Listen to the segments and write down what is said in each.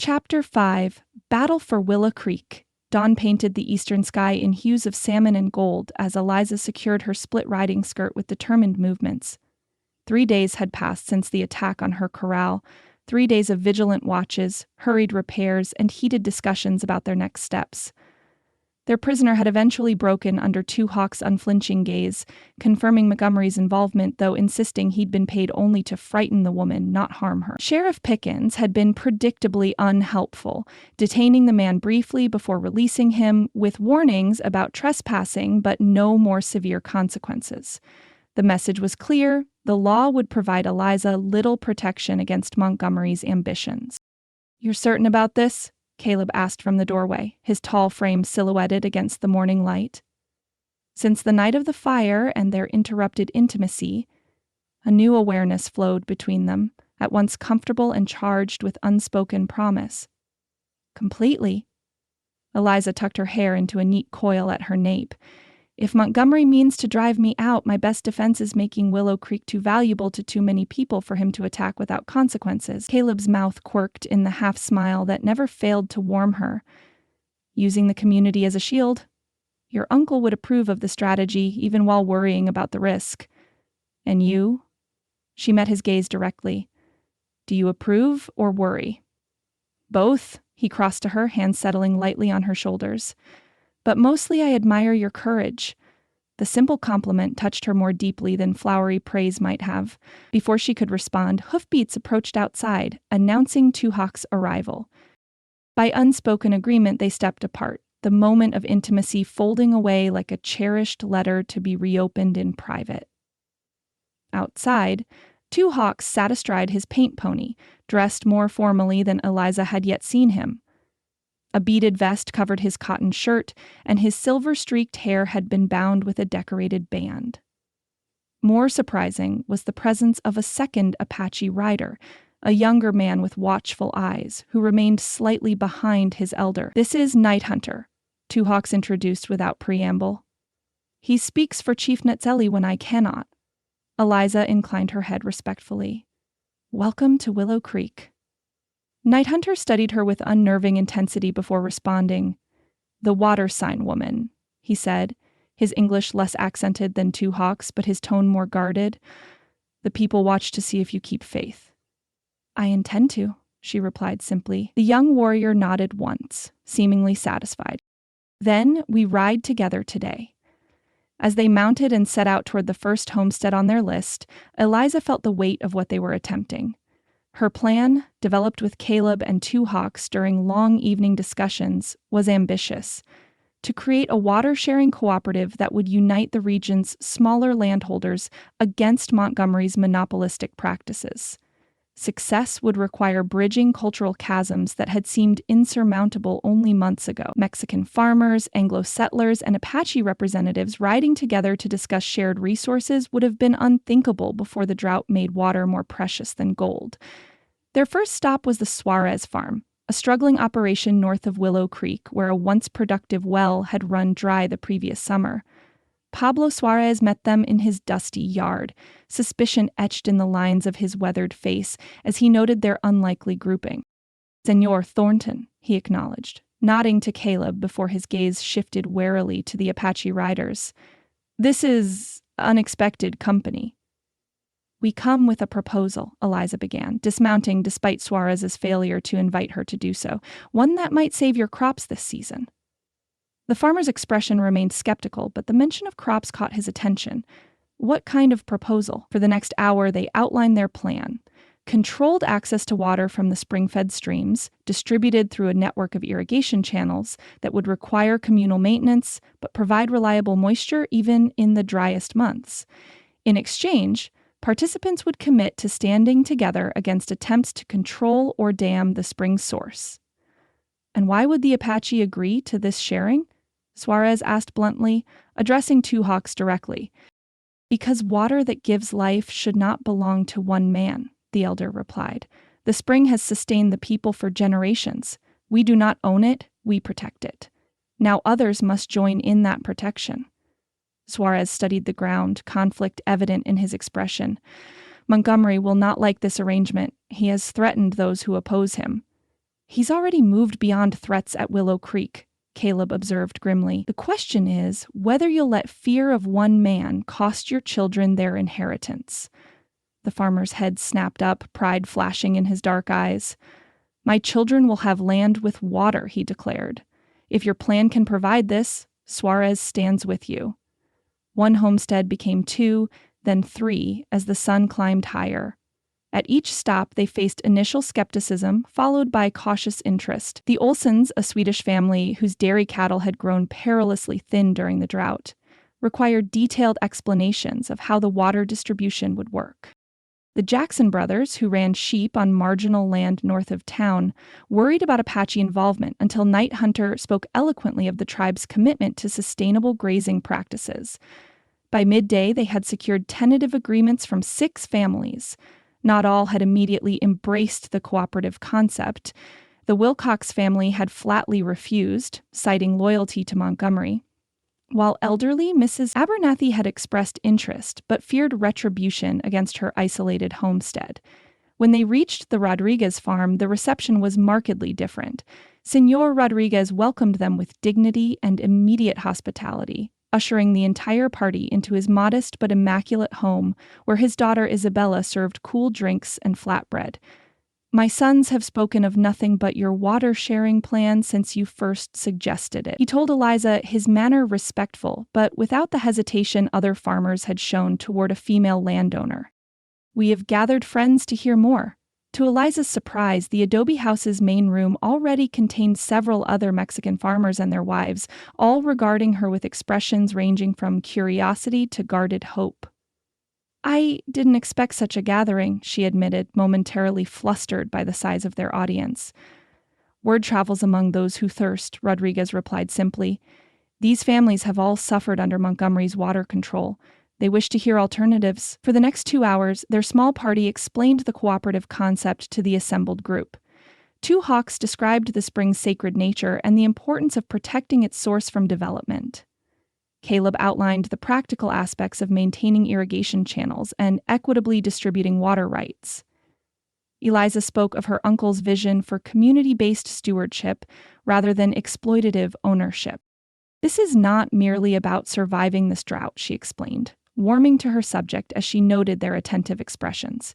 Chapter 5, Battle for Willow Creek. Dawn painted the eastern sky in hues of salmon and gold as Eliza secured her split riding skirt with determined movements. 3 days had passed since the attack on her corral, 3 days of vigilant watches, hurried repairs, and heated discussions about their next steps. Their prisoner had eventually broken under Two Hawk's unflinching gaze, confirming Montgomery's involvement, though insisting he'd been paid only to frighten the woman, not harm her. Sheriff Pickens had been predictably unhelpful, detaining the man briefly before releasing him, with warnings about trespassing but no more severe consequences. The message was clear: the law would provide Eliza little protection against Montgomery's ambitions. "You're certain about this?" Caleb asked from the doorway, his tall frame silhouetted against the morning light. Since the night of the fire and their interrupted intimacy, a new awareness flowed between them, at once comfortable and charged with unspoken promise. "Completely." Eliza tucked her hair into a neat coil at her nape. "If Montgomery means to drive me out, my best defense is making Willow Creek too valuable to too many people for him to attack without consequences." Caleb's mouth quirked in the half-smile that never failed to warm her. "Using the community as a shield? Your uncle would approve of the strategy, even while worrying about the risk. And you?" She met his gaze directly. "Do you approve or worry?" "Both," he crossed to her, hands settling lightly on her shoulders. "But mostly I admire your courage." The simple compliment touched her more deeply than flowery praise might have. Before she could respond, hoofbeats approached outside, announcing Two Hawk's arrival. By unspoken agreement, they stepped apart, the moment of intimacy folding away like a cherished letter to be reopened in private. Outside, Two Hawks sat astride his paint pony, dressed more formally than Eliza had yet seen him. A beaded vest covered his cotton shirt, and his silver-streaked hair had been bound with a decorated band. More surprising was the presence of a second Apache rider, a younger man with watchful eyes, who remained slightly behind his elder. "This is Night Hunter," Two Hawks introduced without preamble. "He speaks for Chief Netzelli when I cannot." Eliza inclined her head respectfully. "Welcome to Willow Creek." Night Hunter studied her with unnerving intensity before responding. "The water sign woman," he said, his English less accented than Two Hawks, but his tone more guarded. "The people watch to see if you keep faith." "I intend to," she replied simply. The young warrior nodded once, seemingly satisfied. "Then we ride together today." As they mounted and set out toward the first homestead on their list, Eliza felt the weight of what they were attempting. Her plan, developed with Caleb and Two Hawks during long evening discussions, was ambitious: to create a water-sharing cooperative that would unite the region's smaller landholders against Montgomery's monopolistic practices. Success would require bridging cultural chasms that had seemed insurmountable only months ago. Mexican farmers, Anglo settlers, and Apache representatives riding together to discuss shared resources would have been unthinkable before the drought made water more precious than gold. Their first stop was the Suarez farm, a struggling operation north of Willow Creek where a once productive well had run dry the previous summer. Pablo Suarez met them in his dusty yard, suspicion etched in the lines of his weathered face as he noted their unlikely grouping. "Senor Thornton," he acknowledged, nodding to Caleb before his gaze shifted warily to the Apache riders. "This is unexpected company." "We come with a proposal," Eliza began, dismounting despite Suarez's failure to invite her to do so. "One that might save your crops this season." The farmer's expression remained skeptical, but the mention of crops caught his attention. What kind of proposal? For the next hour, they outlined their plan. Controlled access to water from the spring-fed streams, distributed through a network of irrigation channels that would require communal maintenance, but provide reliable moisture even in the driest months. In exchange, participants would commit to standing together against attempts to control or dam the spring's source. "And why would the Apache agree to this sharing?" Suarez asked bluntly, addressing Two Hawks directly. "Because water that gives life should not belong to one man," the elder replied. "The spring has sustained the people for generations. We do not own it, we protect it. Now others must join in that protection." Suarez studied the ground, conflict evident in his expression. "Montgomery will not like this arrangement. He has threatened those who oppose him." He's already moved beyond threats at Willow Creek, Caleb observed grimly. The question is whether you'll let fear of one man cost your children their inheritance. The farmer's head snapped up, pride flashing in his dark eyes. My children will have land with water, he declared. If your plan can provide this, Suarez stands with you. One homestead became 2, then 3, as the sun climbed higher. At each stop, they faced initial skepticism, followed by cautious interest. The Olsons, a Swedish family whose dairy cattle had grown perilously thin during the drought, required detailed explanations of how the water distribution would work. The Jackson brothers, who ran sheep on marginal land north of town, worried about Apache involvement until Night Hunter spoke eloquently of the tribe's commitment to sustainable grazing practices. By midday, they had secured tentative agreements from 6 families. Not all had immediately embraced the cooperative concept. The Wilcox family had flatly refused, citing loyalty to Montgomery, while elderly Mrs. Abernathy had expressed interest but feared retribution against her isolated homestead. When they reached the Rodriguez farm, the reception was markedly different. Señor Rodriguez welcomed them with dignity and immediate hospitality, ushering the entire party into his modest but immaculate home where his daughter Isabella served cool drinks and flatbread. My sons have spoken of nothing but your water-sharing plan since you first suggested it. He told Eliza, his manner respectful, but without the hesitation other farmers had shown toward a female landowner. We have gathered friends to hear more. To Eliza's surprise, the adobe house's main room already contained several other Mexican farmers and their wives, all regarding her with expressions ranging from curiosity to guarded hope. I didn't expect such a gathering, she admitted, momentarily flustered by the size of their audience. Word travels among those who thirst, Rodriguez replied simply. These families have all suffered under Montgomery's water control. They wish to hear alternatives. For the next 2 hours, their small party explained the cooperative concept to the assembled group. Two Hawks described the spring's sacred nature and the importance of protecting its source from development. Caleb outlined the practical aspects of maintaining irrigation channels and equitably distributing water rights. Eliza spoke of her uncle's vision for community-based stewardship rather than exploitative ownership. This is not merely about surviving this drought, she explained, warming to her subject as she noted their attentive expressions.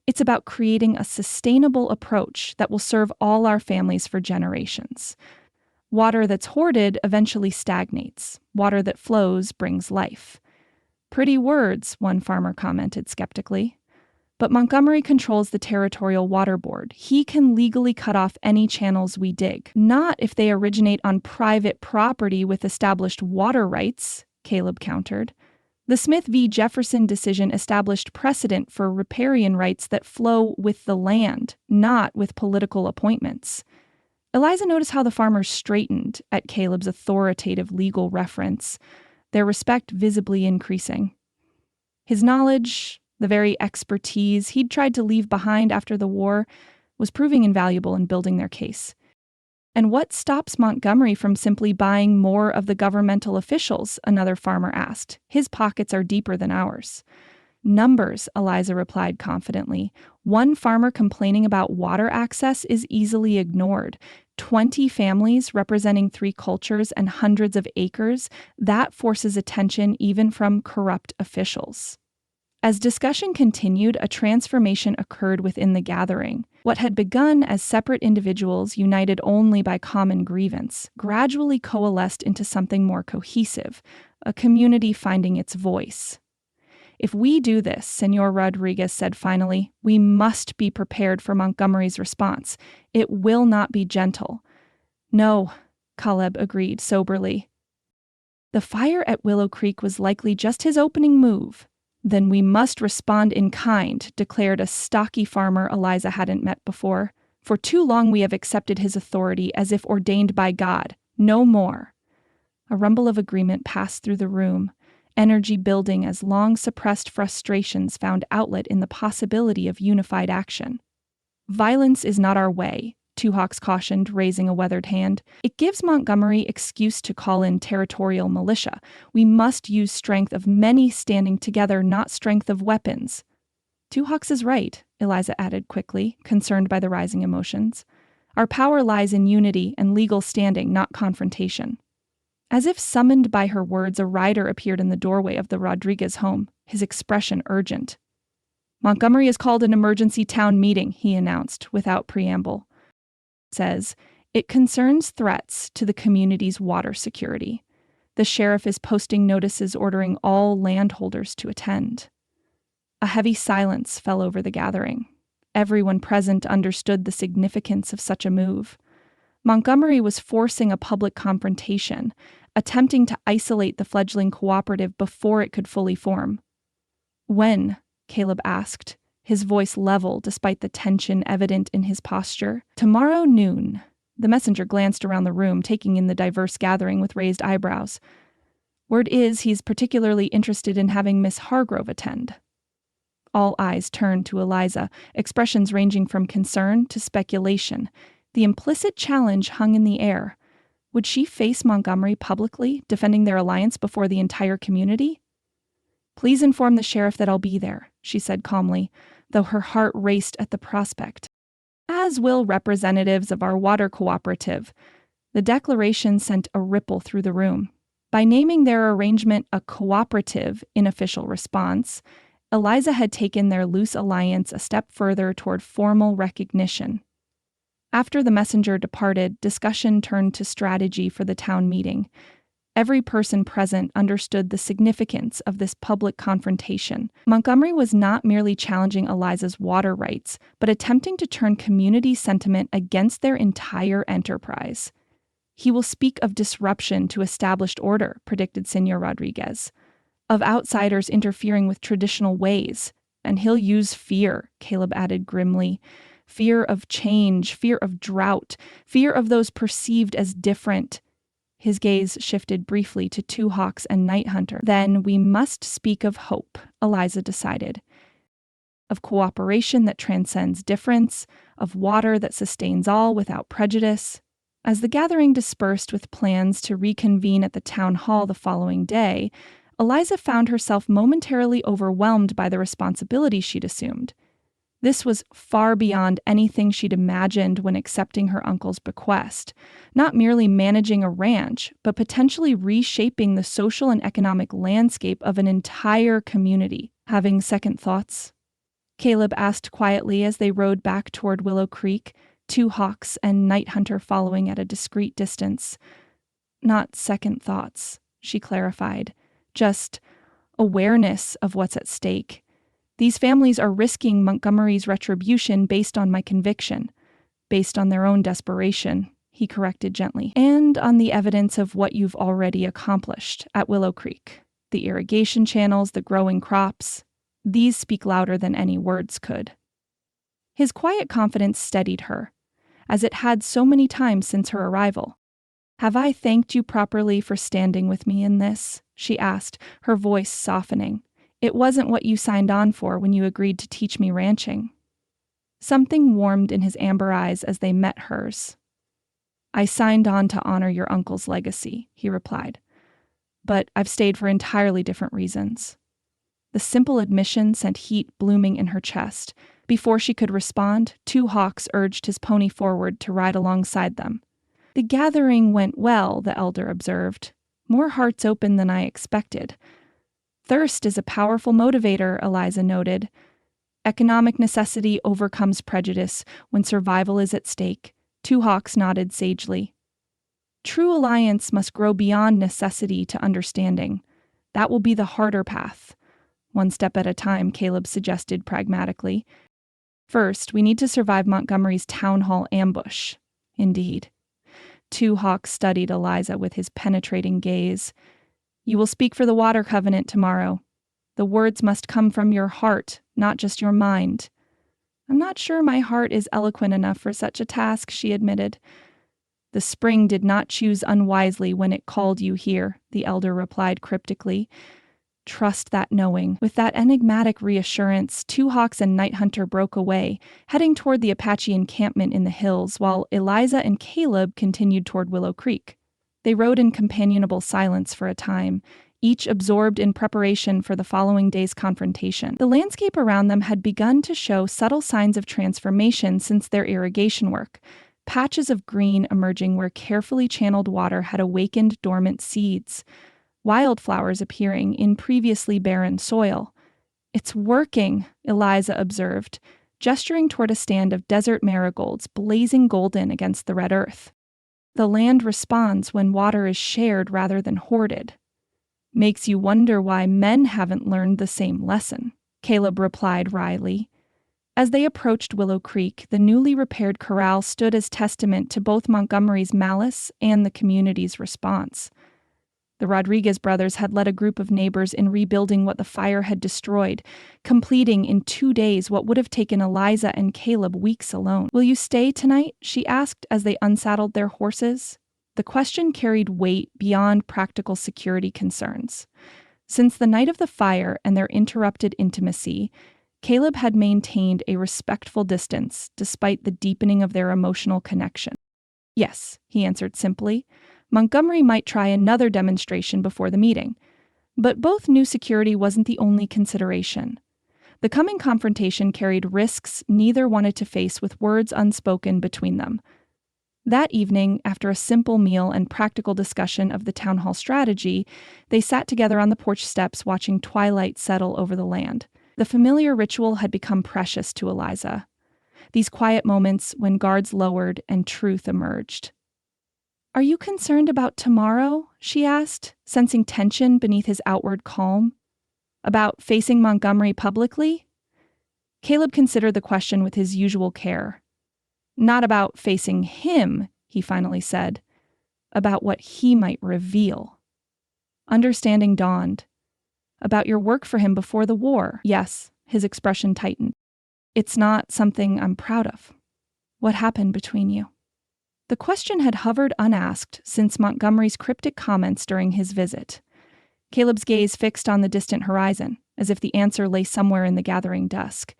It's about creating a sustainable approach that will serve all our families for generations. Water that's hoarded eventually stagnates. Water that flows brings life. Pretty words, one farmer commented skeptically. But Montgomery controls the territorial water board. He can legally cut off any channels we dig. Not if they originate on private property with established water rights, Caleb countered. The Smith v. Jefferson decision established precedent for riparian rights that flow with the land, not with political appointments. Eliza noticed how the farmers straightened at Caleb's authoritative legal reference, their respect visibly increasing. His knowledge, the very expertise he'd tried to leave behind after the war, was proving invaluable in building their case. And what stops Montgomery from simply buying more of the governmental officials? Another farmer asked. His pockets are deeper than ours. Numbers, Eliza replied confidently. One farmer complaining about water access is easily ignored. 20 families representing 3 cultures and hundreds of acres, that forces attention even from corrupt officials. As discussion continued, a transformation occurred within the gathering. What had begun as separate individuals united only by common grievance gradually coalesced into something more cohesive, a community finding its voice. If we do this, Señor Rodriguez said finally, we must be prepared for Montgomery's response. It will not be gentle. No, Caleb agreed soberly. The fire at Willow Creek was likely just his opening move. Then we must respond in kind, declared a stocky farmer Eliza hadn't met before. For too long we have accepted his authority as if ordained by God. No more. A rumble of agreement passed through the room, energy building as long-suppressed frustrations found outlet in the possibility of unified action. Violence is not our way, Two Hawks cautioned, raising a weathered hand. It gives Montgomery excuse to call in territorial militia. We must use strength of many standing together, not strength of weapons. Two Hawks is right, Eliza added quickly, concerned by the rising emotions. Our power lies in unity and legal standing, not confrontation. As if summoned by her words, a rider appeared in the doorway of the Rodriguez home, his expression urgent. Montgomery has called an emergency town meeting, he announced without preamble. Says, it concerns threats to the community's water security. The sheriff is posting notices ordering all landholders to attend. A heavy silence fell over the gathering. Everyone present understood the significance of such a move. Montgomery was forcing a public confrontation, attempting to isolate the fledgling cooperative before it could fully form. When? Caleb asked, his voice level despite the tension evident in his posture. Tomorrow noon. The messenger glanced around the room, taking in the diverse gathering with raised eyebrows. Word is he's particularly interested in having Miss Hargrove attend. All eyes turned to Eliza, expressions ranging from concern to speculation. The implicit challenge hung in the air. Would she face Montgomery publicly, defending their alliance before the entire community? Please inform the sheriff that I'll be there, she said calmly, though her heart raced at the prospect. As will representatives of our water cooperative. The declaration sent a ripple through the room. By naming their arrangement a cooperative in official response, Eliza had taken their loose alliance a step further toward formal recognition. After the messenger departed, discussion turned to strategy for the town meeting. Every person present understood the significance of this public confrontation. Montgomery was not merely challenging Eliza's water rights, but attempting to turn community sentiment against their entire enterprise. He will speak of disruption to established order, predicted Senor Rodriguez, of outsiders interfering with traditional ways, and he'll use fear, Caleb added grimly. Fear of change, fear of drought, fear of those perceived as different. His gaze shifted briefly to Two Hawks and Night Hunter. Then we must speak of hope, Eliza decided. Of cooperation that transcends difference, of water that sustains all without prejudice. As the gathering dispersed with plans to reconvene at the town hall the following day, Eliza found herself momentarily overwhelmed by the responsibility she'd assumed. This was far beyond anything she'd imagined when accepting her uncle's bequest, not merely managing a ranch, but potentially reshaping the social and economic landscape of an entire community. Having second thoughts? Caleb asked quietly as they rode back toward Willow Creek, Two Hawks and Night Hunter following at a discreet distance. Not second thoughts, she clarified, just awareness of what's at stake. These families are risking Montgomery's retribution based on my conviction, based on their own desperation, he corrected gently, and on the evidence of what you've already accomplished at Willow Creek. The irrigation channels, the growing crops, these speak louder than any words could. His quiet confidence steadied her, as it had so many times since her arrival. Have I thanked you properly for standing with me in this? She asked, her voice softening. It wasn't what you signed on for when you agreed to teach me ranching. Something warmed in his amber eyes as they met hers. I signed on to honor your uncle's legacy, he replied. But I've stayed for entirely different reasons. The simple admission sent heat blooming in her chest. Before she could respond, Two Hawks urged his pony forward to ride alongside them. The gathering went well, the elder observed. More hearts open than I expected. Thirst is a powerful motivator, Eliza noted. Economic necessity overcomes prejudice when survival is at stake. Two Hawks nodded sagely. True alliance must grow beyond necessity to understanding. That will be the harder path. One step at a time, Caleb suggested pragmatically. First, we need to survive Montgomery's town hall ambush. Indeed. Two Hawks studied Eliza with his penetrating gaze. You will speak for the Water Covenant tomorrow. The words must come from your heart, not just your mind. I'm not sure my heart is eloquent enough for such a task, she admitted. The spring did not choose unwisely when it called you here, the elder replied cryptically. Trust that knowing. With that enigmatic reassurance, Two Hawks and Night Hunter broke away, heading toward the Apache encampment in the hills, while Eliza and Caleb continued toward Willow Creek. They rode in companionable silence for a time, each absorbed in preparation for the following day's confrontation. The landscape around them had begun to show subtle signs of transformation since their irrigation work. patches of green emerging where carefully channeled water had awakened dormant seeds, wildflowers appearing in previously barren soil. "It's working," Eliza observed, gesturing toward a stand of desert marigolds blazing golden against the red earth. "The land responds when water is shared rather than hoarded." "Makes you wonder why men haven't learned the same lesson," Caleb replied wryly. As they approached Willow Creek, the newly repaired corral stood as testament to both Montgomery's malice and the community's response. The Rodriguez brothers had led a group of neighbors in rebuilding what the fire had destroyed, completing in 2 days what would have taken Eliza and Caleb weeks alone. "Will you stay tonight?" she asked as they unsaddled their horses. The question carried weight beyond practical security concerns. Since the night of the fire and their interrupted intimacy, Caleb had maintained a respectful distance despite the deepening of their emotional connection. "Yes," he answered simply. Montgomery might try another demonstration before the meeting. But both knew security wasn't the only consideration. The coming confrontation carried risks neither wanted to face with words unspoken between them. That evening, after a simple meal and practical discussion of the town hall strategy, they sat together on the porch steps watching twilight settle over the land. The familiar ritual had become precious to Eliza. These quiet moments when guards lowered and truth emerged. "Are you concerned about tomorrow?" she asked, sensing tension beneath his outward calm. "About facing Montgomery publicly?" Caleb considered the question with his usual care. "Not about facing him," he finally said. "About what he might reveal." Understanding dawned. "About your work for him before the war?" "Yes," his expression tightened. "It's not something I'm proud of." "What happened between you?" The question had hovered unasked since Montgomery's cryptic comments during his visit. Caleb's gaze fixed on the distant horizon, as if the answer lay somewhere in the gathering dusk.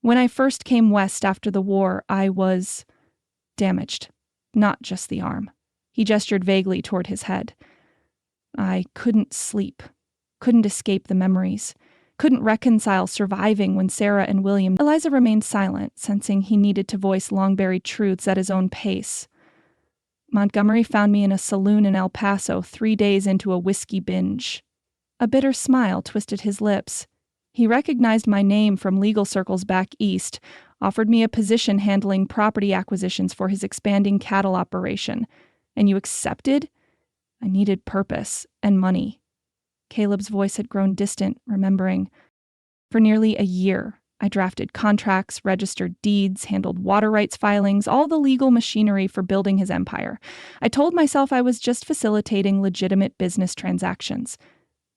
"When I first came west after the war, I was damaged. Not just the arm." He gestured vaguely toward his head. "I couldn't sleep. Couldn't escape the memories. Couldn't reconcile surviving when Sarah and William..." Eliza remained silent, sensing he needed to voice long-buried truths at his own pace. "Montgomery found me in a saloon in El Paso 3 days into a whiskey binge." A bitter smile twisted his lips. "He recognized my name from legal circles back east, offered me a position handling property acquisitions for his expanding cattle operation. And you accepted?" "I needed purpose and money." Caleb's voice had grown distant, remembering. "For nearly a year, I drafted contracts, registered deeds, handled water rights filings, all the legal machinery for building his empire. I told myself I was just facilitating legitimate business transactions.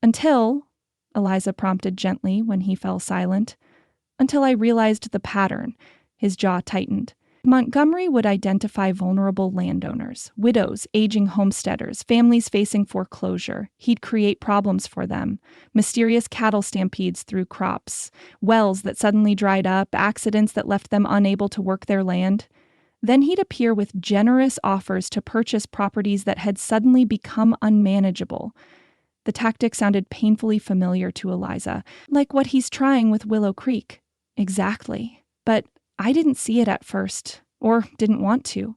Until," Eliza prompted gently when he fell silent, "until I realized the pattern." His jaw tightened. Montgomery would identify vulnerable landowners, widows, aging homesteaders, families facing foreclosure. He'd create problems for them. Mysterious cattle stampedes through crops, wells that suddenly dried up, accidents that left them unable to work their land. Then he'd appear with generous offers to purchase properties that had suddenly become unmanageable. The tactic sounded painfully familiar to Eliza, like what he's trying with Willow Creek. Exactly. But I didn't see it at first, or didn't want to.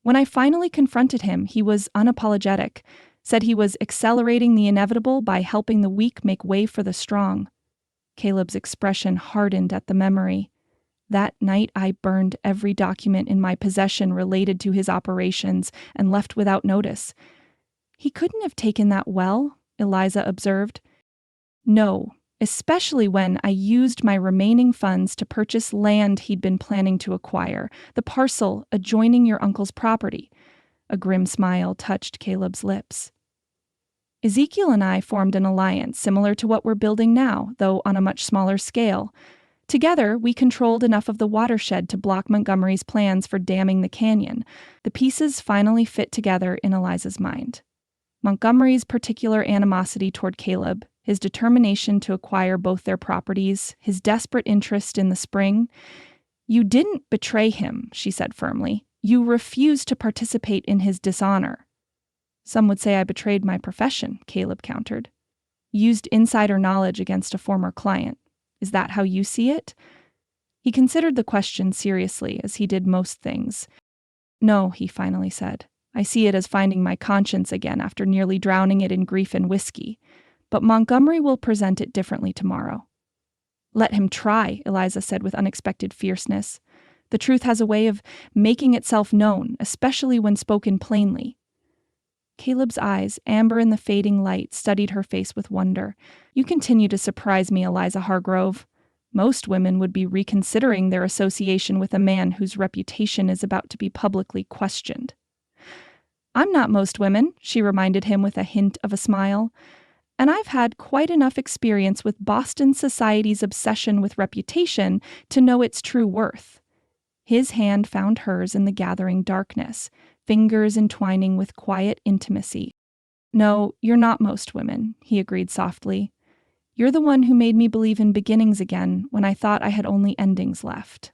When I finally confronted him, he was unapologetic, said he was accelerating the inevitable by helping the weak make way for the strong. Caleb's expression hardened at the memory. That night I burned every document in my possession related to his operations and left without notice. "He couldn't have taken that well," Eliza observed. "No. Especially when I used my remaining funds to purchase land he'd been planning to acquire, the parcel adjoining your uncle's property." A grim smile touched Caleb's lips. "Ezekiel and I formed an alliance similar to what we're building now, though on a much smaller scale. Together, we controlled enough of the watershed to block Montgomery's plans for damming the canyon." The pieces finally fit together in Eliza's mind. Montgomery's particular animosity toward Caleb, his determination to acquire both their properties, his desperate interest in the spring. "You didn't betray him," she said firmly. "You refused to participate in his dishonor." "Some would say I betrayed my profession," Caleb countered. "Used insider knowledge against a former client. Is that how you see it?" He considered the question seriously, as he did most things. No, he finally said. I see it as finding my conscience again after nearly drowning it in grief and whiskey. But Montgomery will present it differently tomorrow. Let him try, Eliza said with unexpected fierceness. The truth has a way of making itself known, especially when spoken plainly. Caleb's eyes, amber in the fading light, studied her face with wonder. You continue to surprise me, Eliza Hargrove. Most women would be reconsidering their association with a man whose reputation is about to be publicly questioned. I'm not most women, she reminded him with a hint of a smile. And I've had quite enough experience with Boston society's obsession with reputation to know its true worth. His hand found hers in the gathering darkness, fingers entwining with quiet intimacy. No, you're not most women, he agreed softly. You're the one who made me believe in beginnings again when I thought I had only endings left.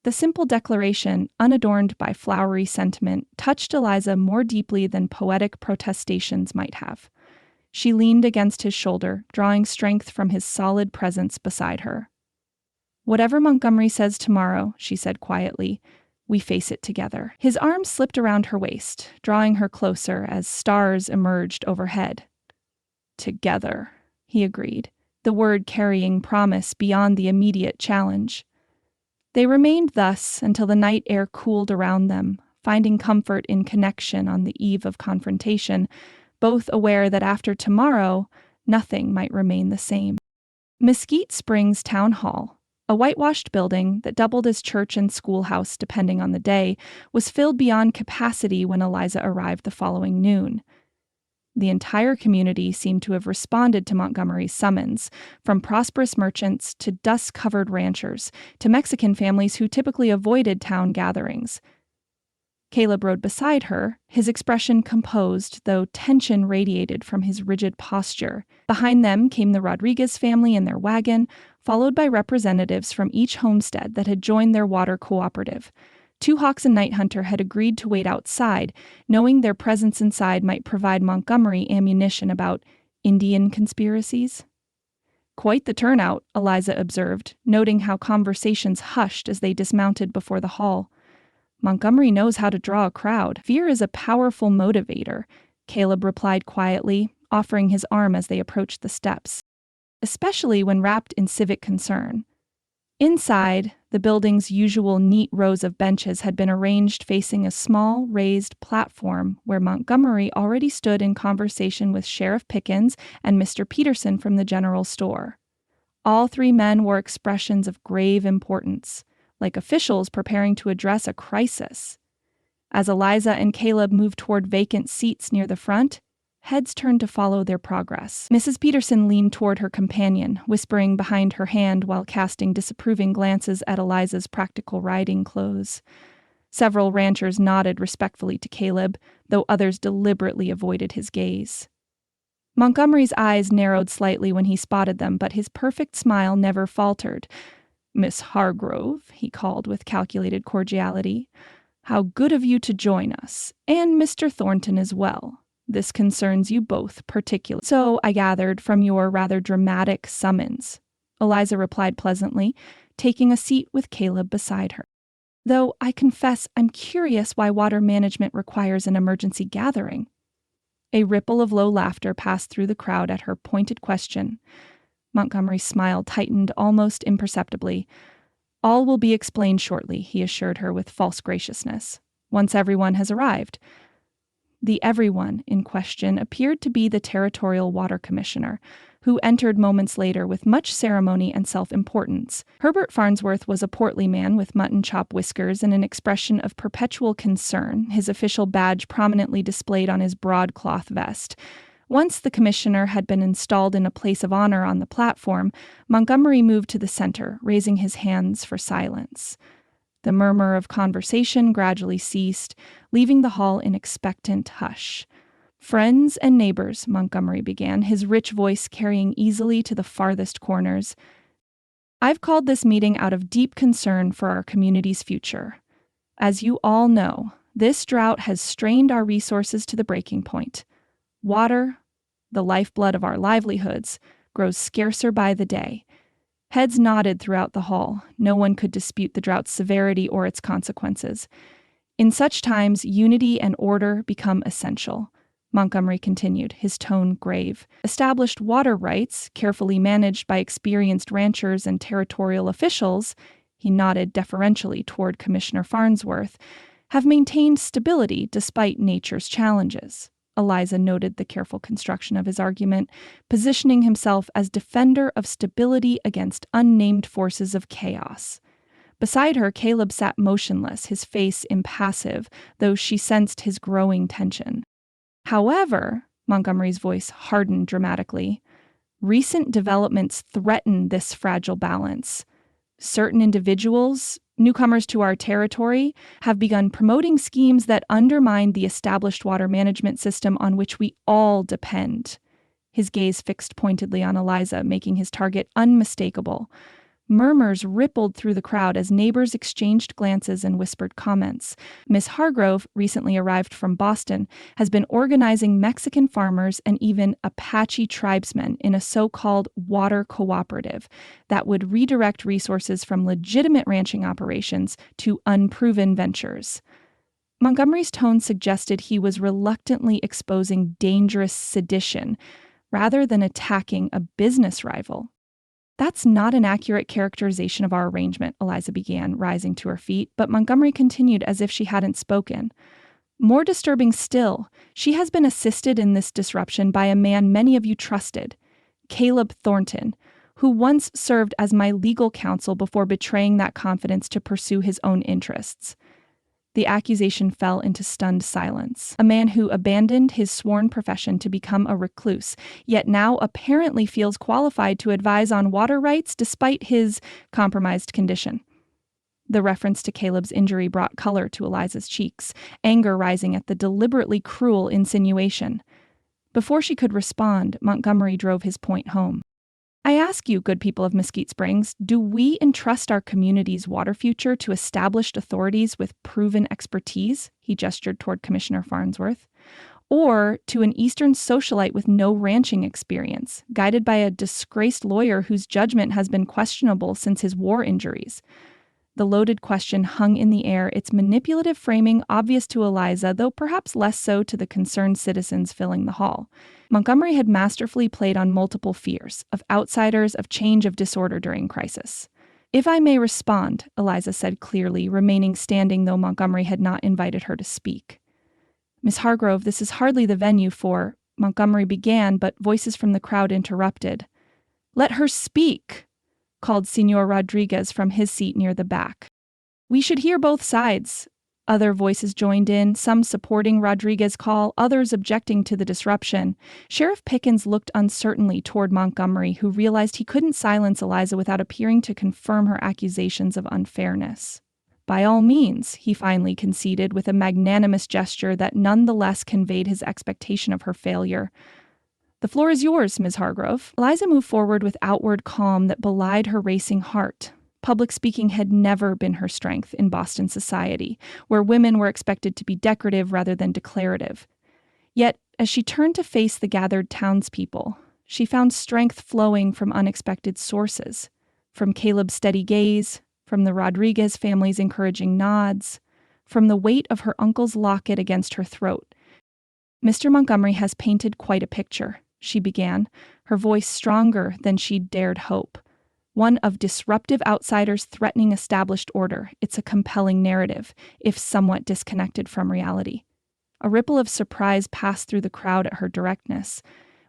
The simple declaration, unadorned by flowery sentiment, touched Eliza more deeply than poetic protestations might have. She leaned against his shoulder, drawing strength from his solid presence beside her. Whatever Montgomery says tomorrow, she said quietly, we face it together. His arm slipped around her waist, drawing her closer as stars emerged overhead. Together, he agreed, the word carrying promise beyond the immediate challenge. They remained thus until the night air cooled around them, finding comfort in connection on the eve of confrontation, both aware that after tomorrow, nothing might remain the same. Mesquite Springs Town Hall, a whitewashed building that doubled as church and schoolhouse depending on the day, was filled beyond capacity when Eliza arrived the following noon. The entire community seemed to have responded to Montgomery's summons, from prosperous merchants to dust-covered ranchers to Mexican families who typically avoided town gatherings. Caleb rode beside her, his expression composed, though tension radiated from his rigid posture. Behind them came the Rodriguez family in their wagon, followed by representatives from each homestead that had joined their water cooperative. Two Hawks and Night Hunter had agreed to wait outside, knowing their presence inside might provide Montgomery ammunition about Indian conspiracies. Quite the turnout, Eliza observed, noting how conversations hushed as they dismounted before the hall. Montgomery knows how to draw a crowd. Fear is a powerful motivator, Caleb replied quietly, offering his arm as they approached the steps, especially when wrapped in civic concern. Inside, the building's usual neat rows of benches had been arranged facing a small, raised platform where Montgomery already stood in conversation with Sheriff Pickens and Mr. Peterson from the general store. All three men wore expressions of grave importance, like officials preparing to address a crisis. As Eliza and Caleb moved toward vacant seats near the front, heads turned to follow their progress. Mrs. Peterson leaned toward her companion, whispering behind her hand while casting disapproving glances at Eliza's practical riding clothes. Several ranchers nodded respectfully to Caleb, though others deliberately avoided his gaze. Montgomery's eyes narrowed slightly when he spotted them, but his perfect smile never faltered. "Miss Hargrove," he called with calculated cordiality, "how good of you to join us, and Mr. Thornton as well. This concerns you both particularly. So I gathered from your rather dramatic summons," Eliza replied pleasantly, taking a seat with Caleb beside her. "Though I confess I'm curious why water management requires an emergency gathering." A ripple of low laughter passed through the crowd at her pointed question. Montgomery's smile tightened almost imperceptibly. "All will be explained shortly," he assured her with false graciousness, "once everyone has arrived." The everyone in question appeared to be the territorial water commissioner, who entered moments later with much ceremony and self-importance. Herbert Farnsworth was a portly man with mutton-chop whiskers and an expression of perpetual concern, his official badge prominently displayed on his broadcloth vest. Once the commissioner had been installed in a place of honor on the platform, Montgomery moved to the center, raising his hands for silence. The murmur of conversation gradually ceased, leaving the hall in expectant hush. "Friends and neighbors," Montgomery began, his rich voice carrying easily to the farthest corners, "I've called this meeting out of deep concern for our community's future. As you all know, this drought has strained our resources to the breaking point. Water, the lifeblood of our livelihoods, grows scarcer by the day." Heads nodded throughout the hall. No one could dispute the drought's severity or its consequences. In such times, unity and order become essential. Montgomery continued, his tone grave. Established water rights, carefully managed by experienced ranchers and territorial officials, he nodded deferentially toward Commissioner Farnsworth, have maintained stability despite nature's challenges. Eliza noted the careful construction of his argument, positioning himself as defender of stability against unnamed forces of chaos. Beside her, Caleb sat motionless, his face impassive, though she sensed his growing tension. However, Montgomery's voice hardened dramatically, recent developments threaten this fragile balance. Certain individuals, newcomers to our territory, have begun promoting schemes that undermine the established water management system on which we all depend. His gaze fixed pointedly on Eliza, making his target unmistakable. Murmurs rippled through the crowd as neighbors exchanged glances and whispered comments. Miss Hargrove, recently arrived from Boston, has been organizing Mexican farmers and even Apache tribesmen in a so-called water cooperative that would redirect resources from legitimate ranching operations to unproven ventures. Montgomery's tone suggested he was reluctantly exposing dangerous sedition rather than attacking a business rival. That's not an accurate characterization of our arrangement, Eliza began, rising to her feet, but Montgomery continued as if she hadn't spoken. More disturbing still, she has been assisted in this disruption by a man many of you trusted, Caleb Thornton, who once served as my legal counsel before betraying that confidence to pursue his own interests. The accusation fell into stunned silence. A man who abandoned his sworn profession to become a recluse, yet now apparently feels qualified to advise on water rights despite his compromised condition. The reference to Caleb's injury brought color to Eliza's cheeks, anger rising at the deliberately cruel insinuation. Before she could respond, Montgomery drove his point home. I ask you, good people of Mesquite Springs, do we entrust our community's water future to established authorities with proven expertise? He gestured toward Commissioner Farnsworth. Or to an Eastern socialite with no ranching experience, guided by a disgraced lawyer whose judgment has been questionable since his war injuries? The loaded question hung in the air, its manipulative framing obvious to Eliza, though perhaps less so to the concerned citizens filling the hall. Montgomery had masterfully played on multiple fears, of outsiders, of change, of disorder during crisis. If I may respond, Eliza said clearly, remaining standing though Montgomery had not invited her to speak. Miss Hargrove, this is hardly the venue for, Montgomery began, but voices from the crowd interrupted. Let her speak, called Senor Rodriguez from his seat near the back. We should hear both sides. Other voices joined in, some supporting Rodriguez's call, others objecting to the disruption. Sheriff Pickens looked uncertainly toward Montgomery, who realized he couldn't silence Eliza without appearing to confirm her accusations of unfairness. By all means, he finally conceded with a magnanimous gesture that nonetheless conveyed his expectation of her failure. The floor is yours, Ms. Hargrove. Eliza moved forward with outward calm that belied her racing heart. Public speaking had never been her strength in Boston society, where women were expected to be decorative rather than declarative. Yet, as she turned to face the gathered townspeople, she found strength flowing from unexpected sources, from Caleb's steady gaze, from the Rodriguez family's encouraging nods, from the weight of her uncle's locket against her throat. Mr. Montgomery has painted quite a picture, she began, her voice stronger than she'd dared hope. One of disruptive outsiders threatening established order. It's a compelling narrative, if somewhat disconnected from reality. A ripple of surprise passed through the crowd at her directness.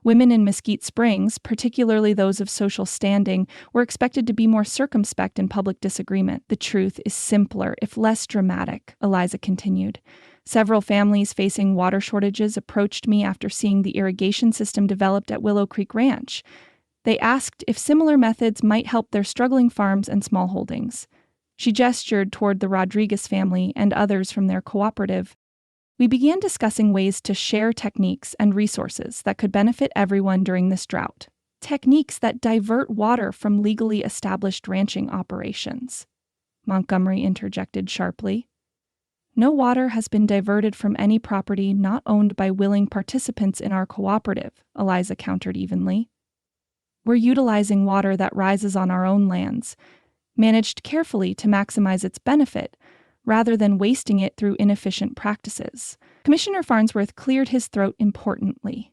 Women in Mesquite Springs, particularly those of social standing, were expected to be more circumspect in public disagreement. The truth is simpler, if less dramatic, Eliza continued. Several families facing water shortages approached me after seeing the irrigation system developed at Willow Creek Ranch. They asked if similar methods might help their struggling farms and small holdings. She gestured toward the Rodriguez family and others from their cooperative. We began discussing ways to share techniques and resources that could benefit everyone during this drought. Techniques that divert water from legally established ranching operations. Montgomery interjected sharply. No water has been diverted from any property not owned by willing participants in our cooperative, Eliza countered evenly. We're utilizing water that rises on our own lands, managed carefully to maximize its benefit, rather than wasting it through inefficient practices. Commissioner Farnsworth cleared his throat importantly.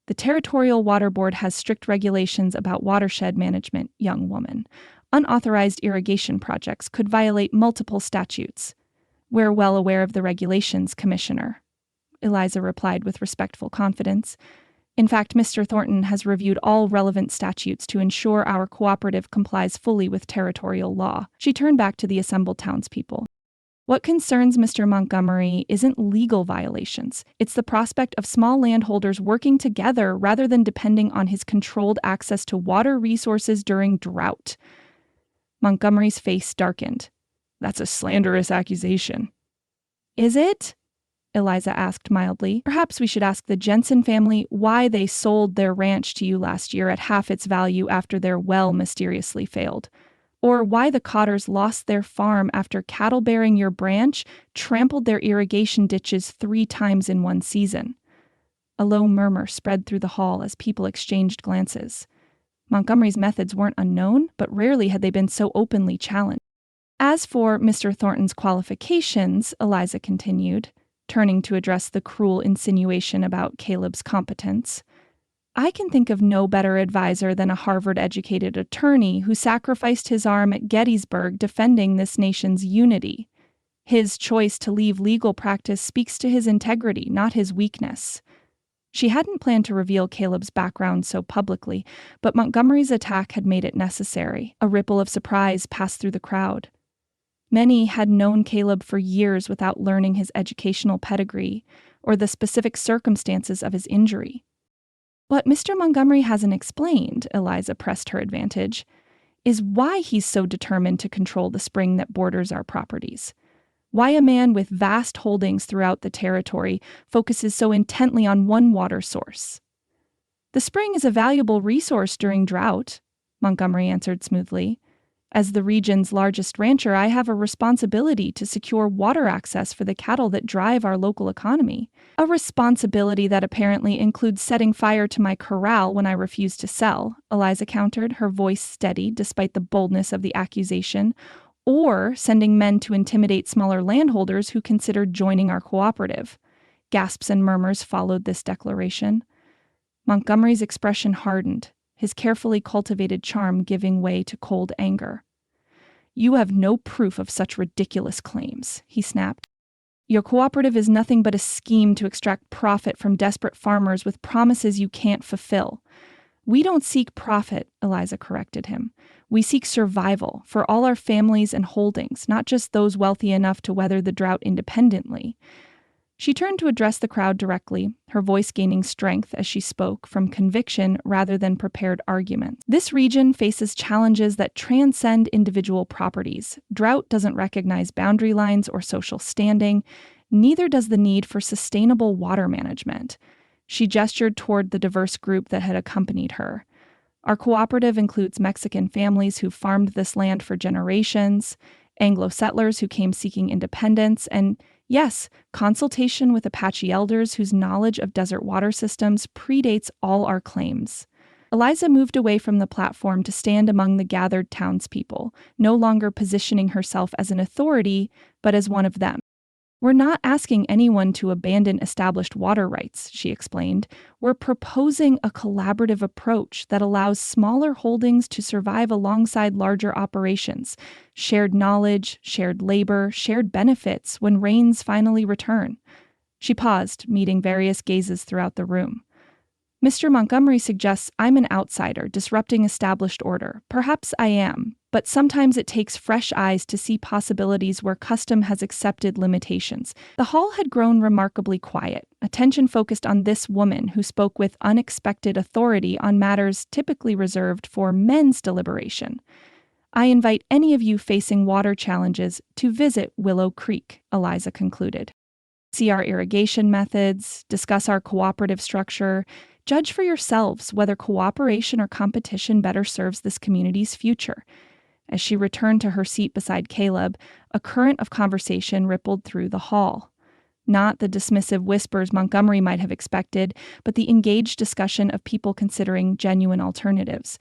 The Territorial Water Board has strict regulations about watershed management, young woman. Unauthorized irrigation projects could violate multiple statutes. We're well aware of the regulations, Commissioner, Eliza replied with respectful confidence. In fact, Mr. Thornton has reviewed all relevant statutes to ensure our cooperative complies fully with territorial law. She turned back to the assembled townspeople. What concerns Mr. Montgomery isn't legal violations. It's the prospect of small landholders working together rather than depending on his controlled access to water resources during drought. Montgomery's face darkened. That's a slanderous accusation. Is it? Eliza asked mildly. Perhaps we should ask the Jensen family why they sold their ranch to you last year at half its value after their well mysteriously failed. Or why the Cotters lost their farm after cattle bearing your branch trampled their irrigation ditches 3 times in one season. A low murmur spread through the hall as people exchanged glances. Montgomery's methods weren't unknown, but rarely had they been so openly challenged. As for Mr. Thornton's qualifications, Eliza continued, turning to address the cruel insinuation about Caleb's competence, I can think of no better advisor than a Harvard-educated attorney who sacrificed his arm at Gettysburg defending this nation's unity. His choice to leave legal practice speaks to his integrity, not his weakness. She hadn't planned to reveal Caleb's background so publicly, but Montgomery's attack had made it necessary. A ripple of surprise passed through the crowd. Many had known Caleb for years without learning his educational pedigree or the specific circumstances of his injury. What Mr. Montgomery hasn't explained, Eliza pressed her advantage, is why he's so determined to control the spring that borders our properties. Why a man with vast holdings throughout the territory focuses so intently on one water source. The spring is a valuable resource during drought, Montgomery answered smoothly. As the region's largest rancher, I have a responsibility to secure water access for the cattle that drive our local economy. A responsibility that apparently includes setting fire to my corral when I refuse to sell, Eliza countered, her voice steady despite the boldness of the accusation, or sending men to intimidate smaller landholders who considered joining our cooperative. Gasps and murmurs followed this declaration. Montgomery's expression hardened, his carefully cultivated charm giving way to cold anger. You have no proof of such ridiculous claims, he snapped. Your cooperative is nothing but a scheme to extract profit from desperate farmers with promises you can't fulfill. We don't seek profit, Eliza corrected him. We seek survival for all our families and holdings, not just those wealthy enough to weather the drought independently. She turned to address the crowd directly, her voice gaining strength as she spoke from conviction rather than prepared arguments. This region faces challenges that transcend individual properties. Drought doesn't recognize boundary lines or social standing. Neither does the need for sustainable water management. She gestured toward the diverse group that had accompanied her. Our cooperative includes Mexican families who farmed this land for generations, Anglo settlers who came seeking independence, and yes, consultation with Apache elders whose knowledge of desert water systems predates all our claims. Eliza moved away from the platform to stand among the gathered townspeople, no longer positioning herself as an authority, but as one of them. We're not asking anyone to abandon established water rights, she explained. We're proposing a collaborative approach that allows smaller holdings to survive alongside larger operations, shared knowledge, shared labor, shared benefits when rains finally return. She paused, meeting various gazes throughout the room. Mr. Montgomery suggests I'm an outsider, disrupting established order. Perhaps I am, but sometimes it takes fresh eyes to see possibilities where custom has accepted limitations. The hall had grown remarkably quiet, attention focused on this woman who spoke with unexpected authority on matters typically reserved for men's deliberation. I invite any of you facing water challenges to visit Willow Creek, Eliza concluded. See our irrigation methods, discuss our cooperative structure, judge for yourselves whether cooperation or competition better serves this community's future. As she returned to her seat beside Caleb, a current of conversation rippled through the hall. Not the dismissive whispers Montgomery might have expected, but the engaged discussion of people considering genuine alternatives.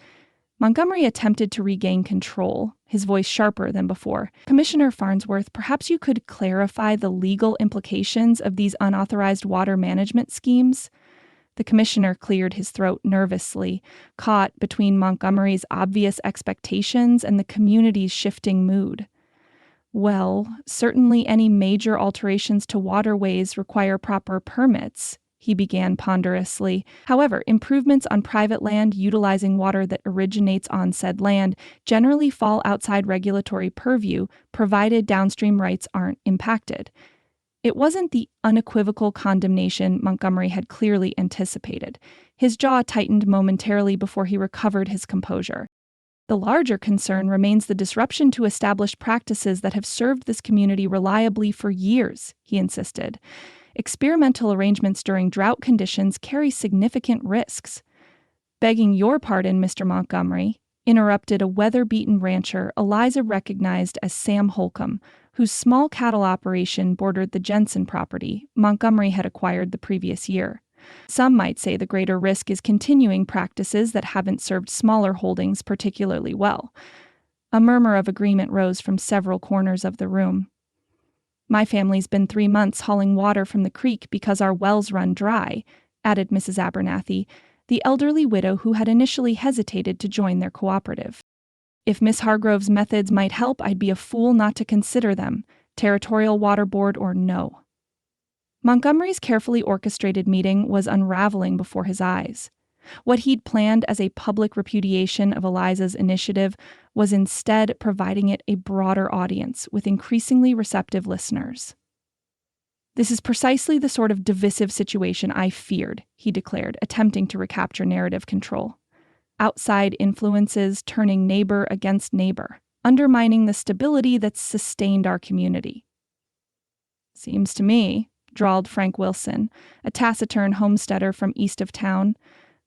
Montgomery attempted to regain control, his voice sharper than before. Commissioner Farnsworth, perhaps you could clarify the legal implications of these unauthorized water management schemes? The commissioner cleared his throat nervously, caught between Montgomery's obvious expectations and the community's shifting mood. Well, certainly any major alterations to waterways require proper permits, he began ponderously. However, improvements on private land utilizing water that originates on said land generally fall outside regulatory purview, provided downstream rights aren't impacted. It wasn't the unequivocal condemnation Montgomery had clearly anticipated. His jaw tightened momentarily before he recovered his composure. The larger concern remains the disruption to established practices that have served this community reliably for years, he insisted. Experimental arrangements during drought conditions carry significant risks. Begging your pardon, Mr. Montgomery, interrupted a weather-beaten rancher Eliza recognized as Sam Holcomb, whose small cattle operation bordered the Jensen property Montgomery had acquired the previous year. Some might say the greater risk is continuing practices that haven't served smaller holdings particularly well. A murmur of agreement rose from several corners of the room. My family's been 3 months hauling water from the creek because our wells run dry, added Mrs. Abernathy, the elderly widow who had initially hesitated to join their cooperative. If Miss Hargrove's methods might help, I'd be a fool not to consider them, territorial water board or no. Montgomery's carefully orchestrated meeting was unraveling before his eyes. What he'd planned as a public repudiation of Eliza's initiative was instead providing it a broader audience with increasingly receptive listeners. This is precisely the sort of divisive situation I feared, he declared, attempting to recapture narrative control. Outside influences turning neighbor against neighbor, undermining the stability that's sustained our community. Seems to me, drawled Frank Wilson, a taciturn homesteader from east of town,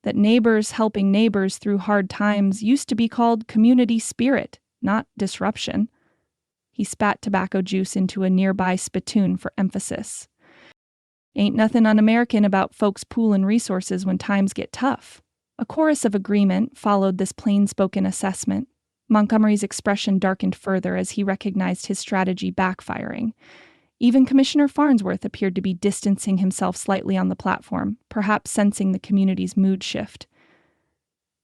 that neighbors helping neighbors through hard times used to be called community spirit, not disruption. He spat tobacco juice into a nearby spittoon for emphasis. Ain't nothing un-American about folks poolin' resources when times get tough. A chorus of agreement followed this plain-spoken assessment. Montgomery's expression darkened further as he recognized his strategy backfiring. Even Commissioner Farnsworth appeared to be distancing himself slightly on the platform, perhaps sensing the community's mood shift.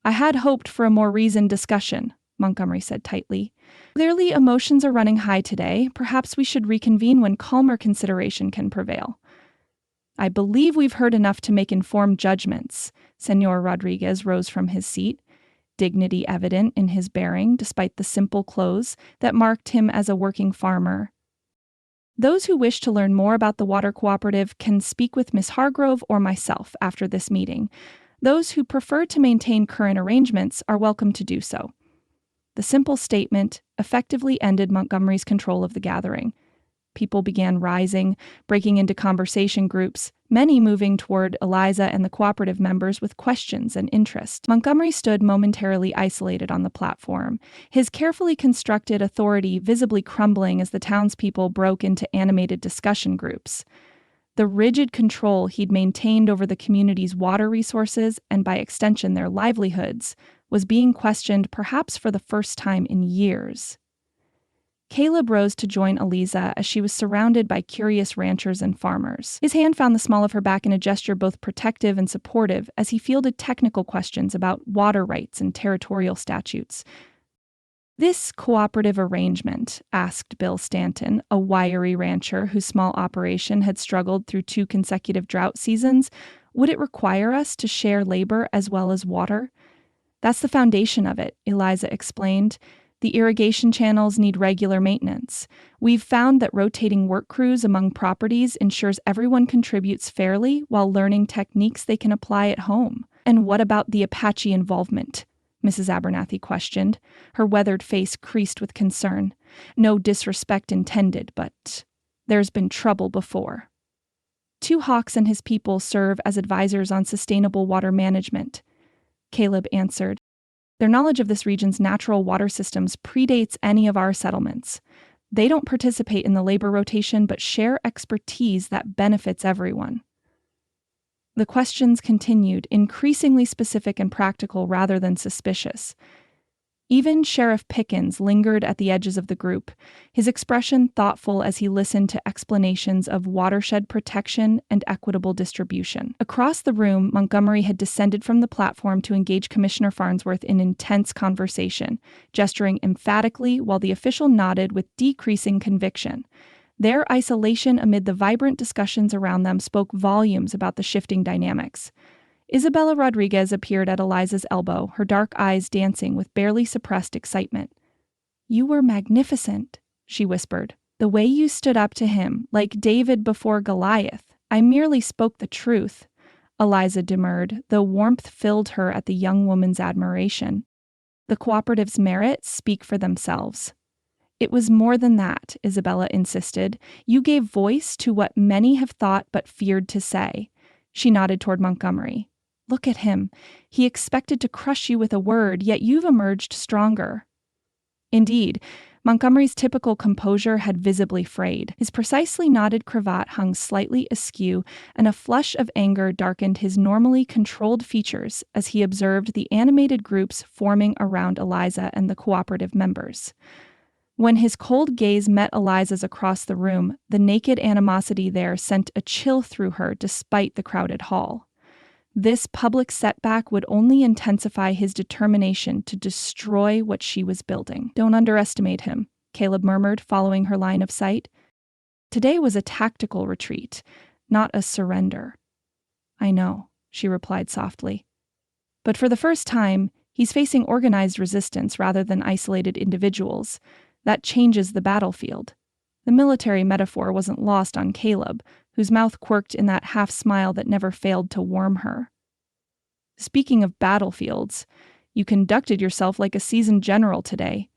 I had hoped for a more reasoned discussion, Montgomery said tightly. Clearly, emotions are running high today. Perhaps we should reconvene when calmer consideration can prevail. I believe we've heard enough to make informed judgments. Senor Rodriguez rose from his seat, dignity evident in his bearing despite the simple clothes that marked him as a working farmer. Those who wish to learn more about the water cooperative can speak with Miss Hargrove or myself after this meeting. Those who prefer to maintain current arrangements are welcome to do so. The simple statement effectively ended Montgomery's control of the gathering. People began rising, breaking into conversation groups, many moving toward Eliza and the cooperative members with questions and interest. Montgomery stood momentarily isolated on the platform, his carefully constructed authority visibly crumbling as the townspeople broke into animated discussion groups. The rigid control he'd maintained over the community's water resources, and by extension their livelihoods, was being questioned perhaps for the first time in years. Caleb rose to join Eliza as she was surrounded by curious ranchers and farmers. His hand found the small of her back in a gesture both protective and supportive as he fielded technical questions about water rights and territorial statutes. This cooperative arrangement, asked Bill Stanton, a wiry rancher whose small operation had struggled through 2 consecutive drought seasons, would it require us to share labor as well as water? That's the foundation of it, Eliza explained. The irrigation channels need regular maintenance. We've found that rotating work crews among properties ensures everyone contributes fairly while learning techniques they can apply at home. And what about the Apache involvement? Mrs. Abernathy questioned, her weathered face creased with concern. No disrespect intended, but there's been trouble before. 2 Hawks and his people serve as advisors on sustainable water management, Caleb answered. Their knowledge of this region's natural water systems predates any of our settlements. They don't participate in the labor rotation, but share expertise that benefits everyone. The questions continued, increasingly specific and practical rather than suspicious. Even Sheriff Pickens lingered at the edges of the group, his expression thoughtful as he listened to explanations of watershed protection and equitable distribution. Across the room, Montgomery had descended from the platform to engage Commissioner Farnsworth in intense conversation, gesturing emphatically while the official nodded with decreasing conviction. Their isolation amid the vibrant discussions around them spoke volumes about the shifting dynamics. Isabella Rodriguez appeared at Eliza's elbow, her dark eyes dancing with barely suppressed excitement. "You were magnificent," she whispered. "The way you stood up to him, like David before Goliath. I merely spoke the truth," Eliza demurred, though warmth filled her at the young woman's admiration. "The cooperative's merits speak for themselves." "It was more than that," Isabella insisted. "You gave voice to what many have thought but feared to say." She nodded toward Montgomery. "Look at him. He expected to crush you with a word, yet you've emerged stronger." Indeed, Montgomery's typical composure had visibly frayed. His precisely knotted cravat hung slightly askew, and a flush of anger darkened his normally controlled features as he observed the animated groups forming around Eliza and the cooperative members. When his cold gaze met Eliza's across the room, the naked animosity there sent a chill through her despite the crowded hall. This public setback would only intensify his determination to destroy what she was building. "Don't underestimate him," Caleb murmured, following her line of sight. "Today was a tactical retreat, not a surrender." "I know," she replied softly. "But for the first time, he's facing organized resistance rather than isolated individuals. That changes the battlefield." The military metaphor wasn't lost on Caleb, whose mouth quirked in that half-smile that never failed to warm her. "Speaking of battlefields, you conducted yourself like a seasoned general today.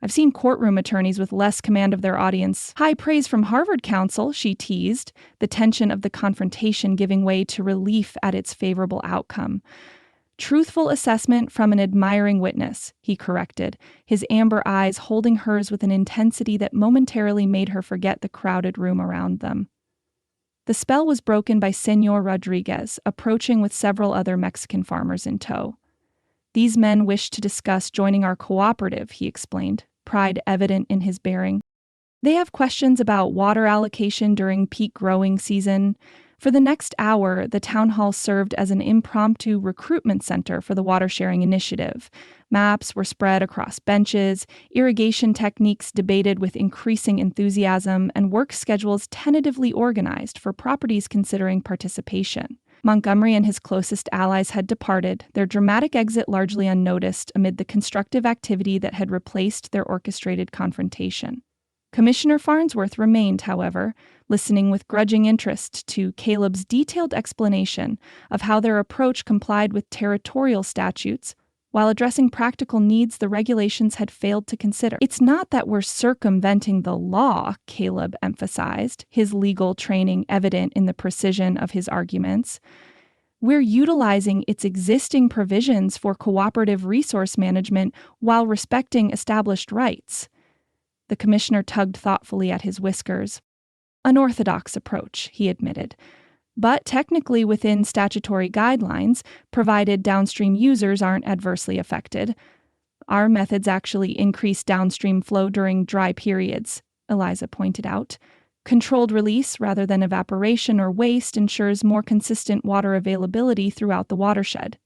I've seen courtroom attorneys with less command of their audience." "High praise from Harvard counsel," she teased, the tension of the confrontation giving way to relief at its favorable outcome. "Truthful assessment from an admiring witness," he corrected, his amber eyes holding hers with an intensity that momentarily made her forget the crowded room around them. The spell was broken by Señor Rodriguez, approaching with several other Mexican farmers in tow. "These men wish to discuss joining our cooperative," he explained, pride evident in his bearing. "They have questions about water allocation during peak growing season." For the next hour, the town hall served as an impromptu recruitment center for the water sharing initiative. Maps were spread across benches, irrigation techniques debated with increasing enthusiasm, and work schedules tentatively organized for properties considering participation. Montgomery and his closest allies had departed, their dramatic exit largely unnoticed amid the constructive activity that had replaced their orchestrated confrontation. Commissioner Farnsworth remained, however, listening with grudging interest to Caleb's detailed explanation of how their approach complied with territorial statutes while addressing practical needs the regulations had failed to consider. "It's not that we're circumventing the law," Caleb emphasized, his legal training evident in the precision of his arguments. "We're utilizing its existing provisions for cooperative resource management while respecting established rights." The commissioner tugged thoughtfully at his whiskers. "Unorthodox approach," he admitted, "but technically within statutory guidelines, provided downstream users aren't adversely affected. Our methods actually increase downstream flow during dry periods," Eliza pointed out. "Controlled release rather than evaporation or waste ensures more consistent water availability throughout the watershed."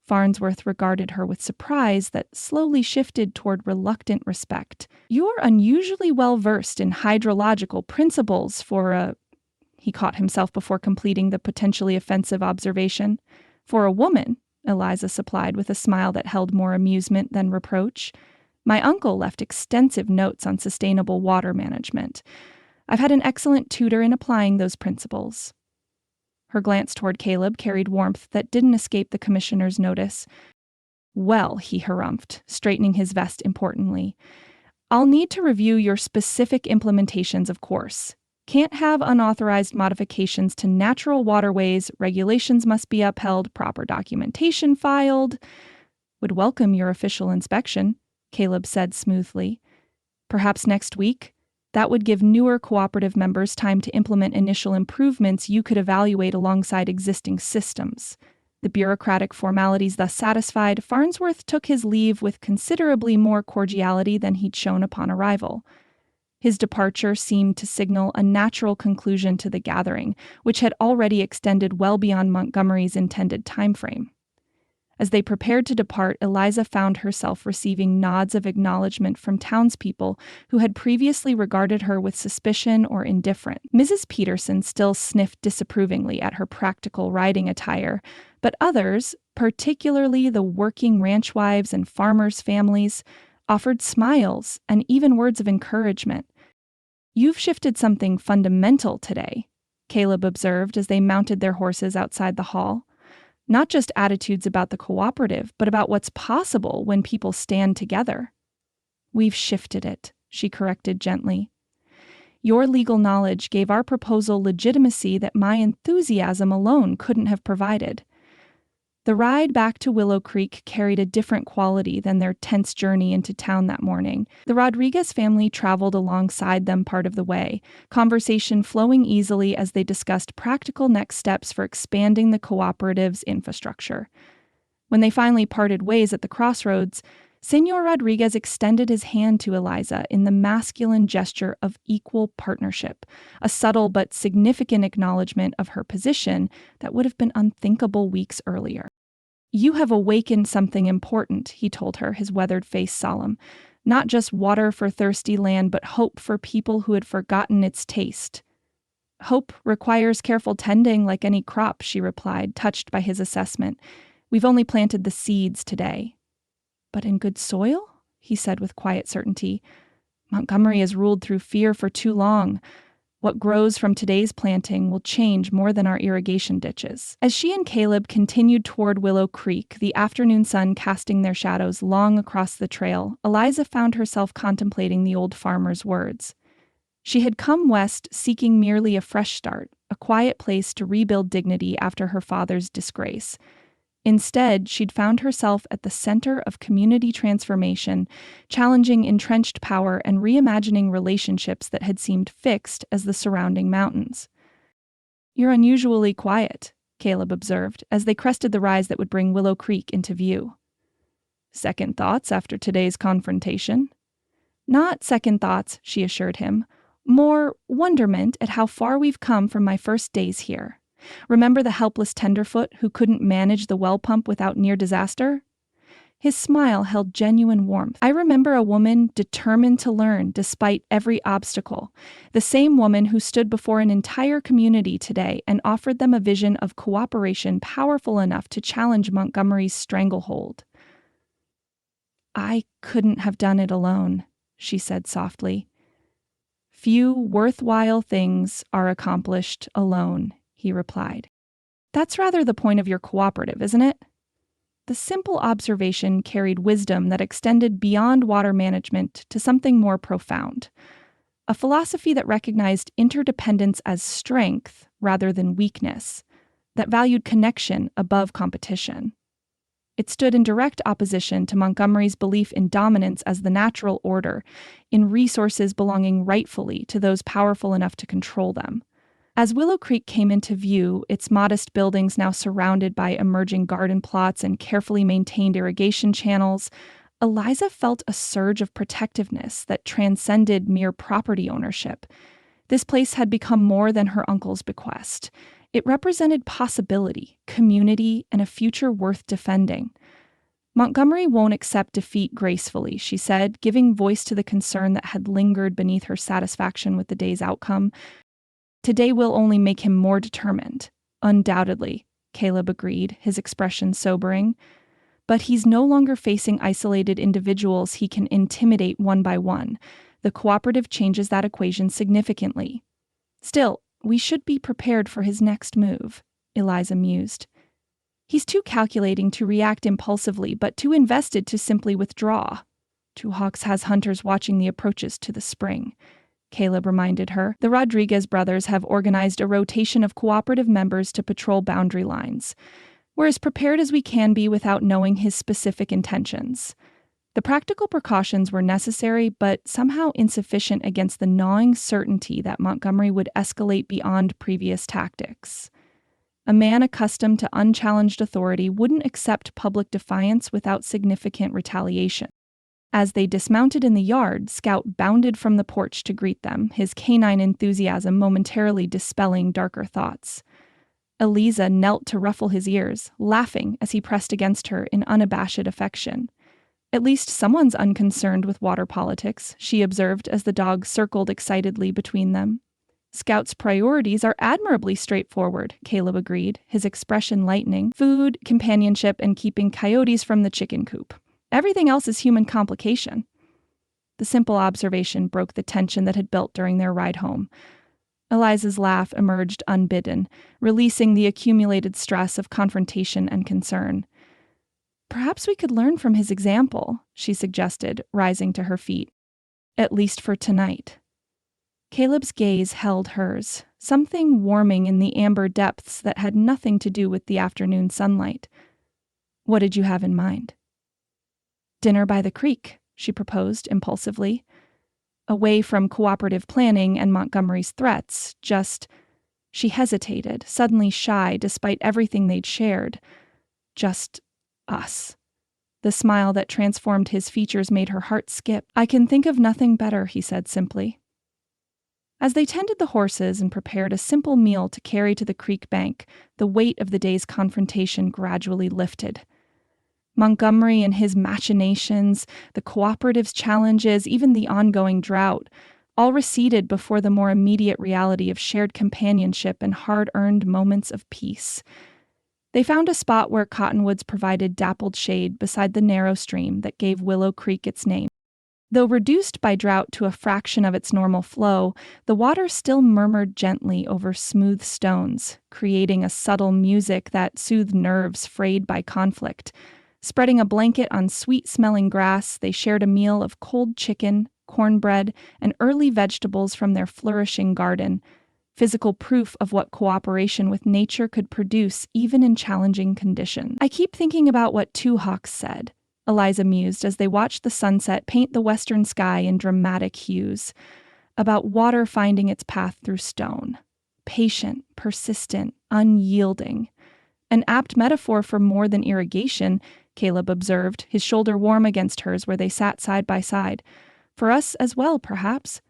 Farnsworth regarded her with surprise that slowly shifted toward reluctant respect. "You're unusually well versed in hydrological principles for a—" He caught himself before completing the potentially offensive observation. "For a woman," Eliza supplied with a smile that held more amusement than reproach. "My uncle left extensive notes on sustainable water management. I've had an excellent tutor in applying those principles." Her glance toward Caleb carried warmth that didn't escape the commissioner's notice. "Well," he harumphed, straightening his vest importantly, "I'll need to review your specific implementations, of course. Can't have unauthorized modifications to natural waterways, regulations must be upheld, proper documentation filed." "Would welcome your official inspection," Caleb said smoothly. "Perhaps next week? That would give newer cooperative members time to implement initial improvements you could evaluate alongside existing systems." The bureaucratic formalities thus satisfied, Farnsworth took his leave with considerably more cordiality than he'd shown upon arrival. His departure seemed to signal a natural conclusion to the gathering, which had already extended well beyond Montgomery's intended timeframe. As they prepared to depart, Eliza found herself receiving nods of acknowledgement from townspeople who had previously regarded her with suspicion or indifference. Mrs. Peterson still sniffed disapprovingly at her practical riding attire, but others, particularly the working ranch wives and farmers' families, offered smiles and even words of encouragement. "You've shifted something fundamental today," Caleb observed as they mounted their horses outside the hall. "Not just attitudes about the cooperative, but about what's possible when people stand together." "We've shifted it," she corrected gently. "Your legal knowledge gave our proposal legitimacy that my enthusiasm alone couldn't have provided." The ride back to Willow Creek carried a different quality than their tense journey into town that morning. The Rodriguez family traveled alongside them part of the way, conversation flowing easily as they discussed practical next steps for expanding the cooperative's infrastructure. When they finally parted ways at the crossroads, Senor Rodriguez extended his hand to Eliza in the masculine gesture of equal partnership, a subtle but significant acknowledgement of her position that would have been unthinkable weeks earlier. "You have awakened something important," he told her, his weathered face solemn. "Not just water for thirsty land, but hope for people who had forgotten its taste." "Hope requires careful tending like any crop," she replied, touched by his assessment. "We've only planted the seeds today." "But in good soil?" he said with quiet certainty. "Montgomery has ruled through fear for too long. What grows from today's planting will change more than our irrigation ditches." As she and Caleb continued toward Willow Creek, the afternoon sun casting their shadows long across the trail, Eliza found herself contemplating the old farmer's words. She had come west seeking merely a fresh start, a quiet place to rebuild dignity after her father's disgrace. Instead, she'd found herself at the center of community transformation, challenging entrenched power and reimagining relationships that had seemed fixed as the surrounding mountains. "You're unusually quiet," Caleb observed, as they crested the rise that would bring Willow Creek into view. "Second thoughts after today's confrontation?" "Not second thoughts," she assured him. "More wonderment at how far we've come from my first days here. Remember the helpless tenderfoot who couldn't manage the well pump without near disaster?" His smile held genuine warmth. "I remember a woman determined to learn despite every obstacle. The same woman who stood before an entire community today and offered them a vision of cooperation powerful enough to challenge Montgomery's stranglehold." "I couldn't have done it alone," she said softly. "Few worthwhile things are accomplished alone," he replied. "That's rather the point of your cooperative, isn't it?" The simple observation carried wisdom that extended beyond water management to something more profound. A philosophy that recognized interdependence as strength rather than weakness, that valued connection above competition. It stood in direct opposition to Montgomery's belief in dominance as the natural order, in resources belonging rightfully to those powerful enough to control them. As Willow Creek came into view, its modest buildings now surrounded by emerging garden plots and carefully maintained irrigation channels, Eliza felt a surge of protectiveness that transcended mere property ownership. This place had become more than her uncle's bequest. It represented possibility, community, and a future worth defending. "Montgomery won't accept defeat gracefully," she said, giving voice to the concern that had lingered beneath her satisfaction with the day's outcome. "Today will only make him more determined." "Undoubtedly," Caleb agreed, his expression sobering. "But he's no longer facing isolated individuals he can intimidate one by one. The cooperative changes that equation significantly." "Still, we should be prepared for his next move," Eliza mused. "He's too calculating to react impulsively, but too invested to simply withdraw." "Two Hawks has hunters watching the approaches to the spring," Caleb reminded her. "The Rodriguez brothers have organized a rotation of cooperative members to patrol boundary lines. We're as prepared as we can be without knowing his specific intentions." The practical precautions were necessary, but somehow insufficient against the gnawing certainty that Montgomery would escalate beyond previous tactics. A man accustomed to unchallenged authority wouldn't accept public defiance without significant retaliation. As they dismounted in the yard, Scout bounded from the porch to greet them, his canine enthusiasm momentarily dispelling darker thoughts. Eliza knelt to ruffle his ears, laughing as he pressed against her in unabashed affection. "At least someone's unconcerned with water politics," she observed as the dog circled excitedly between them. "Scout's priorities are admirably straightforward," Caleb agreed, his expression lightening: food, companionship, and keeping coyotes from the chicken coop. Everything else is human complication. The simple observation broke the tension that had built during their ride home. Eliza's laugh emerged unbidden, releasing the accumulated stress of confrontation and concern. "Perhaps we could learn from his example," she suggested, rising to her feet. "At least for tonight." Caleb's gaze held hers, something warming in the amber depths that had nothing to do with the afternoon sunlight. "What did you have in mind?" "Dinner by the creek," she proposed impulsively. Away from cooperative planning and Montgomery's threats, she hesitated, suddenly shy despite everything they'd shared. "Just us." The smile that transformed his features made her heart skip. "I can think of nothing better," he said simply. As they tended the horses and prepared a simple meal to carry to the creek bank, the weight of the day's confrontation gradually lifted. Montgomery and his machinations, the cooperative's challenges, even the ongoing drought, all receded before the more immediate reality of shared companionship and hard-earned moments of peace. They found a spot where cottonwoods provided dappled shade beside the narrow stream that gave Willow Creek its name. Though reduced by drought to a fraction of its normal flow, the water still murmured gently over smooth stones, creating a subtle music that soothed nerves frayed by conflict. Spreading a blanket on sweet-smelling grass, they shared a meal of cold chicken, cornbread, and early vegetables from their flourishing garden, physical proof of what cooperation with nature could produce even in challenging conditions. "I keep thinking about what Two Hawks said," Eliza mused as they watched the sunset paint the western sky in dramatic hues, "about water finding its path through stone. Patient, persistent, unyielding. An apt metaphor for more than irrigation," Caleb observed, his shoulder warm against hers where they sat side by side. "For us as well, perhaps."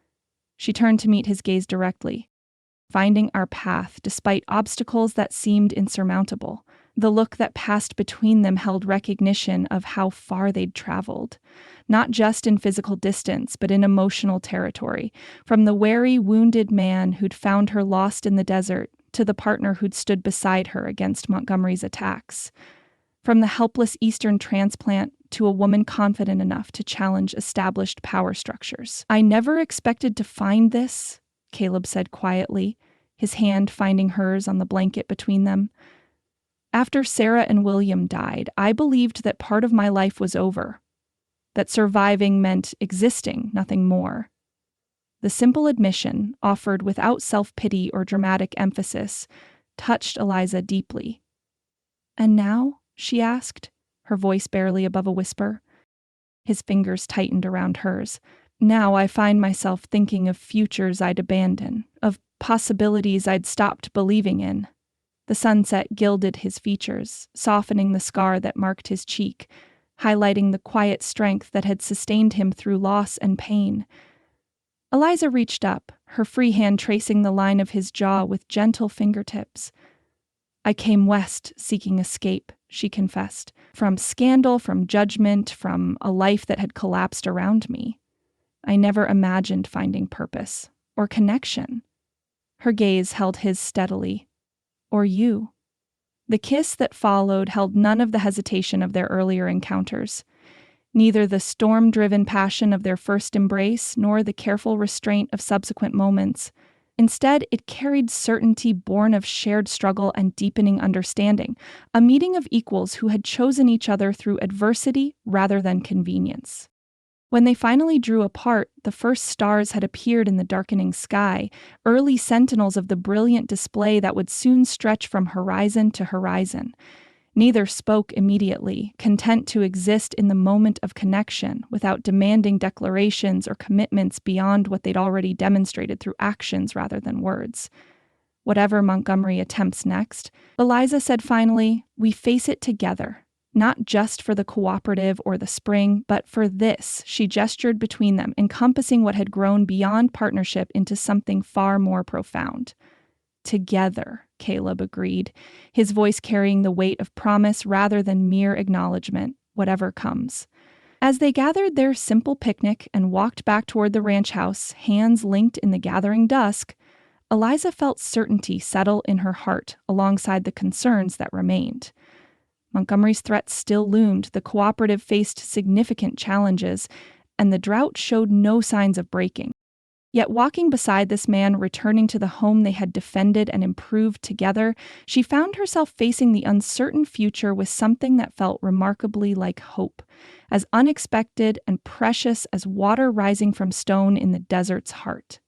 She turned to meet his gaze directly. "Finding our path despite obstacles that seemed insurmountable." The look that passed between them held recognition of how far they'd traveled. Not just in physical distance, but in emotional territory. From the wary, wounded man who'd found her lost in the desert to the partner who'd stood beside her against Montgomery's attacks. From the helpless Eastern transplant to a woman confident enough to challenge established power structures. "I never expected to find this," Caleb said quietly, his hand finding hers on the blanket between them. "After Sarah and William died, I believed that part of my life was over, that surviving meant existing, nothing more." The simple admission, offered without self-pity or dramatic emphasis, touched Eliza deeply. "And now?" she asked, her voice barely above a whisper. His fingers tightened around hers. "Now I find myself thinking of futures I'd abandon, of possibilities I'd stopped believing in." The sunset gilded his features, softening the scar that marked his cheek, highlighting the quiet strength that had sustained him through loss and pain. Eliza reached up, her free hand tracing the line of his jaw with gentle fingertips. "I came west seeking escape," she confessed, "from scandal, from judgment, from a life that had collapsed around me. I never imagined finding purpose or connection." Her gaze held his steadily. "Or you." The kiss that followed held none of the hesitation of their earlier encounters. Neither the storm-driven passion of their first embrace nor the careful restraint of subsequent moments. Instead, it carried certainty born of shared struggle and deepening understanding, a meeting of equals who had chosen each other through adversity rather than convenience. When they finally drew apart, the first stars had appeared in the darkening sky, early sentinels of the brilliant display that would soon stretch from horizon to horizon. Neither spoke immediately, content to exist in the moment of connection without demanding declarations or commitments beyond what they'd already demonstrated through actions rather than words. Whatever Montgomery attempts next, Eliza said finally, we face it together. Not just for the cooperative or the spring, but for this, she gestured between them, encompassing what had grown beyond partnership into something far more profound. Together, Caleb agreed, his voice carrying the weight of promise rather than mere acknowledgement, whatever comes. As they gathered their simple picnic and walked back toward the ranch house, hands linked in the gathering dusk, Eliza felt certainty settle in her heart alongside the concerns that remained. Montgomery's threats still loomed, the cooperative faced significant challenges, and the drought showed no signs of breaking. Yet walking beside this man, returning to the home they had defended and improved together, she found herself facing the uncertain future with something that felt remarkably like hope, as unexpected and precious as water rising from stone in the desert's heart.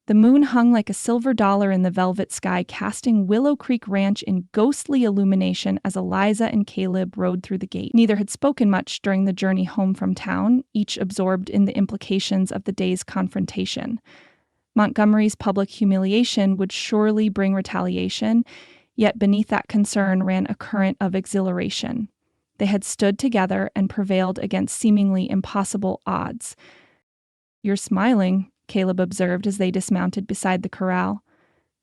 The moon hung like a silver dollar in the velvet sky, casting Willow Creek Ranch in ghostly illumination as Eliza and Caleb rode through the gate. Neither had spoken much during the journey home from town, each absorbed in the implications of the day's confrontation. Montgomery's public humiliation would surely bring retaliation, yet beneath that concern ran a current of exhilaration. They had stood together and prevailed against seemingly impossible odds. "You're smiling," Caleb observed as they dismounted beside the corral.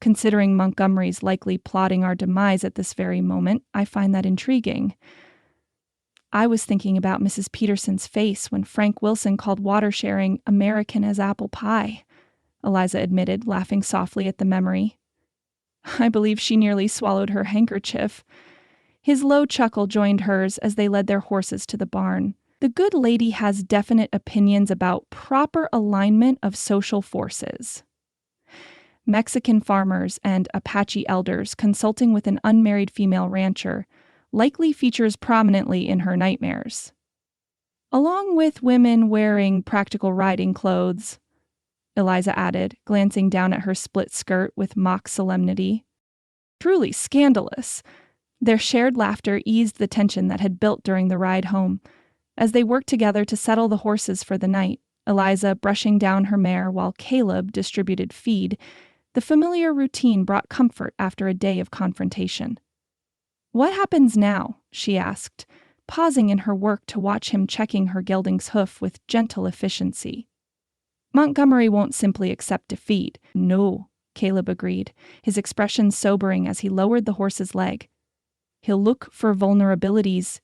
"Considering Montgomery's likely plotting our demise at this very moment, I find that intriguing." "I was thinking about Mrs. Peterson's face when Frank Wilson called water sharing American as apple pie," Eliza admitted, laughing softly at the memory. "I believe she nearly swallowed her handkerchief." His low chuckle joined hers as they led their horses to the barn. The good lady has definite opinions about proper alignment of social forces. Mexican farmers and Apache elders consulting with an unmarried female rancher likely features prominently in her nightmares. Along with women wearing practical riding clothes, Eliza added, glancing down at her split skirt with mock solemnity. Truly scandalous. Their shared laughter eased the tension that had built during the ride home. As they worked together to settle the horses for the night, Eliza brushing down her mare while Caleb distributed feed, the familiar routine brought comfort after a day of confrontation. "What happens now?" she asked, pausing in her work to watch him checking her gelding's hoof with gentle efficiency. "Montgomery won't simply accept defeat." "No," Caleb agreed, his expression sobering as he lowered the horse's leg. "He'll look for vulnerabilities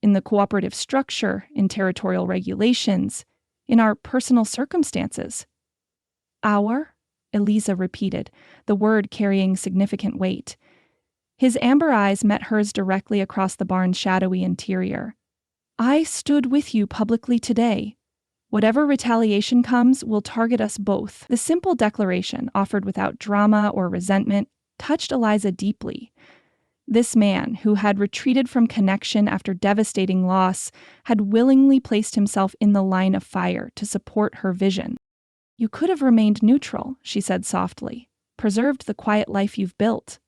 in the cooperative structure, in territorial regulations, in our personal circumstances." "Our?" Eliza repeated, the word carrying significant weight. His amber eyes met hers directly across the barn's shadowy interior. "I stood with you publicly today. Whatever retaliation comes will target us both." The simple declaration, offered without drama or resentment, touched Eliza deeply. This man, who had retreated from connection after devastating loss, had willingly placed himself in the line of fire to support her vision. "You could have remained neutral," she said softly, "preserved the quiet life you've built."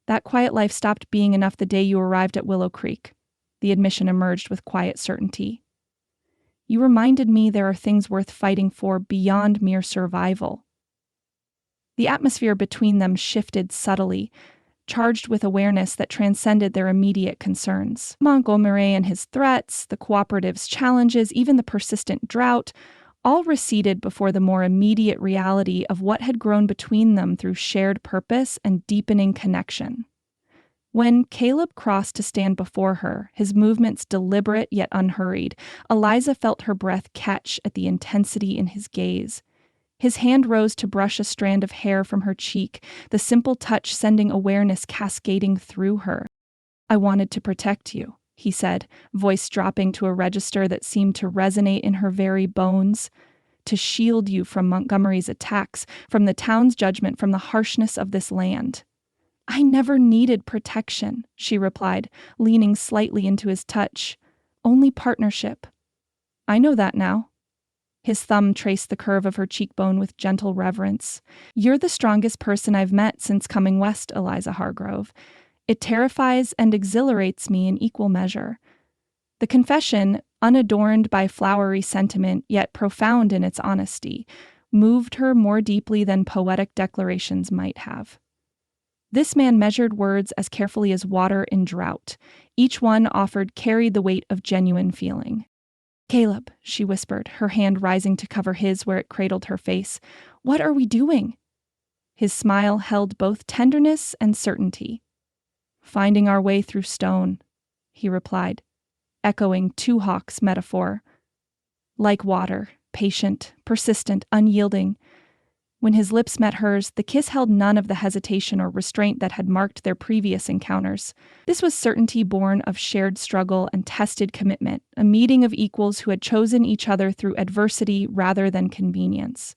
"That quiet life stopped being enough the day you arrived at Willow Creek," the admission emerged with quiet certainty. "You reminded me there are things worth fighting for beyond mere survival." The atmosphere between them shifted subtly, charged with awareness that transcended their immediate concerns. Montgomery and his threats, the cooperative's challenges, even the persistent drought, all receded before the more immediate reality of what had grown between them through shared purpose and deepening connection. When Caleb crossed to stand before her, his movements deliberate yet unhurried, Eliza felt her breath catch at the intensity in his gaze. His hand rose to brush a strand of hair from her cheek, the simple touch sending awareness cascading through her. "I wanted to protect you," he said, voice dropping to a register that seemed to resonate in her very bones. "To shield you from Montgomery's attacks, from the town's judgment, from the harshness of this land." "I never needed protection," she replied, leaning slightly into his touch. "Only partnership." "I know that now." His thumb traced the curve of her cheekbone with gentle reverence. "You're the strongest person I've met since coming west, Eliza Hargrove. It terrifies and exhilarates me in equal measure." The confession, unadorned by flowery sentiment, yet profound in its honesty, moved her more deeply than poetic declarations might have. This man measured words as carefully as water in drought. Each one offered carried the weight of genuine feeling. "Caleb," she whispered, her hand rising to cover his where it cradled her face. "What are we doing?" His smile held both tenderness and certainty. "Finding our way through stone," he replied, echoing Two Hawk's metaphor. Like water, patient, persistent, unyielding. When his lips met hers, the kiss held none of the hesitation or restraint that had marked their previous encounters. This was certainty born of shared struggle and tested commitment, a meeting of equals who had chosen each other through adversity rather than convenience.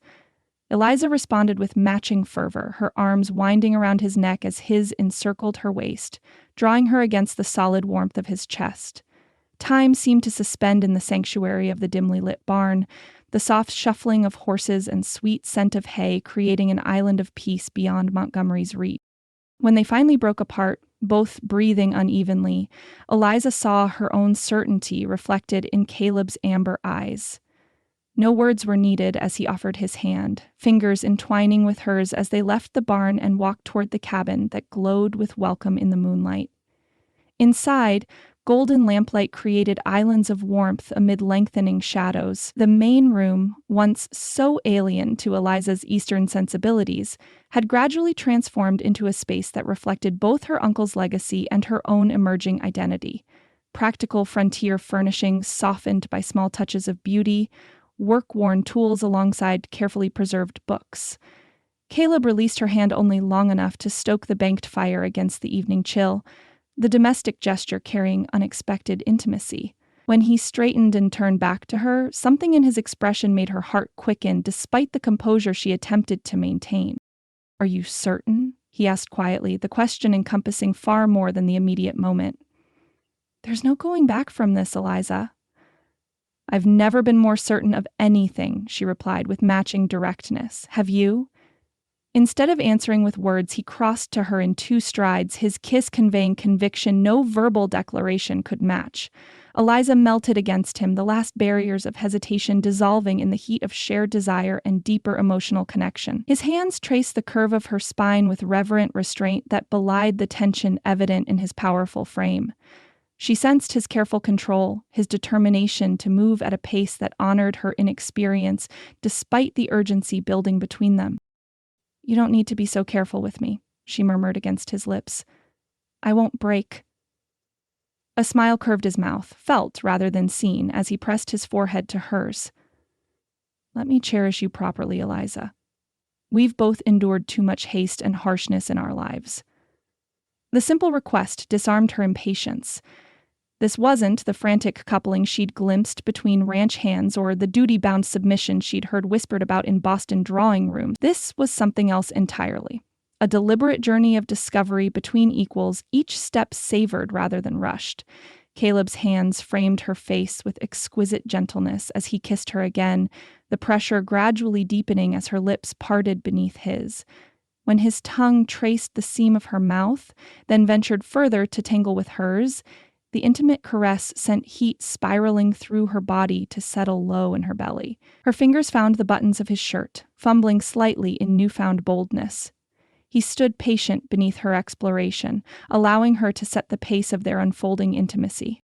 Eliza responded with matching fervor, her arms winding around his neck as his encircled her waist, drawing her against the solid warmth of his chest. Time seemed to suspend in the sanctuary of the dimly lit barn, the soft shuffling of horses and sweet scent of hay creating an island of peace beyond Montgomery's reach. When they finally broke apart, both breathing unevenly, Eliza saw her own certainty reflected in Caleb's amber eyes. No words were needed as he offered his hand, fingers entwining with hers as they left the barn and walked toward the cabin that glowed with welcome in the moonlight. Inside, golden lamplight created islands of warmth amid lengthening shadows. The main room, once so alien to Eliza's Eastern sensibilities, had gradually transformed into a space that reflected both her uncle's legacy and her own emerging identity. Practical frontier furnishings softened by small touches of beauty, work-worn tools alongside carefully preserved books. Caleb released her hand only long enough to stoke the banked fire against the evening chill, the domestic gesture carrying unexpected intimacy. When he straightened and turned back to her, something in his expression made her heart quicken despite the composure she attempted to maintain. "Are you certain?" he asked quietly, the question encompassing far more than the immediate moment. "There's no going back from this, Eliza." "I've never been more certain of anything," she replied with matching directness. "Have you?" Instead of answering with words, he crossed to her in 2 strides, his kiss conveying conviction no verbal declaration could match. Eliza melted against him, the last barriers of hesitation dissolving in the heat of shared desire and deeper emotional connection. His hands traced the curve of her spine with reverent restraint that belied the tension evident in his powerful frame. She sensed his careful control, his determination to move at a pace that honored her inexperience despite the urgency building between them. "You don't need to be so careful with me," she murmured against his lips. "I won't break." A smile curved his mouth, felt rather than seen, as he pressed his forehead to hers. "Let me cherish you properly, Eliza. We've both endured too much haste and harshness in our lives." The simple request disarmed her impatience. This wasn't the frantic coupling she'd glimpsed between ranch hands or the duty-bound submission she'd heard whispered about in Boston drawing rooms. This was something else entirely. A deliberate journey of discovery between equals, each step savored rather than rushed. Caleb's hands framed her face with exquisite gentleness as he kissed her again, the pressure gradually deepening as her lips parted beneath his. When his tongue traced the seam of her mouth, then ventured further to tangle with hers, the intimate caress sent heat spiraling through her body to settle low in her belly. Her fingers found the buttons of his shirt, fumbling slightly in newfound boldness. He stood patient beneath her exploration, allowing her to set the pace of their unfolding intimacy.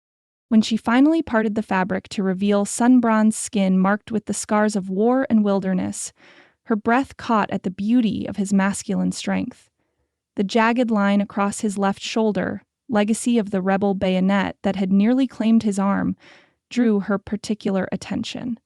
When she finally parted the fabric to reveal sun-bronzed skin marked with the scars of war and wilderness, her breath caught at the beauty of his masculine strength. The jagged line across his left shoulder, legacy of the rebel bayonet that had nearly claimed his arm, drew her particular attention.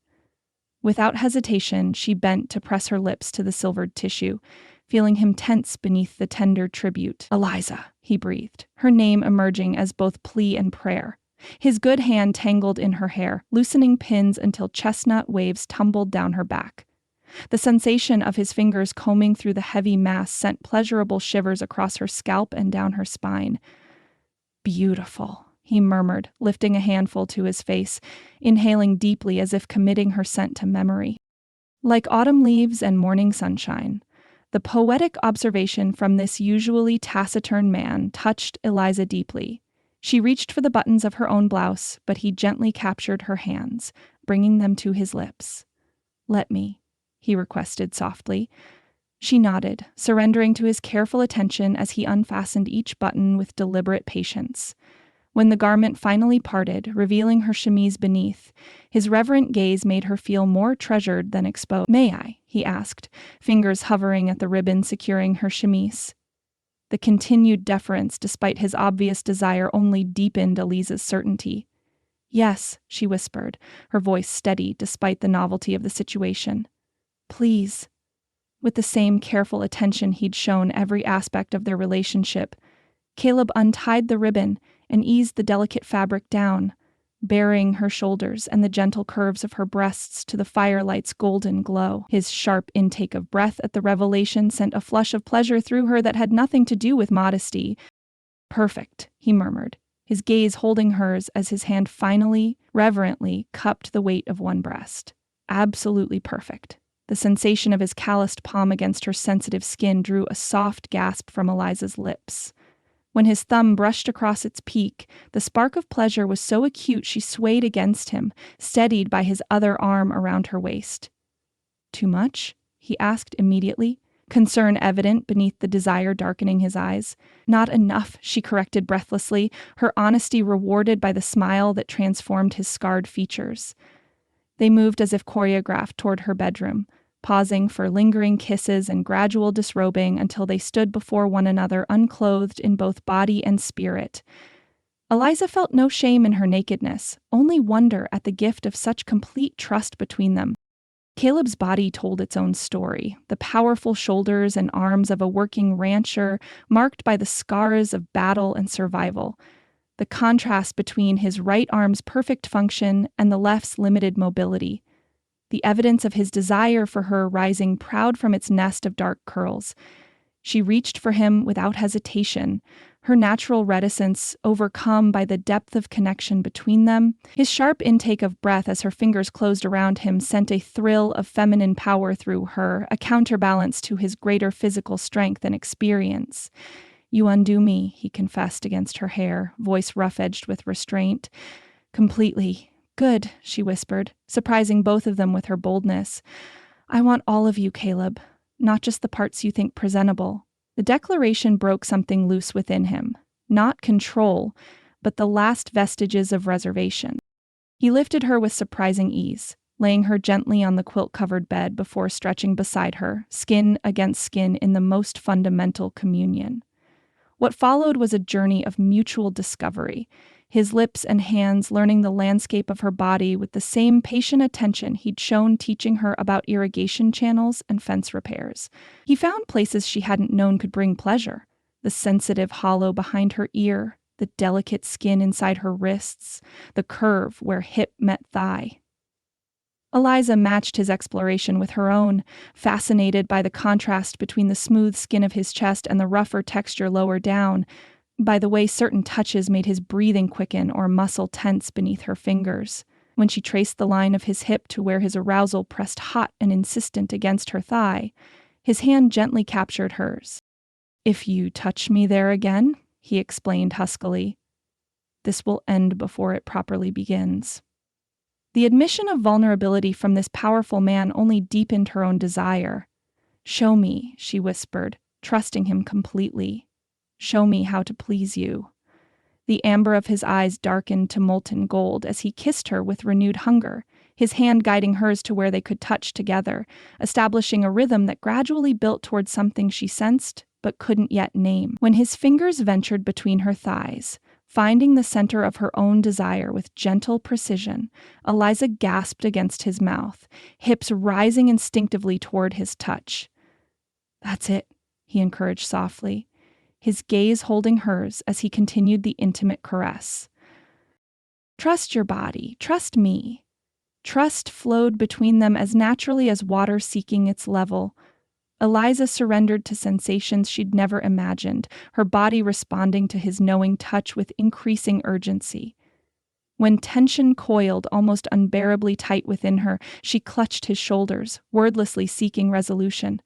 Without hesitation, she bent to press her lips to the silvered tissue, feeling him tense beneath the tender tribute. "Eliza," he breathed, her name emerging as both plea and prayer. His good hand tangled in her hair, loosening pins until chestnut waves tumbled down her back. The sensation of his fingers combing through the heavy mass sent pleasurable shivers across her scalp and down her spine. "Beautiful," he murmured, lifting a handful to his face, inhaling deeply as if committing her scent to memory. Like autumn leaves and morning sunshine, the poetic observation from this usually taciturn man touched Eliza deeply. She reached for the buttons of her own blouse, but he gently captured her hands, bringing them to his lips. "Let me," he requested softly. She nodded, surrendering to his careful attention as he unfastened each button with deliberate patience. When the garment finally parted, revealing her chemise beneath, his reverent gaze made her feel more treasured than exposed. "May I?" he asked, fingers hovering at the ribbon securing her chemise. The continued deference, despite his obvious desire, only deepened Eliza's certainty. "Yes," she whispered, her voice steady despite the novelty of the situation. "Please." With the same careful attention he'd shown every aspect of their relationship, Caleb untied the ribbon and eased the delicate fabric down, baring her shoulders and the gentle curves of her breasts to the firelight's golden glow. His sharp intake of breath at the revelation sent a flush of pleasure through her that had nothing to do with modesty. "Perfect," he murmured, his gaze holding hers as his hand finally, reverently, cupped the weight of one breast. "Absolutely perfect." The sensation of his calloused palm against her sensitive skin drew a soft gasp from Eliza's lips. When his thumb brushed across its peak, the spark of pleasure was so acute she swayed against him, steadied by his other arm around her waist. "Too much?" he asked immediately, concern evident beneath the desire darkening his eyes. "Not enough," she corrected breathlessly, her honesty rewarded by the smile that transformed his scarred features. They moved as if choreographed toward her bedroom, pausing for lingering kisses and gradual disrobing until they stood before one another unclothed in both body and spirit. Eliza felt no shame in her nakedness, only wonder at the gift of such complete trust between them. Caleb's body told its own story, the powerful shoulders and arms of a working rancher marked by the scars of battle and survival. The contrast between his right arm's perfect function and the left's limited mobility. The evidence of his desire for her rising proud from its nest of dark curls. She reached for him without hesitation, her natural reticence overcome by the depth of connection between them. His sharp intake of breath as her fingers closed around him sent a thrill of feminine power through her, a counterbalance to his greater physical strength and experience. "You undo me," he confessed against her hair, voice rough-edged with restraint. "Completely." "Good," she whispered, surprising both of them with her boldness. "I want all of you, Caleb, not just the parts you think presentable." The declaration broke something loose within him. Not control, but the last vestiges of reservation. He lifted her with surprising ease, laying her gently on the quilt-covered bed before stretching beside her, skin against skin in the most fundamental communion. What followed was a journey of mutual discovery, his lips and hands learning the landscape of her body with the same patient attention he'd shown teaching her about irrigation channels and fence repairs. He found places she hadn't known could bring pleasure: the sensitive hollow behind her ear, the delicate skin inside her wrists, the curve where hip met thigh. Eliza matched his exploration with her own, fascinated by the contrast between the smooth skin of his chest and the rougher texture lower down, by the way certain touches made his breathing quicken or muscle tense beneath her fingers. When she traced the line of his hip to where his arousal pressed hot and insistent against her thigh, his hand gently captured hers. "If you touch me there again," he explained huskily, "this will end before it properly begins." The admission of vulnerability from this powerful man only deepened her own desire. "Show me," she whispered, trusting him completely. "Show me how to please you." The amber of his eyes darkened to molten gold as he kissed her with renewed hunger, his hand guiding hers to where they could touch together, establishing a rhythm that gradually built towards something she sensed but couldn't yet name. When his fingers ventured between her thighs, finding the center of her own desire with gentle precision, Eliza gasped against his mouth, hips rising instinctively toward his touch. "That's it," he encouraged softly, his gaze holding hers as he continued the intimate caress. "Trust your body, trust me." Trust flowed between them as naturally as water seeking its level. Eliza surrendered to sensations she'd never imagined, her body responding to his knowing touch with increasing urgency. When tension coiled almost unbearably tight within her, she clutched his shoulders, wordlessly seeking resolution.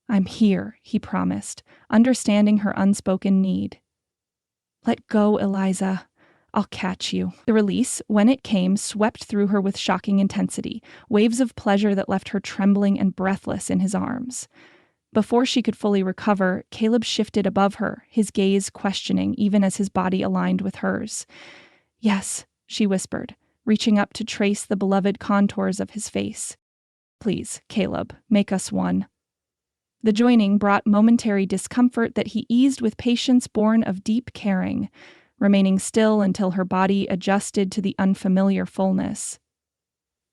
"I'm here," he promised, understanding her unspoken need. "Let go, Eliza. I'll catch you." The release, when it came, swept through her with shocking intensity, waves of pleasure that left her trembling and breathless in his arms. Before she could fully recover, Caleb shifted above her, his gaze questioning even as his body aligned with hers. "Yes," she whispered, reaching up to trace the beloved contours of his face. "Please, Caleb, make us one." The joining brought momentary discomfort that he eased with patience born of deep caring, remaining still until her body adjusted to the unfamiliar fullness.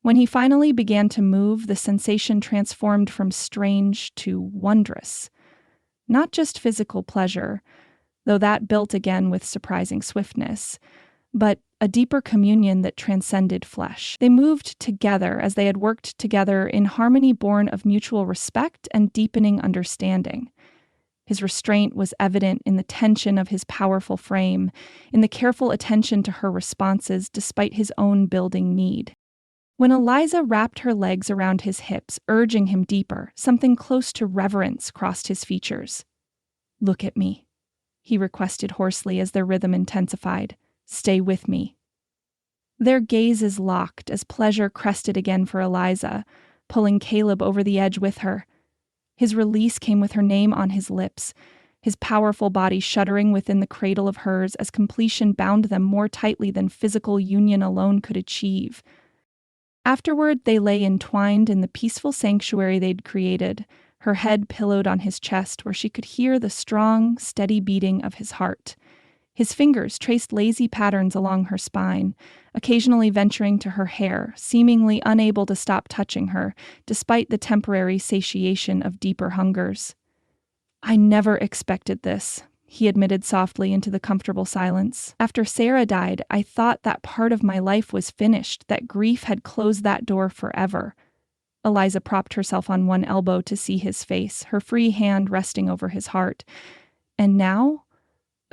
When he finally began to move, the sensation transformed from strange to wondrous. Not just physical pleasure, though that built again with surprising swiftness, but a deeper communion that transcended flesh. They moved together as they had worked together in harmony born of mutual respect and deepening understanding. His restraint was evident in the tension of his powerful frame, in the careful attention to her responses despite his own building need. When Eliza wrapped her legs around his hips, urging him deeper, something close to reverence crossed his features. "Look at me," he requested hoarsely as their rhythm intensified. "Stay with me." Their gazes locked as pleasure crested again for Eliza, pulling Caleb over the edge with her. His release came with her name on his lips, his powerful body shuddering within the cradle of hers as completion bound them more tightly than physical union alone could achieve. Afterward, they lay entwined in the peaceful sanctuary they'd created, her head pillowed on his chest where she could hear the strong, steady beating of his heart. His fingers traced lazy patterns along her spine, occasionally venturing to her hair, seemingly unable to stop touching her, despite the temporary satiation of deeper hungers. "I never expected this," he admitted softly into the comfortable silence. "After Sarah died, I thought that part of my life was finished, that grief had closed that door forever." Eliza propped herself on one elbow to see his face, her free hand resting over his heart. "And now?"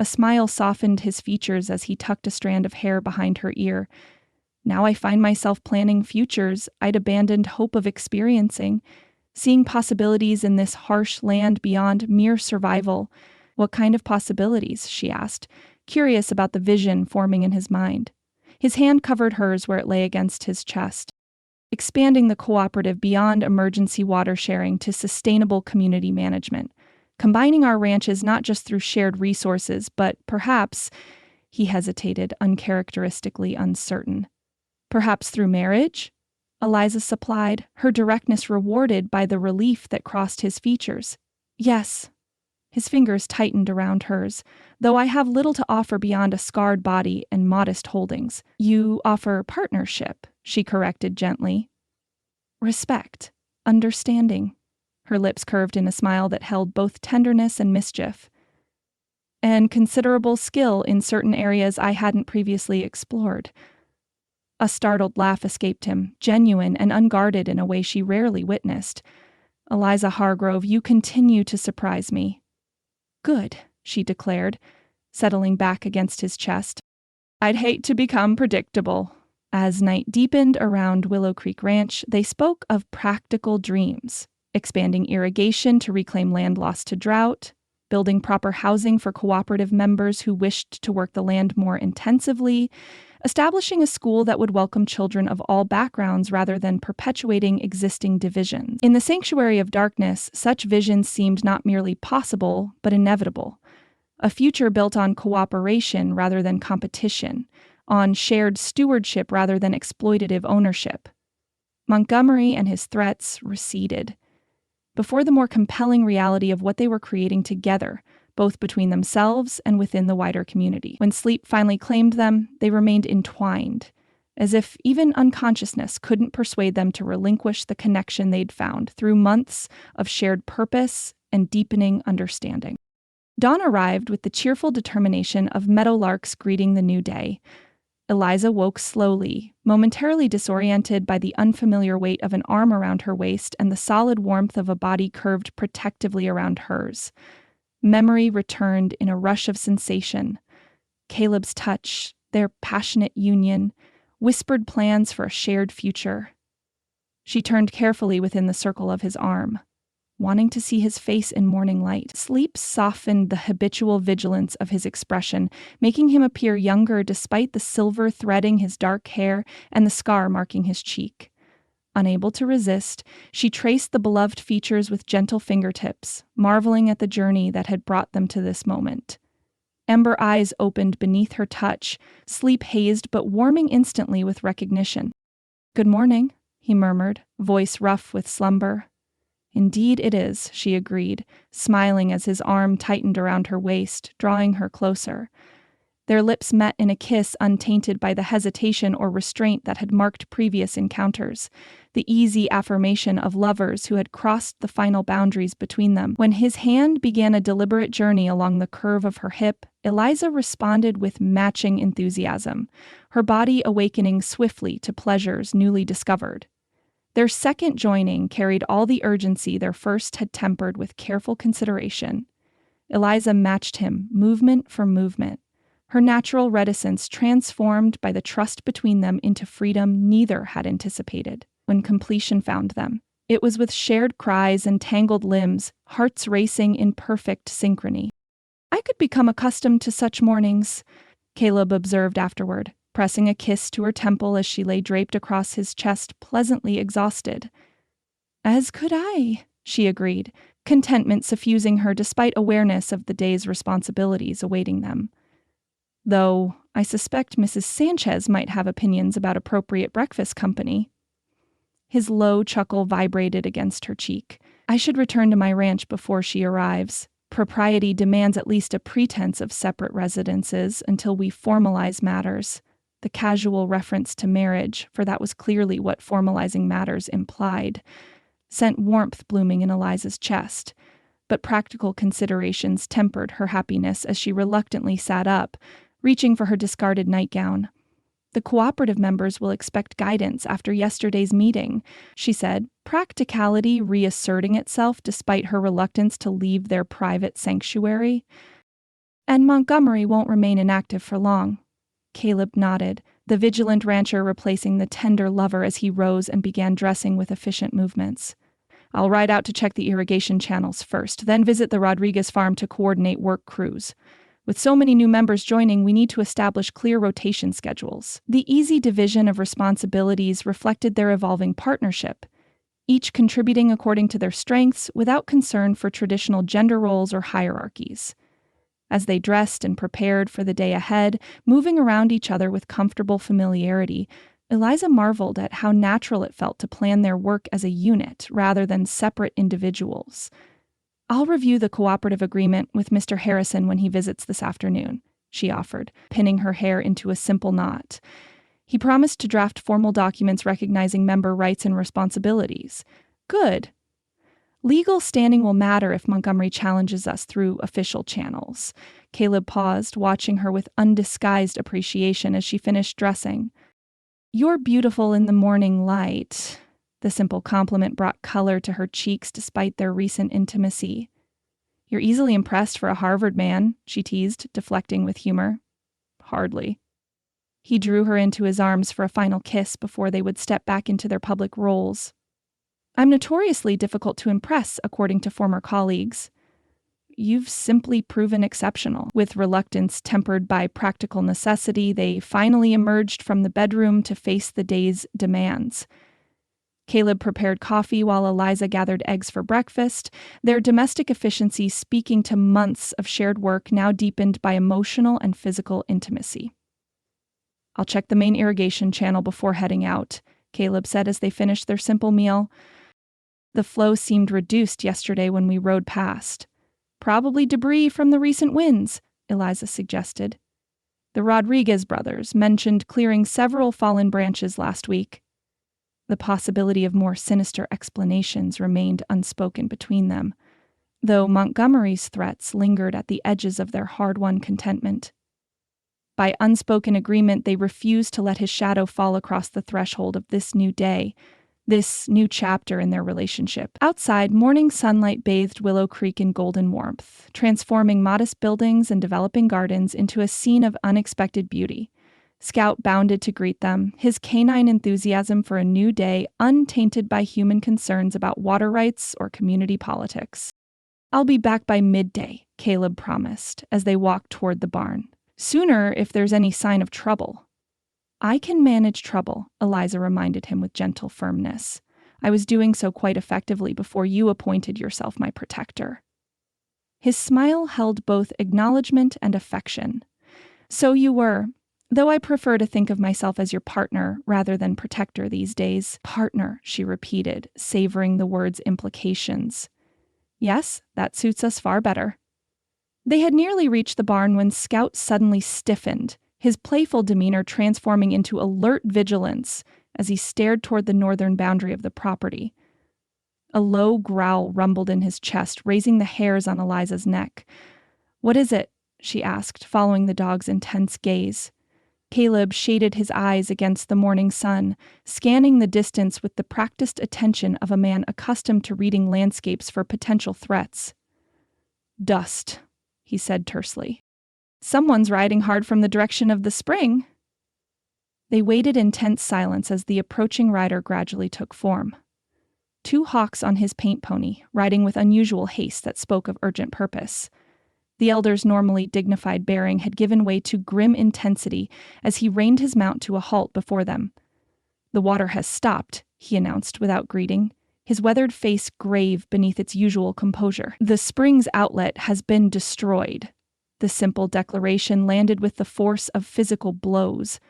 A smile softened his features as he tucked a strand of hair behind her ear. "Now I find myself planning futures I'd abandoned hope of experiencing, seeing possibilities in this harsh land beyond mere survival." "What kind of possibilities?" she asked, curious about the vision forming in his mind. His hand covered hers where it lay against his chest. "Expanding the cooperative beyond emergency water sharing to sustainable community management. Combining our ranches not just through shared resources, but perhaps," he hesitated, uncharacteristically uncertain. "Perhaps through marriage?" Eliza supplied, her directness rewarded by the relief that crossed his features. "Yes." His fingers tightened around hers. "Though I have little to offer beyond a scarred body and modest holdings." "You offer partnership," she corrected gently. "Respect. Understanding." Her lips curved in a smile that held both tenderness and mischief. "And considerable skill in certain areas I hadn't previously explored." A startled laugh escaped him, genuine and unguarded in a way she rarely witnessed. "Eliza Hargrove, you continue to surprise me." "Good," she declared, settling back against his chest. "I'd hate to become predictable." As night deepened around Willow Creek Ranch, they spoke of practical dreams. Expanding irrigation to reclaim land lost to drought, building proper housing for cooperative members who wished to work the land more intensively, establishing a school that would welcome children of all backgrounds rather than perpetuating existing divisions. In the sanctuary of darkness, such visions seemed not merely possible, but inevitable. A future built on cooperation rather than competition, on shared stewardship rather than exploitative ownership. Montgomery and his threats receded before the more compelling reality of what they were creating together, both between themselves and within the wider community. When sleep finally claimed them, they remained entwined, as if even unconsciousness couldn't persuade them to relinquish the connection they'd found through months of shared purpose and deepening understanding. Dawn arrived with the cheerful determination of meadowlarks greeting the new day. Eliza woke slowly, momentarily disoriented by the unfamiliar weight of an arm around her waist and the solid warmth of a body curved protectively around hers. Memory returned in a rush of sensation. Caleb's touch, their passionate union, whispered plans for a shared future. She turned carefully within the circle of his arm, wanting to see his face in morning light. Sleep softened the habitual vigilance of his expression, making him appear younger despite the silver threading his dark hair and the scar marking his cheek. Unable to resist, she traced the beloved features with gentle fingertips, marveling at the journey that had brought them to this moment. Ember eyes opened beneath her touch, sleep-hazed but warming instantly with recognition. "Good morning," he murmured, voice rough with slumber. "Indeed it is," she agreed, smiling as his arm tightened around her waist, drawing her closer. Their lips met in a kiss untainted by the hesitation or restraint that had marked previous encounters, the easy affirmation of lovers who had crossed the final boundaries between them. When his hand began a deliberate journey along the curve of her hip, Eliza responded with matching enthusiasm, her body awakening swiftly to pleasures newly discovered. Their second joining carried all the urgency their first had tempered with careful consideration. Eliza matched him, movement for movement, her natural reticence transformed by the trust between them into freedom neither had anticipated. When completion found them, it was with shared cries and tangled limbs, hearts racing in perfect synchrony. "I could become accustomed to such mornings," Caleb observed afterward, pressing a kiss to her temple as she lay draped across his chest, pleasantly exhausted. "As could I," she agreed, contentment suffusing her despite awareness of the day's responsibilities awaiting them. "Though I suspect Mrs. Sanchez might have opinions about appropriate breakfast company." His low chuckle vibrated against her cheek. "I should return to my ranch before she arrives. Propriety demands at least a pretense of separate residences until we formalize matters." The casual reference to marriage, for that was clearly what formalizing matters implied, sent warmth blooming in Eliza's chest. But practical considerations tempered her happiness as she reluctantly sat up, reaching for her discarded nightgown. "The cooperative members will expect guidance after yesterday's meeting," she said, practicality reasserting itself despite her reluctance to leave their private sanctuary. "And Montgomery won't remain inactive for long." Caleb nodded, the vigilant rancher replacing the tender lover as he rose and began dressing with efficient movements. "I'll ride out to check the irrigation channels first, then visit the Rodriguez farm to coordinate work crews. With so many new members joining, we need to establish clear rotation schedules." The easy division of responsibilities reflected their evolving partnership, each contributing according to their strengths without concern for traditional gender roles or hierarchies. As they dressed and prepared for the day ahead, moving around each other with comfortable familiarity, Eliza marveled at how natural it felt to plan their work as a unit rather than separate individuals. "I'll review the cooperative agreement with Mr. Harrison when he visits this afternoon," she offered, pinning her hair into a simple knot. "He promised to draft formal documents recognizing member rights and responsibilities." "Good. Legal standing will matter if Montgomery challenges us through official channels." Caleb paused, watching her with undisguised appreciation as she finished dressing. "You're beautiful in the morning light." The simple compliment brought color to her cheeks despite their recent intimacy. "You're easily impressed for a Harvard man," she teased, deflecting with humor. "Hardly." He drew her into his arms for a final kiss before they would step back into their public roles. "I'm notoriously difficult to impress, according to former colleagues." "You've simply proven exceptional." With reluctance tempered by practical necessity, they finally emerged from the bedroom to face the day's demands. Caleb prepared coffee while Eliza gathered eggs for breakfast, their domestic efficiency speaking to months of shared work now deepened by emotional and physical intimacy. "I'll check the main irrigation channel before heading out," Caleb said as they finished their simple meal. "The flow seemed reduced yesterday when we rode past." "Probably debris from the recent winds," Eliza suggested. "The Rodriguez brothers mentioned clearing several fallen branches last week." The possibility of more sinister explanations remained unspoken between them, though Montgomery's threats lingered at the edges of their hard-won contentment. By unspoken agreement, they refused to let his shadow fall across the threshold of this new day, this new chapter in their relationship. Outside, morning sunlight bathed Willow Creek in golden warmth, transforming modest buildings and developing gardens into a scene of unexpected beauty. Scout bounded to greet them, his canine enthusiasm for a new day untainted by human concerns about water rights or community politics. "I'll be back by midday," Caleb promised, as they walked toward the barn. "Sooner if there's any sign of trouble." "I can manage trouble," Eliza reminded him with gentle firmness. I was doing so quite effectively before you appointed yourself my protector." His smile held both acknowledgement and affection. "So you were, though I prefer to think of myself as your partner rather than protector these days." "Partner," she repeated, savoring the word's implications. "Yes, that suits us far better." They had nearly reached the barn when Scout suddenly stiffened, his playful demeanor transforming into alert vigilance as he stared toward the northern boundary of the property. A low growl rumbled in his chest, raising the hairs on Eliza's neck. "What is it?" she asked, following the dog's intense gaze. Caleb shaded his eyes against the morning sun, scanning the distance with the practiced attention of a man accustomed to reading landscapes for potential threats. "Dust," he said tersely. "Someone's riding hard from the direction of the spring." They waited in tense silence as the approaching rider gradually took form. 2 hawks on his paint pony, riding with unusual haste that spoke of urgent purpose. The elder's normally dignified bearing had given way to grim intensity as he reined his mount to a halt before them. "The water has stopped," he announced without greeting, his weathered face grave beneath its usual composure. "The spring's outlet has been destroyed." The simple declaration landed with the force of physical blows.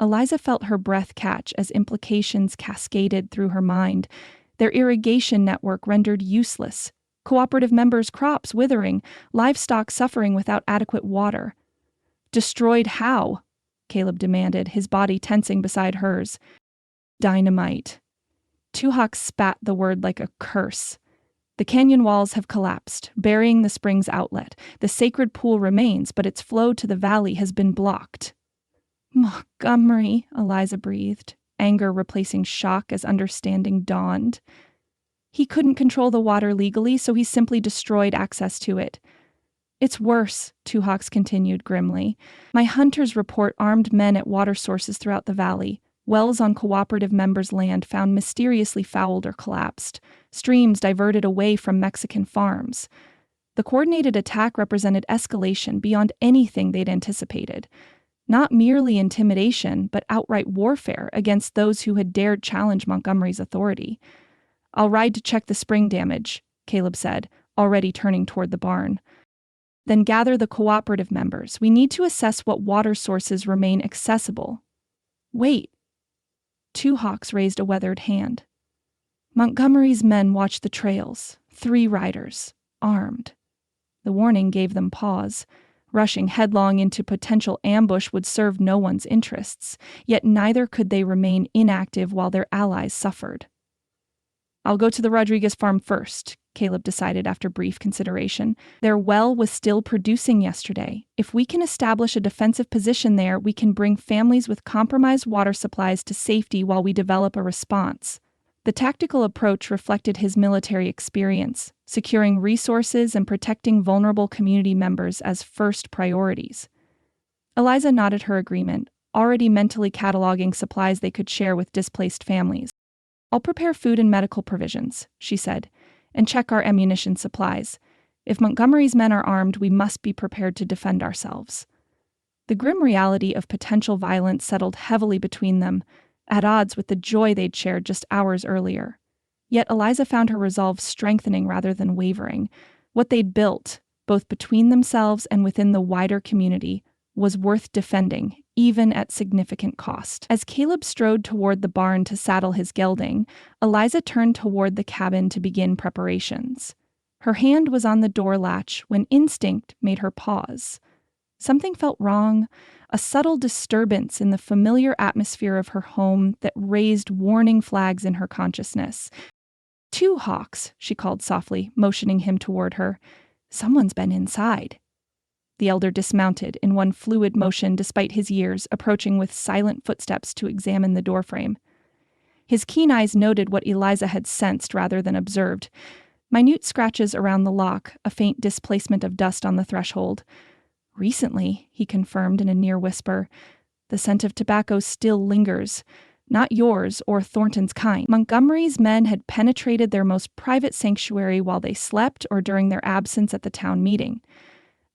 Eliza felt her breath catch as implications cascaded through her mind. Their irrigation network rendered useless, cooperative members' crops withering, livestock suffering without adequate water. "Destroyed how?" Caleb demanded, his body tensing beside hers. "Dynamite." 2 hawks spat the word like a curse. "The canyon walls have collapsed, burying the spring's outlet. The sacred pool remains, but its flow to the valley has been blocked." "Montgomery," Eliza breathed, anger replacing shock as understanding dawned. "He couldn't control the water legally, so he simply destroyed access to it." "It's worse," 2 hawks continued grimly. "My hunters report armed men at water sources throughout the valley. Wells on cooperative members' land found mysteriously fouled or collapsed. Streams diverted away from Mexican farms." The coordinated attack represented escalation beyond anything they'd anticipated. Not merely intimidation, but outright warfare against those who had dared challenge Montgomery's authority. "I'll ride to check the spring damage," Caleb said, already turning toward the barn. "Then gather the cooperative members. We need to assess what water sources remain accessible." "Wait." 2 hawks raised a weathered hand. "Montgomery's men watched the trails. 3 riders, armed." The warning gave them pause. Rushing headlong into potential ambush would serve no one's interests, yet neither could they remain inactive while their allies suffered. "I'll go to the Rodriguez farm first," Caleb decided after brief consideration. "Their well was still producing yesterday. If we can establish a defensive position there, we can bring families with compromised water supplies to safety while we develop a response." The tactical approach reflected his military experience, securing resources and protecting vulnerable community members as first priorities. Eliza nodded her agreement, already mentally cataloging supplies they could share with displaced families. "I'll prepare food and medical provisions," she said, "and check our ammunition supplies. If Montgomery's men are armed, we must be prepared to defend ourselves." The grim reality of potential violence settled heavily between them, at odds with the joy they'd shared just hours earlier. Yet Eliza found her resolve strengthening rather than wavering. What they'd built, both between themselves and within the wider community, was worth defending, even at significant cost. As Caleb strode toward the barn to saddle his gelding, Eliza turned toward the cabin to begin preparations. Her hand was on the door latch when instinct made her pause. Something felt wrong, a subtle disturbance in the familiar atmosphere of her home that raised warning flags in her consciousness. "2 hawks," she called softly, motioning him toward her. "Someone's been inside." The elder dismounted in one fluid motion despite his years, approaching with silent footsteps to examine the doorframe. His keen eyes noted what Eliza had sensed rather than observed. Minute scratches around the lock, a faint displacement of dust on the threshold. "Recently," he confirmed in a near whisper, "the scent of tobacco still lingers. Not yours or Thornton's kind." Montgomery's men had penetrated their most private sanctuary while they slept or during their absence at the town meeting.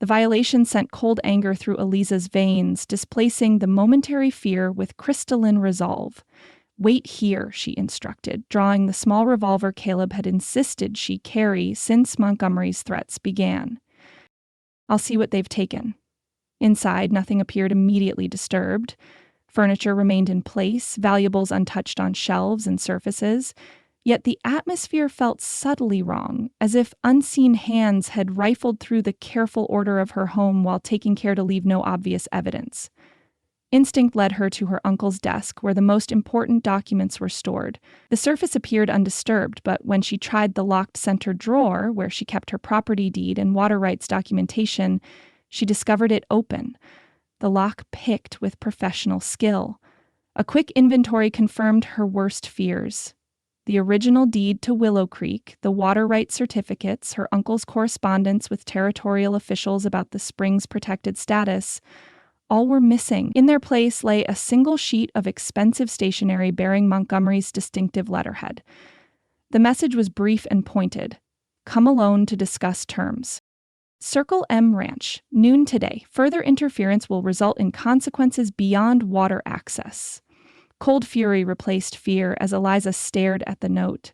The violation sent cold anger through Eliza's veins, displacing the momentary fear with crystalline resolve. Wait here, she instructed, drawing the small revolver Caleb had insisted she carry since Montgomery's threats began. I'll see what they've taken. Inside, nothing appeared immediately disturbed. Furniture remained in place, valuables untouched on shelves and surfaces. Yet the atmosphere felt subtly wrong, as if unseen hands had rifled through the careful order of her home while taking care to leave no obvious evidence. Instinct led her to her uncle's desk, where the most important documents were stored. The surface appeared undisturbed, but when she tried the locked center drawer, where she kept her property deed and water rights documentation, she discovered it open, the lock picked with professional skill. A quick inventory confirmed her worst fears. The original deed to Willow Creek, the water rights certificates, her uncle's correspondence with territorial officials about the spring's protected status, all were missing. In their place lay a single sheet of expensive stationery bearing Montgomery's distinctive letterhead. The message was brief and pointed. Come alone to discuss terms. Circle M Ranch, noon today. Further interference will result in consequences beyond water access. Cold fury replaced fear as Eliza stared at the note.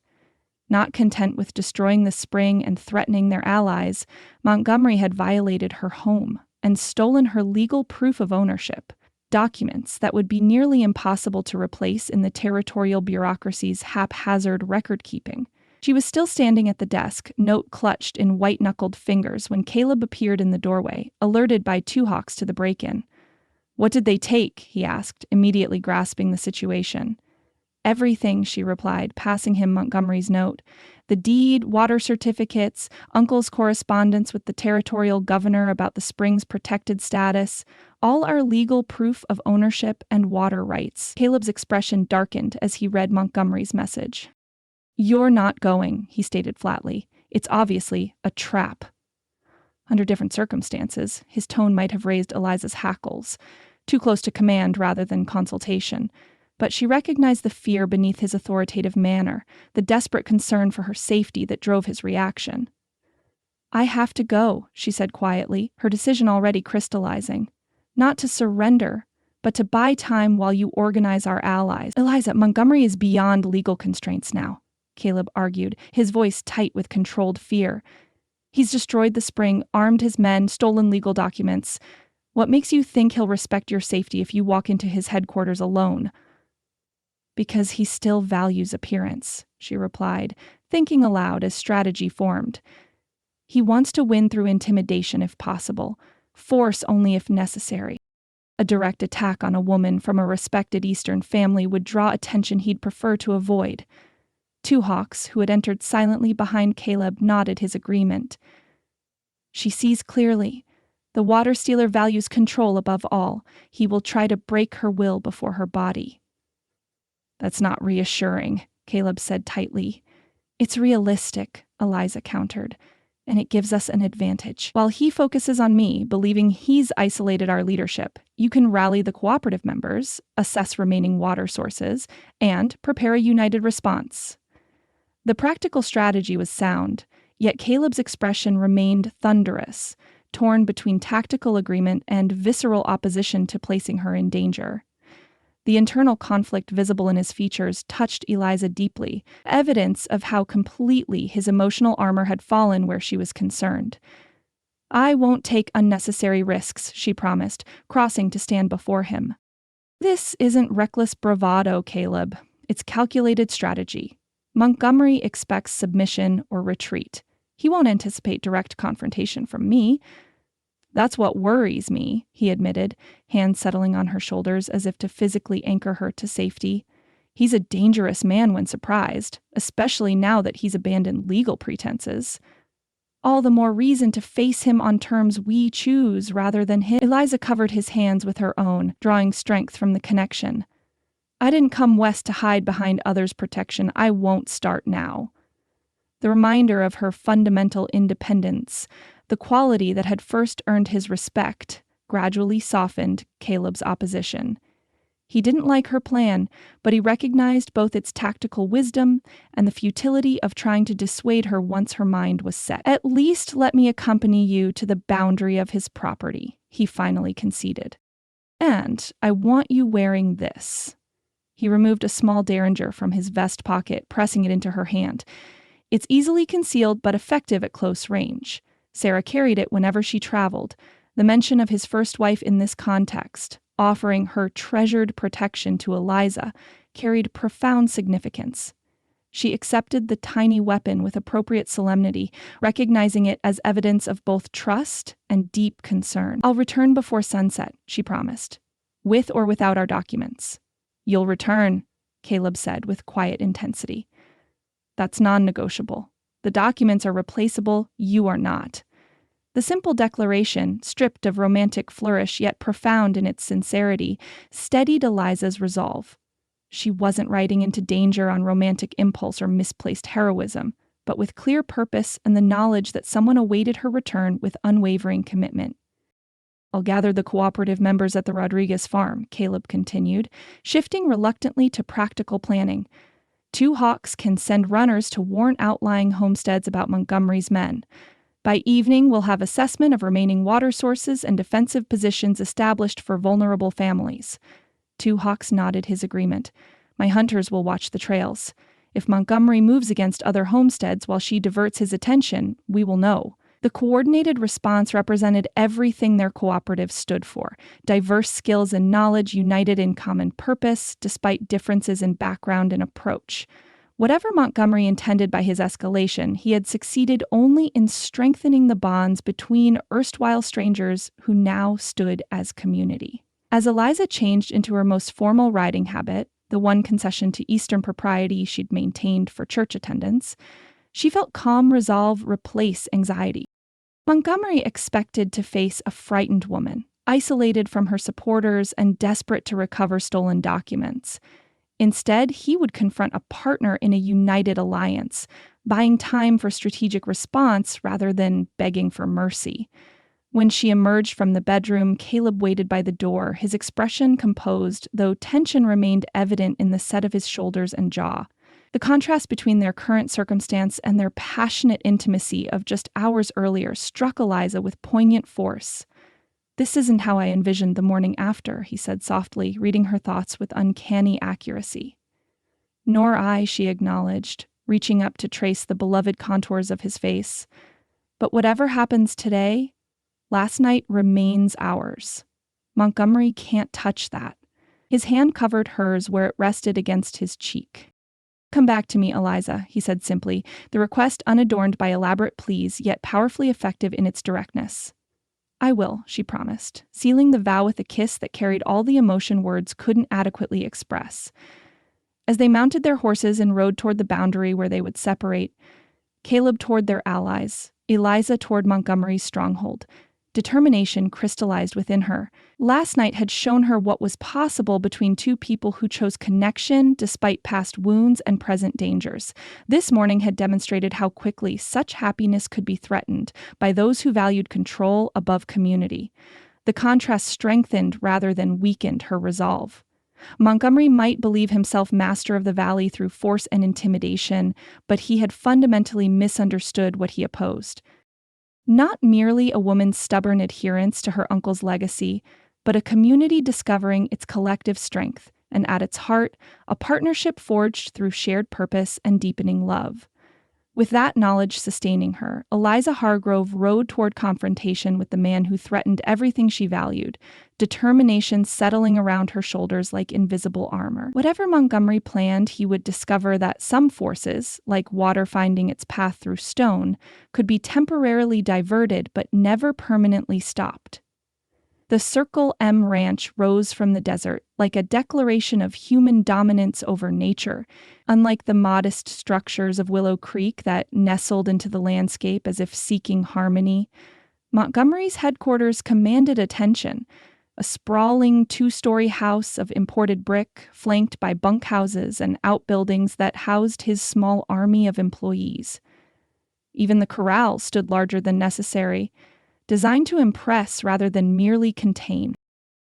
Not content with destroying the spring and threatening their allies, Montgomery had violated her home and stolen her legal proof of ownership, documents that would be nearly impossible to replace in the territorial bureaucracy's haphazard record-keeping. She was still standing at the desk, note clutched in white-knuckled fingers, when Caleb appeared in the doorway, alerted by Two Hawks to the break-in. What did they take? He asked, immediately grasping the situation. Everything, she replied, passing him Montgomery's note. The deed, water certificates, uncle's correspondence with the territorial governor about the spring's protected status, all are legal proof of ownership and water rights. Caleb's expression darkened as he read Montgomery's message. You're not going, he stated flatly. It's obviously a trap. Under different circumstances, his tone might have raised Eliza's hackles, too close to command rather than consultation. But she recognized the fear beneath his authoritative manner, the desperate concern for her safety that drove his reaction. I have to go, she said quietly, her decision already crystallizing. Not to surrender, but to buy time while you organize our allies. Eliza, Montgomery is beyond legal constraints now, Caleb argued, his voice tight with controlled fear. He's destroyed the spring, armed his men, stolen legal documents. What makes you think he'll respect your safety if you walk into his headquarters alone? Because he still values appearance, she replied, thinking aloud as strategy formed. He wants to win through intimidation if possible, force only if necessary. A direct attack on a woman from a respected Eastern family would draw attention he'd prefer to avoid. Two Hawks, who had entered silently behind Caleb, nodded his agreement. She sees clearly. The water stealer values control above all. He will try to break her will before her body. That's not reassuring, Caleb said tightly. It's realistic, Eliza countered, and it gives us an advantage. While he focuses on me, believing he's isolated our leadership, you can rally the cooperative members, assess remaining water sources, and prepare a united response. The practical strategy was sound, yet Caleb's expression remained thunderous, torn between tactical agreement and visceral opposition to placing her in danger. The internal conflict visible in his features touched Eliza deeply, evidence of how completely his emotional armor had fallen where she was concerned. I won't take unnecessary risks, she promised, crossing to stand before him. This isn't reckless bravado, Caleb. It's calculated strategy. Montgomery expects submission or retreat. He won't anticipate direct confrontation from me. That's what worries me, he admitted, hands settling on her shoulders as if to physically anchor her to safety. He's a dangerous man when surprised, especially now that he's abandoned legal pretenses. All the more reason to face him on terms we choose rather than his. Eliza covered his hands with her own, drawing strength from the connection. I didn't come west to hide behind others' protection. I won't start now. The reminder of her fundamental independence, the quality that had first earned his respect, gradually softened Caleb's opposition. He didn't like her plan, but he recognized both its tactical wisdom and the futility of trying to dissuade her once her mind was set. At least let me accompany you to the boundary of his property, he finally conceded. And I want you wearing this. He removed a small derringer from his vest pocket, pressing it into her hand. It's easily concealed but effective at close range. Sarah carried it whenever she traveled. The mention of his first wife in this context, offering her treasured protection to Eliza, carried profound significance. She accepted the tiny weapon with appropriate solemnity, recognizing it as evidence of both trust and deep concern. "I'll return before sunset," she promised, "with or without our documents." "You'll return," Caleb said with quiet intensity. "That's non-negotiable. The documents are replaceable, you are not." The simple declaration, stripped of romantic flourish yet profound in its sincerity, steadied Eliza's resolve. She wasn't riding into danger on romantic impulse or misplaced heroism, but with clear purpose and the knowledge that someone awaited her return with unwavering commitment. "I'll gather the cooperative members at the Rodriguez farm," Caleb continued, shifting reluctantly to practical planning. "Two hawks can send runners to warn outlying homesteads about Montgomery's men. By evening, we'll have assessment of remaining water sources and defensive positions established for vulnerable families." Two Hawks nodded his agreement. "My hunters will watch the trails. If Montgomery moves against other homesteads while she diverts his attention, we will know." The coordinated response represented everything their cooperative stood for: diverse skills and knowledge united in common purpose, despite differences in background and approach. Whatever Montgomery intended by his escalation, he had succeeded only in strengthening the bonds between erstwhile strangers who now stood as community. As Eliza changed into her most formal riding habit, the one concession to Eastern propriety she'd maintained for church attendance, she felt calm resolve replace anxiety. Montgomery expected to face a frightened woman, isolated from her supporters and desperate to recover stolen documents. Instead, he would confront a partner in a united alliance, buying time for strategic response rather than begging for mercy. When she emerged from the bedroom, Caleb waited by the door, his expression composed, though tension remained evident in the set of his shoulders and jaw. The contrast between their current circumstance and their passionate intimacy of just hours earlier struck Eliza with poignant force. "This isn't how I envisioned the morning after," he said softly, reading her thoughts with uncanny accuracy. "Nor I," she acknowledged, reaching up to trace the beloved contours of his face. "But whatever happens today, last night remains ours. Montgomery can't touch that." His hand covered hers where it rested against his cheek. "Come back to me, Eliza," he said simply, the request unadorned by elaborate pleas, yet powerfully effective in its directness. "I will," she promised, sealing the vow with a kiss that carried all the emotion words couldn't adequately express. As they mounted their horses and rode toward the boundary where they would separate, Caleb toward their allies, Eliza toward Montgomery's stronghold. Determination crystallized within her. Last night had shown her what was possible between two people who chose connection despite past wounds and present dangers. This morning had demonstrated how quickly such happiness could be threatened by those who valued control above community. The contrast strengthened rather than weakened her resolve. Montgomery might believe himself master of the valley through force and intimidation, but he had fundamentally misunderstood what he opposed. Not merely a woman's stubborn adherence to her uncle's legacy, but a community discovering its collective strength, and at its heart, a partnership forged through shared purpose and deepening love. With that knowledge sustaining her, Eliza Hargrove rode toward confrontation with the man who threatened everything she valued, determination settling around her shoulders like invisible armor. Whatever Montgomery planned, he would discover that some forces, like water finding its path through stone, could be temporarily diverted but never permanently stopped. The Circle M Ranch rose from the desert, like a declaration of human dominance over nature. Unlike the modest structures of Willow Creek that nestled into the landscape as if seeking harmony, Montgomery's headquarters commanded attention. A sprawling two-story house of imported brick, flanked by bunkhouses and outbuildings that housed his small army of employees. Even the corral stood larger than necessary, designed to impress rather than merely contain.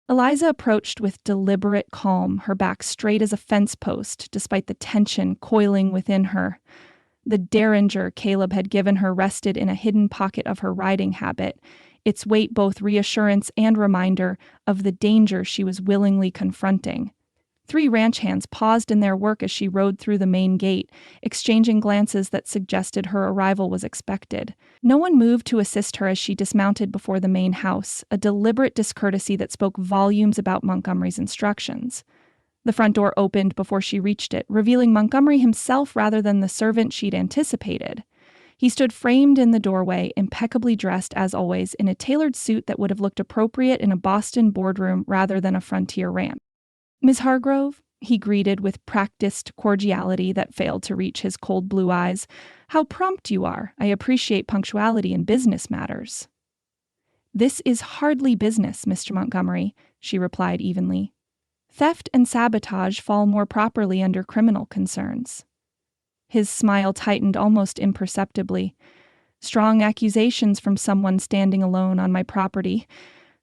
Eliza approached with deliberate calm, her back straight as a fence post, despite the tension coiling within her. The derringer Caleb had given her rested in a hidden pocket of her riding habit, its weight both reassurance and reminder of the danger she was willingly confronting. 3 ranch hands paused in their work as she rode through the main gate, exchanging glances that suggested her arrival was expected. No one moved to assist her as she dismounted before the main house, a deliberate discourtesy that spoke volumes about Montgomery's instructions. The front door opened before she reached it, revealing Montgomery himself rather than the servant she'd anticipated. He stood framed in the doorway, impeccably dressed as always, in a tailored suit that would have looked appropriate in a Boston boardroom rather than a frontier ranch. "Miss Hargrove," he greeted with practiced cordiality that failed to reach his cold blue eyes. "How prompt you are. I appreciate punctuality in business matters." "This is hardly business, Mr. Montgomery," she replied evenly. "Theft and sabotage fall more properly under criminal concerns." His smile tightened almost imperceptibly. "Strong accusations from someone standing alone on my property.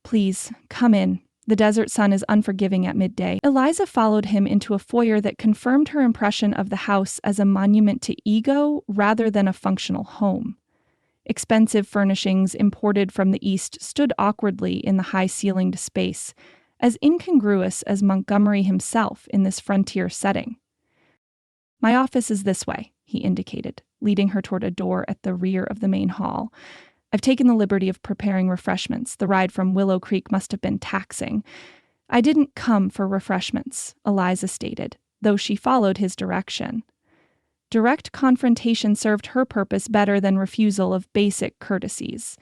Please, come in. The desert sun is unforgiving at midday." Eliza followed him into a foyer that confirmed her impression of the house as a monument to ego rather than a functional home. Expensive furnishings imported from the East stood awkwardly in the high-ceilinged space, as incongruous as Montgomery himself in this frontier setting. "My office is this way," he indicated, leading her toward a door at the rear of the main hall. "I've taken the liberty of preparing refreshments. The ride from Willow Creek must have been taxing." "I didn't come for refreshments," Eliza stated, though she followed his direction. Direct confrontation served her purpose better than refusal of basic courtesies.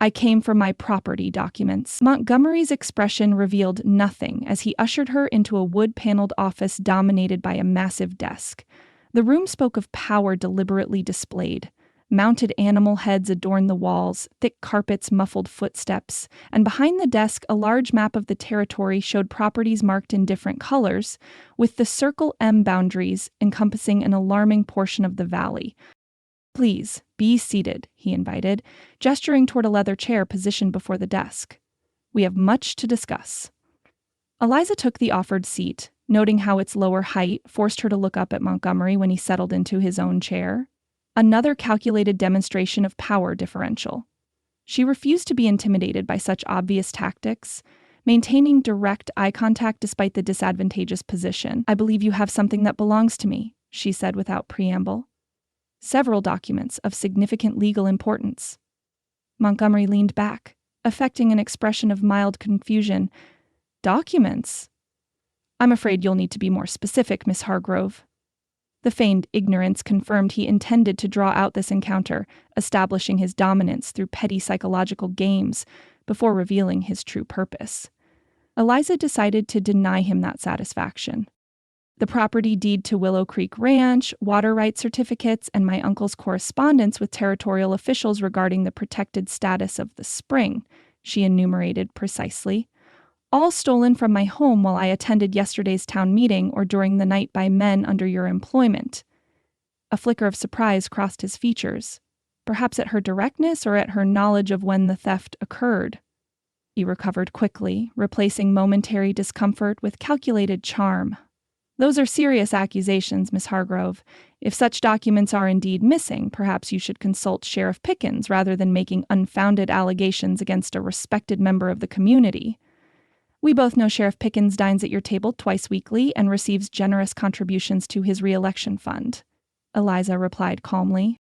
"I came for my property documents." Montgomery's expression revealed nothing as he ushered her into a wood-paneled office dominated by a massive desk. The room spoke of power deliberately displayed. Mounted animal heads adorned the walls, thick carpets muffled footsteps, and behind the desk a large map of the territory showed properties marked in different colors, with the Circle M boundaries encompassing an alarming portion of the valley. "Please, be seated," he invited, gesturing toward a leather chair positioned before the desk. "We have much to discuss." Eliza took the offered seat, noting how its lower height forced her to look up at Montgomery when he settled into his own chair. Another calculated demonstration of power differential. She refused to be intimidated by such obvious tactics, maintaining direct eye contact despite the disadvantageous position. "I believe you have something that belongs to me," she said without preamble. "Several documents of significant legal importance." Montgomery leaned back, affecting an expression of mild confusion. "Documents? I'm afraid you'll need to be more specific, Miss Hargrove." The feigned ignorance confirmed he intended to draw out this encounter, establishing his dominance through petty psychological games, before revealing his true purpose. Eliza decided to deny him that satisfaction. "The property deed to Willow Creek Ranch, water rights certificates, and my uncle's correspondence with territorial officials regarding the protected status of the spring," she enumerated precisely. "All stolen from my home while I attended yesterday's town meeting or during the night by men under your employment." A flicker of surprise crossed his features, perhaps at her directness or at her knowledge of when the theft occurred. He recovered quickly, replacing momentary discomfort with calculated charm. "Those are serious accusations, Miss Hargrove. If such documents are indeed missing, perhaps you should consult Sheriff Pickens rather than making unfounded allegations against a respected member of the community. We both know Sheriff Pickens dines at your table twice weekly and receives generous contributions to his re-election fund," Eliza replied calmly.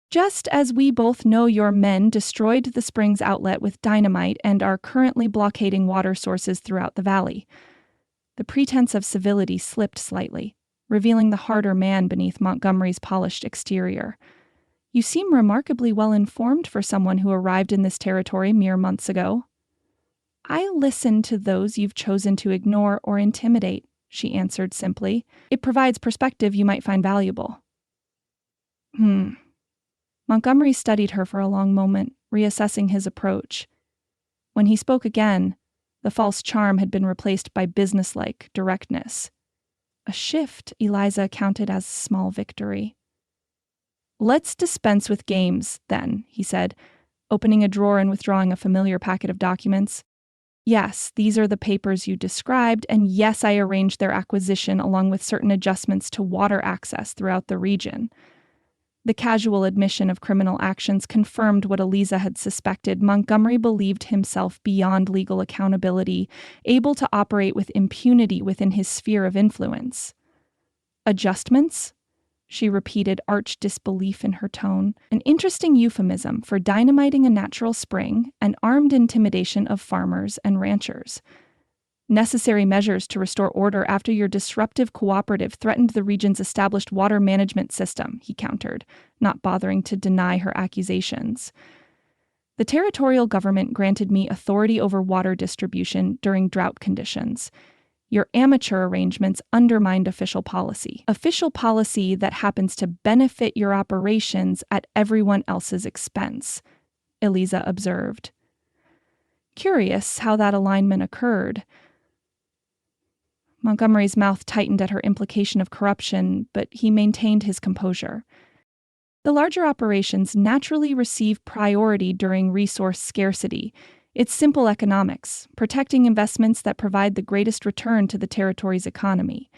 "Just as we both know your men destroyed the spring's outlet with dynamite and are currently blockading water sources throughout the valley." The pretense of civility slipped slightly, revealing the harder man beneath Montgomery's polished exterior. "You seem remarkably well informed for someone who arrived in this territory mere months ago." "I listen to those you've chosen to ignore or intimidate," she answered simply. "It provides perspective you might find valuable." Montgomery studied her for a long moment, reassessing his approach. When he spoke again, the false charm had been replaced by businesslike directness. A shift Eliza counted as a small victory. "Let's dispense with games, then," he said, opening a drawer and withdrawing a familiar packet of documents. "Yes, these are the papers you described, and yes, I arranged their acquisition along with certain adjustments to water access throughout the region." The casual admission of criminal actions confirmed what Eliza had suspected. Montgomery believed himself beyond legal accountability, able to operate with impunity within his sphere of influence. Adjustments? She repeated, arch disbelief in her tone. An interesting euphemism for dynamiting a natural spring and armed intimidation of farmers and ranchers. Necessary measures to restore order after your disruptive cooperative threatened the region's established water management system, he countered, not bothering to deny her accusations. The territorial government granted me authority over water distribution during drought conditions. Your amateur arrangements undermined official policy that happens to benefit your operations at everyone else's expense, Eliza observed. Curious how that alignment occurred. Montgomery's mouth tightened at her implication of corruption, but he maintained his composure. The larger operations naturally receive priority during resource scarcity. It's simple economics, protecting investments that provide the greatest return to the territory's economy,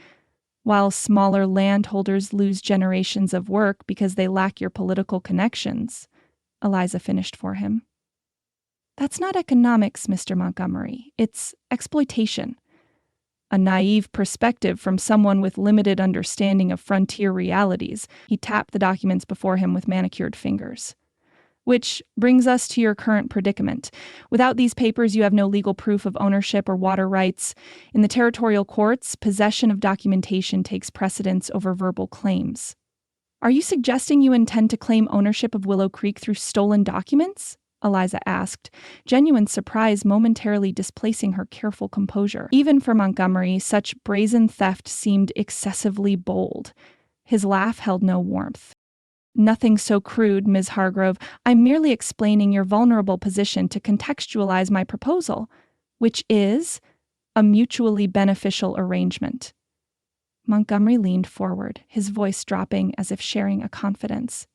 while smaller landholders lose generations of work because they lack your political connections, Eliza finished for him. That's not economics, Mr. Montgomery. It's exploitation. A naive perspective from someone with limited understanding of frontier realities. He tapped the documents before him with manicured fingers. Which brings us to your current predicament. Without these papers, you have no legal proof of ownership or water rights. In the territorial courts, possession of documentation takes precedence over verbal claims. Are you suggesting you intend to claim ownership of Willow Creek through stolen documents? Eliza asked, genuine surprise momentarily displacing her careful composure. Even for Montgomery, such brazen theft seemed excessively bold. His laugh held no warmth. Nothing so crude, Ms. Hargrove. I'm merely explaining your vulnerable position to contextualize my proposal, which is a mutually beneficial arrangement. Montgomery leaned forward, his voice dropping as if sharing a confidence.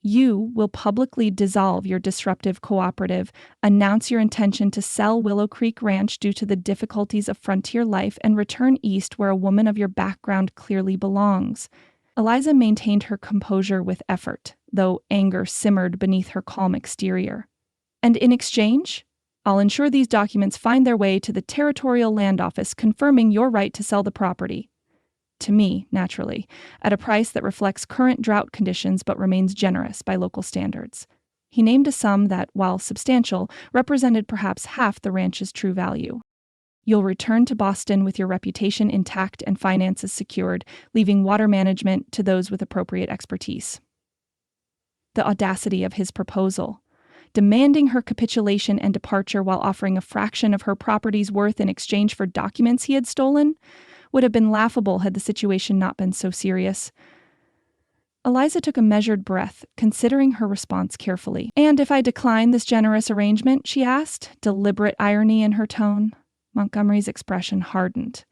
You will publicly dissolve your disruptive cooperative, announce your intention to sell Willow Creek Ranch due to the difficulties of frontier life, and return east where a woman of your background clearly belongs. Eliza maintained her composure with effort, though anger simmered beneath her calm exterior. And in exchange, I'll ensure these documents find their way to the Territorial Land Office confirming your right to sell the property. To me, naturally, at a price that reflects current drought conditions but remains generous by local standards. He named a sum that, while substantial, represented perhaps half the ranch's true value. You'll return to Boston with your reputation intact and finances secured, leaving water management to those with appropriate expertise. The audacity of his proposal, demanding her capitulation and departure while offering a fraction of her property's worth in exchange for documents he had stolen, would have been laughable had the situation not been so serious. Eliza took a measured breath, considering her response carefully. And if I decline this generous arrangement, she asked, deliberate irony in her tone. Montgomery's expression hardened.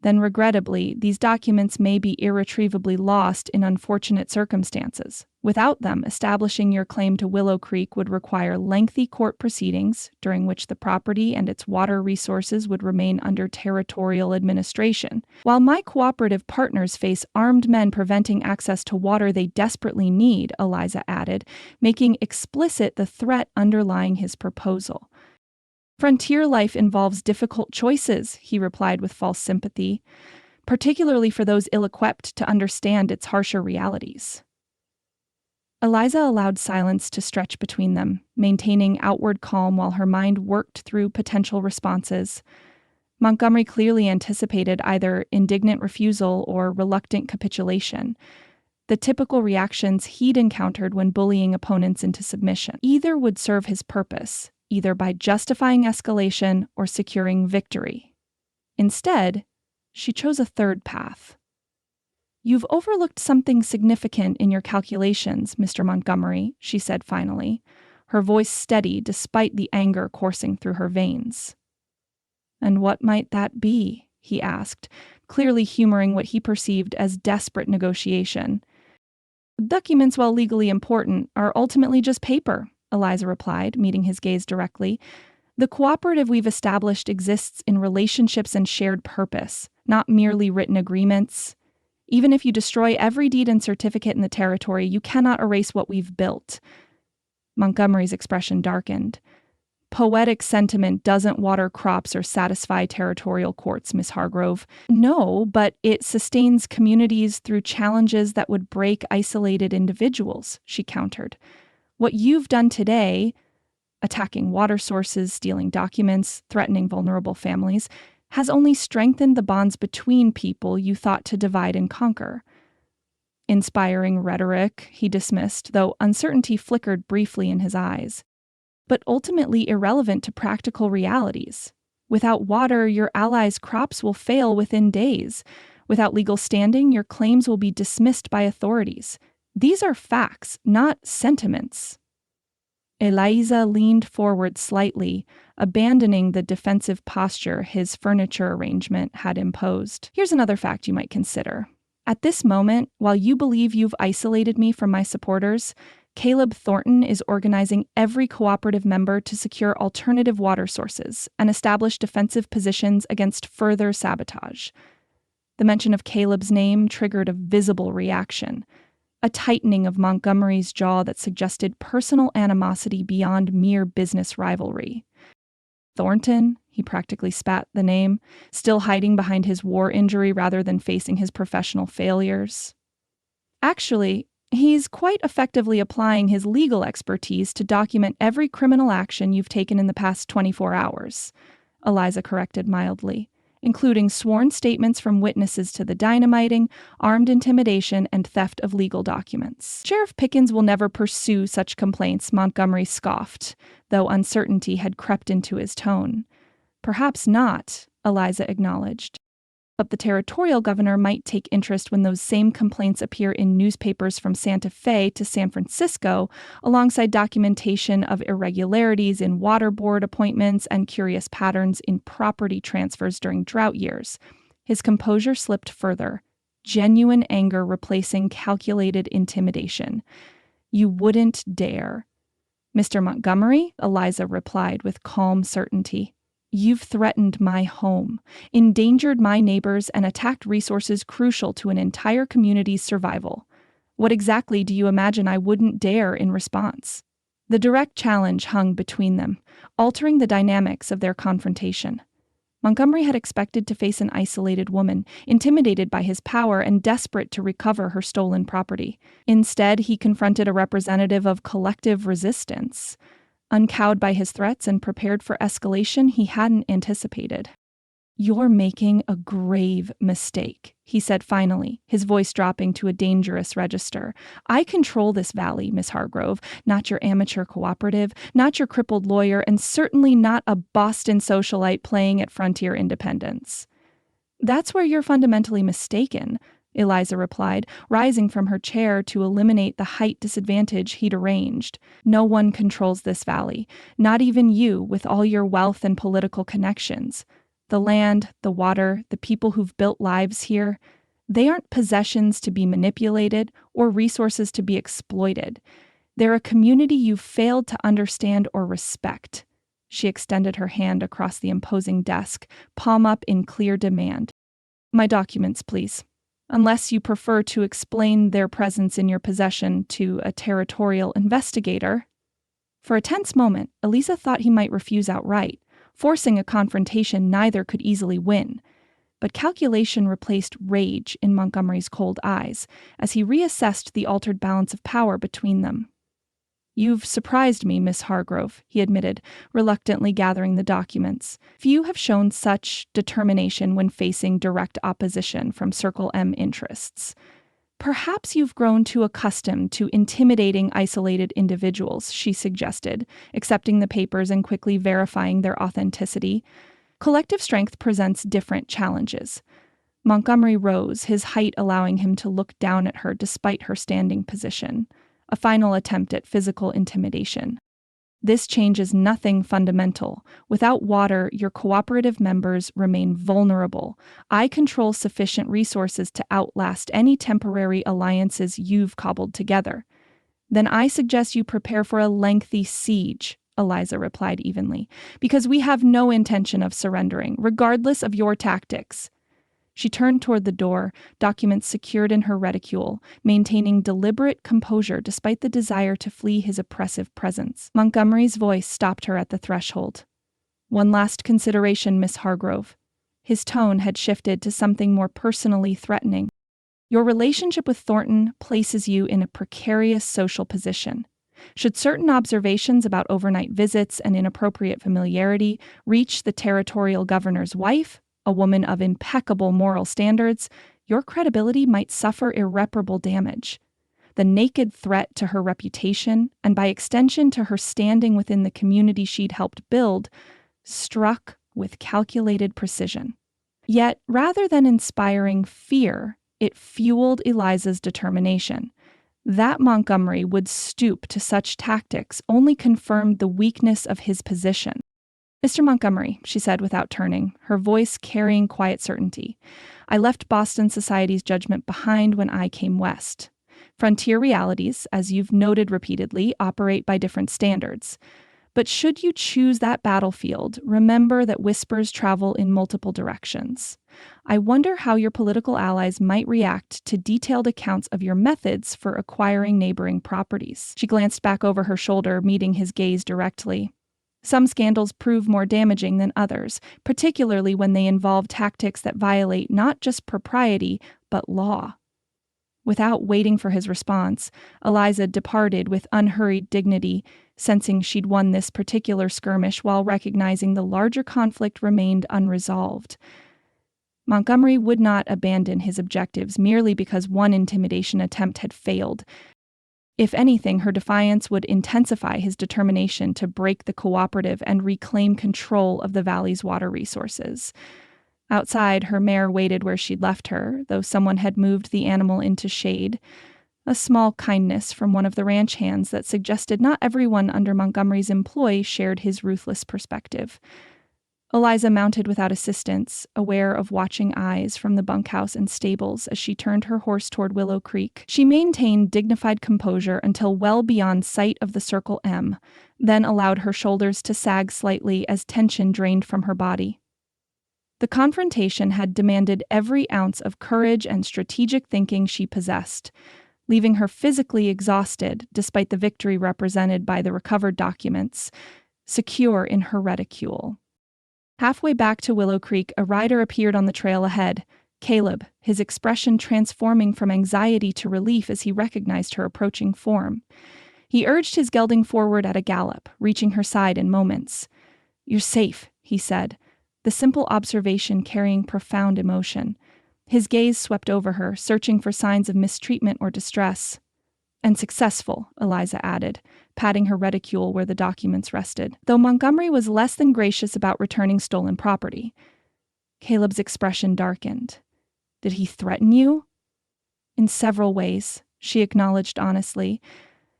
Then, regrettably, these documents may be irretrievably lost in unfortunate circumstances. Without them, establishing your claim to Willow Creek would require lengthy court proceedings, during which the property and its water resources would remain under territorial administration, while my cooperative partners face armed men preventing access to water they desperately need, Eliza added, making explicit the threat underlying his proposal. Frontier life involves difficult choices, he replied with false sympathy, particularly for those ill-equipped to understand its harsher realities. Eliza allowed silence to stretch between them, maintaining outward calm while her mind worked through potential responses. Montgomery clearly anticipated either indignant refusal or reluctant capitulation, the typical reactions he'd encountered when bullying opponents into submission. Either would serve his purpose, either by justifying escalation or securing victory. Instead, she chose a third path. You've overlooked something significant in your calculations, Mr. Montgomery, she said finally, her voice steady despite the anger coursing through her veins. And what might that be? He asked, clearly humoring what he perceived as desperate negotiation. Documents, while legally important, are ultimately just paper, Eliza replied, meeting his gaze directly. The cooperative we've established exists in relationships and shared purpose, not merely written agreements. Even if you destroy every deed and certificate in the territory, you cannot erase what we've built." Montgomery's expression darkened. "Poetic sentiment doesn't water crops or satisfy territorial courts, Miss Hargrove." "No, but it sustains communities through challenges that would break isolated individuals," she countered. "What you've done today, attacking water sources, stealing documents, threatening vulnerable families, has only strengthened the bonds between people you thought to divide and conquer." Inspiring rhetoric, he dismissed, though uncertainty flickered briefly in his eyes. "But ultimately irrelevant to practical realities. Without water, your allies' crops will fail within days. Without legal standing, your claims will be dismissed by authorities. These are facts, not sentiments." Eliza leaned forward slightly, abandoning the defensive posture his furniture arrangement had imposed. "Here's another fact you might consider. At this moment, while you believe you've isolated me from my supporters, Caleb Thornton is organizing every cooperative member to secure alternative water sources and establish defensive positions against further sabotage." The mention of Caleb's name triggered a visible reaction, a tightening of Montgomery's jaw that suggested personal animosity beyond mere business rivalry. "Thornton?" He practically spat the name, still hiding behind his war injury rather than facing his professional failures. "Actually, he's quite effectively applying his legal expertise to document every criminal action you've taken in the past 24 hours, Eliza corrected mildly, including sworn statements from witnesses to the dynamiting, armed intimidation, and theft of legal documents. "Sheriff Pickens will never pursue such complaints," Montgomery scoffed, though uncertainty had crept into his tone. "Perhaps not," Eliza acknowledged. "But the territorial governor might take interest when those same complaints appear in newspapers from Santa Fe to San Francisco, alongside documentation of irregularities in water board appointments and curious patterns in property transfers during drought years." His composure slipped further, genuine anger replacing calculated intimidation. "You wouldn't dare." "Mr. Montgomery," Eliza replied with calm certainty, "you've threatened my home, endangered my neighbors, and attacked resources crucial to an entire community's survival. What exactly do you imagine I wouldn't dare in response?" The direct challenge hung between them, altering the dynamics of their confrontation. Montgomery had expected to face an isolated woman, intimidated by his power and desperate to recover her stolen property. Instead, he confronted a representative of collective resistance. Uncowed by his threats and prepared for escalation he hadn't anticipated. "You're making a grave mistake," he said finally, his voice dropping to a dangerous register. "I control this valley, Miss Hargrove, not your amateur cooperative, not your crippled lawyer, and certainly not a Boston socialite playing at Frontier Independence." "That's where you're fundamentally mistaken," Eliza replied, rising from her chair to eliminate the height disadvantage he'd arranged. "No one controls this valley, not even you with all your wealth and political connections. The land, the water, the people who've built lives here, they aren't possessions to be manipulated or resources to be exploited. They're a community you've failed to understand or respect." She extended her hand across the imposing desk, palm up in clear demand. "My documents, please. Unless you prefer to explain their presence in your possession to a territorial investigator." For a tense moment, Eliza thought he might refuse outright, forcing a confrontation neither could easily win. But calculation replaced rage in Montgomery's cold eyes as he reassessed the altered balance of power between them. "You've surprised me, Miss Hargrove," he admitted, reluctantly gathering the documents. "Few have shown such determination when facing direct opposition from Circle M interests. Perhaps you've grown too accustomed to intimidating isolated individuals," she suggested, accepting the papers and quickly verifying their authenticity. "Collective strength presents different challenges." Montgomery rose, his height allowing him to look down at her despite her standing position. A final attempt at physical intimidation. "This changes nothing fundamental. Without water, your cooperative members remain vulnerable. I control sufficient resources to outlast any temporary alliances you've cobbled together." "Then I suggest you prepare for a lengthy siege," Eliza replied evenly, "because we have no intention of surrendering, regardless of your tactics." She turned toward the door, documents secured in her reticule, maintaining deliberate composure despite the desire to flee his oppressive presence. Montgomery's voice stopped her at the threshold. "One last consideration, Miss Hargrove." His tone had shifted to something more personally threatening. "Your relationship with Thornton places you in a precarious social position. Should certain observations about overnight visits and inappropriate familiarity reach the territorial governor's wife, a woman of impeccable moral standards, your credibility might suffer irreparable damage. The naked threat to her reputation, and by extension to her standing within the community she'd helped build, struck with calculated precision. Yet, rather than inspiring fear, it fueled Eliza's determination. That Montgomery would stoop to such tactics only confirmed the weakness of his position. "Mr. Montgomery," she said without turning, her voice carrying quiet certainty, "I left Boston society's judgment behind when I came west. Frontier realities, as you've noted repeatedly, operate by different standards. But should you choose that battlefield, remember that whispers travel in multiple directions. I wonder how your political allies might react to detailed accounts of your methods for acquiring neighboring properties." She glanced back over her shoulder, meeting his gaze directly. "Some scandals prove more damaging than others, particularly when they involve tactics that violate not just propriety, but law." Without waiting for his response, Eliza departed with unhurried dignity, sensing she'd won this particular skirmish while recognizing the larger conflict remained unresolved. Montgomery would not abandon his objectives merely because one intimidation attempt had failed. If anything, her defiance would intensify his determination to break the cooperative and reclaim control of the valley's water resources. Outside, her mare waited where she'd left her, though someone had moved the animal into shade. A small kindness from one of the ranch hands that suggested not everyone under Montgomery's employ shared his ruthless perspective. Eliza mounted without assistance, aware of watching eyes from the bunkhouse and stables as she turned her horse toward Willow Creek. She maintained dignified composure until well beyond sight of the Circle M, then allowed her shoulders to sag slightly as tension drained from her body. The confrontation had demanded every ounce of courage and strategic thinking she possessed, leaving her physically exhausted despite the victory represented by the recovered documents, secure in her reticule. Halfway back to Willow Creek, a rider appeared on the trail ahead, Caleb, his expression transforming from anxiety to relief as he recognized her approaching form. He urged his gelding forward at a gallop, reaching her side in moments. "You're safe," he said, the simple observation carrying profound emotion. His gaze swept over her, searching for signs of mistreatment or distress. "And successful," Eliza added, patting her reticule where the documents rested, though Montgomery was less than gracious about returning stolen property. Caleb's expression darkened. "Did he threaten you?" "In several ways," she acknowledged honestly.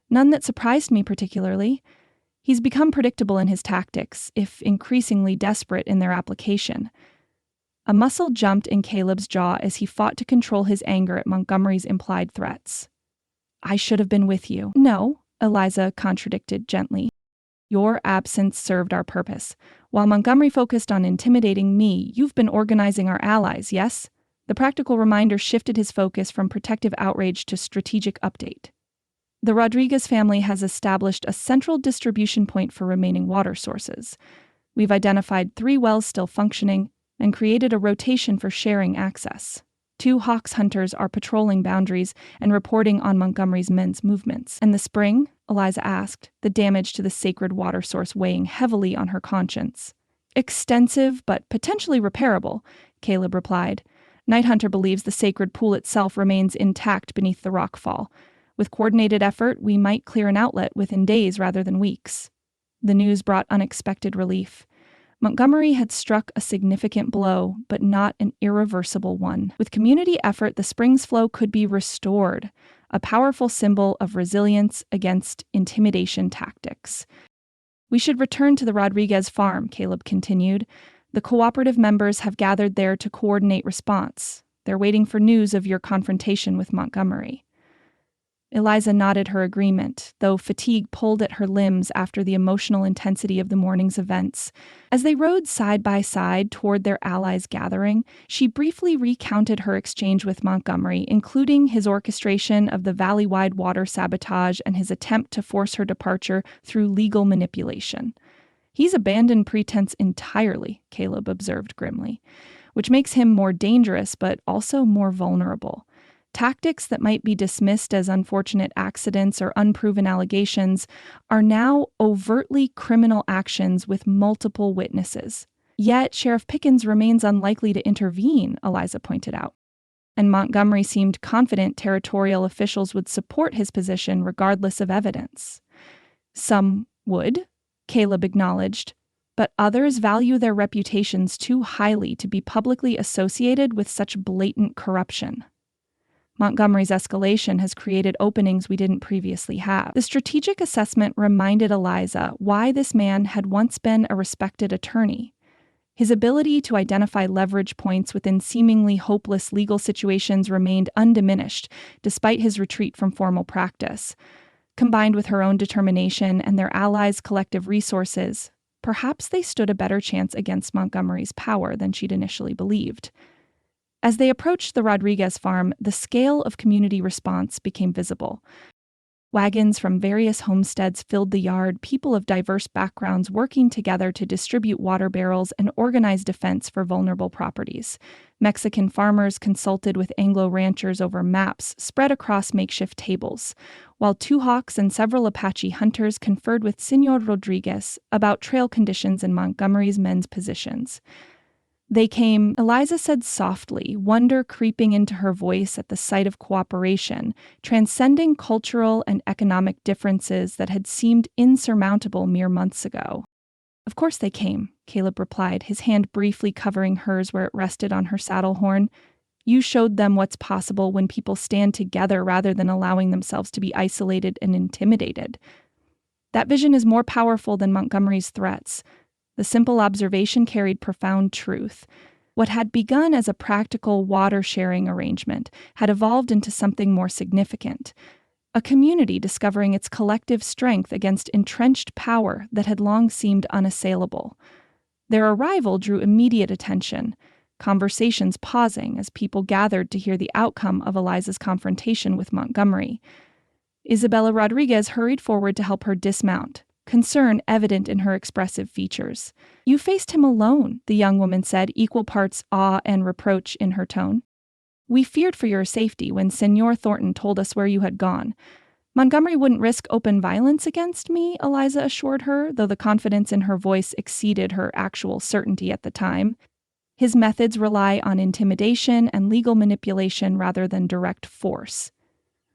"None that surprised me particularly. He's become predictable in his tactics, if increasingly desperate in their application." A muscle jumped in Caleb's jaw as he fought to control his anger at Montgomery's implied threats. "I should have been with you." "No," Eliza contradicted gently. "Your absence served our purpose. While Montgomery focused on intimidating me, you've been organizing our allies, yes?" The practical reminder shifted his focus from protective outrage to strategic update. "The Rodriguez family has established a central distribution point for remaining water sources. We've identified 3 wells still functioning and created a rotation for sharing access. 2 Hawks hunters are patrolling boundaries and reporting on Montgomery's men's movements." "And the spring?" Eliza asked, the damage to the sacred water source weighing heavily on her conscience. "Extensive, but potentially repairable," Caleb replied. "Night Hunter believes the sacred pool itself remains intact beneath the rockfall. With coordinated effort, we might clear an outlet within days rather than weeks." The news brought unexpected relief. Montgomery had struck a significant blow, but not an irreversible one. With community effort, the spring's flow could be restored, a powerful symbol of resilience against intimidation tactics. "We should return to the Rodriguez farm," Caleb continued. "The cooperative members have gathered there to coordinate response. They're waiting for news of your confrontation with Montgomery." Eliza nodded her agreement, though fatigue pulled at her limbs after the emotional intensity of the morning's events. As they rode side by side toward their allies' gathering, she briefly recounted her exchange with Montgomery, including his orchestration of the valley-wide water sabotage and his attempt to force her departure through legal manipulation. "He's abandoned pretense entirely," Caleb observed grimly, "which makes him more dangerous but also more vulnerable. Tactics that might be dismissed as unfortunate accidents or unproven allegations are now overtly criminal actions with multiple witnesses. Yet Sheriff Pickens remains unlikely to intervene," Eliza pointed out. And Montgomery seemed confident territorial officials would support his position regardless of evidence. "Some would," Caleb acknowledged, "but others value their reputations too highly to be publicly associated with such blatant corruption. Montgomery's escalation has created openings we didn't previously have." The strategic assessment reminded Eliza why this man had once been a respected attorney. His ability to identify leverage points within seemingly hopeless legal situations remained undiminished, despite his retreat from formal practice. Combined with her own determination and their allies' collective resources, perhaps they stood a better chance against Montgomery's power than she'd initially believed. As they approached the Rodriguez farm, the scale of community response became visible. Wagons from various homesteads filled the yard, people of diverse backgrounds working together to distribute water barrels and organize defense for vulnerable properties. Mexican farmers consulted with Anglo ranchers over maps spread across makeshift tables, while Two Hawks and several Apache hunters conferred with Senor Rodriguez about trail conditions in Montgomery's men's positions. "They came," Eliza said softly, wonder creeping into her voice at the sight of cooperation, transcending cultural and economic differences that had seemed insurmountable mere months ago. "Of course they came," Caleb replied, his hand briefly covering hers where it rested on her saddle horn. "You showed them what's possible when people stand together rather than allowing themselves to be isolated and intimidated. That vision is more powerful than Montgomery's threats." The simple observation carried profound truth. What had begun as a practical water-sharing arrangement had evolved into something more significant, a community discovering its collective strength against entrenched power that had long seemed unassailable. Their arrival drew immediate attention, conversations pausing as people gathered to hear the outcome of Eliza's confrontation with Montgomery. Isabella Rodriguez hurried forward to help her dismount, concern evident in her expressive features. "You faced him alone," the young woman said, equal parts awe and reproach in her tone. "We feared for your safety when Senor Thornton told us where you had gone. Montgomery wouldn't risk open violence against me," Eliza assured her, though the confidence in her voice exceeded her actual certainty at the time. "His methods rely on intimidation and legal manipulation rather than direct force."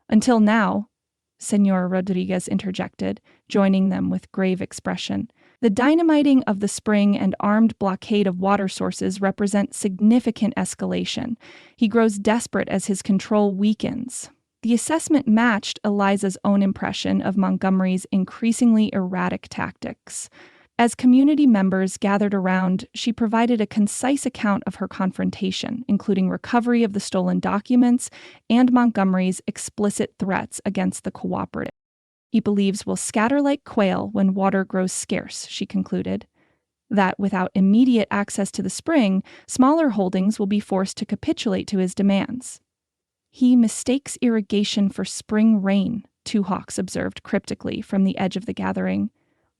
"Until now," Senor Rodriguez interjected, joining them with grave expression. "The dynamiting of the spring and armed blockade of water sources represent significant escalation. He grows desperate as his control weakens." The assessment matched Eliza's own impression of Montgomery's increasingly erratic tactics. As community members gathered around, she provided a concise account of her confrontation, including recovery of the stolen documents and Montgomery's explicit threats against the cooperative. "He believes we'll scatter like quail when water grows scarce," she concluded. "That without immediate access to the spring, smaller holdings will be forced to capitulate to his demands." "He mistakes irrigation for spring rain," Two Hawks observed cryptically from the edge of the gathering.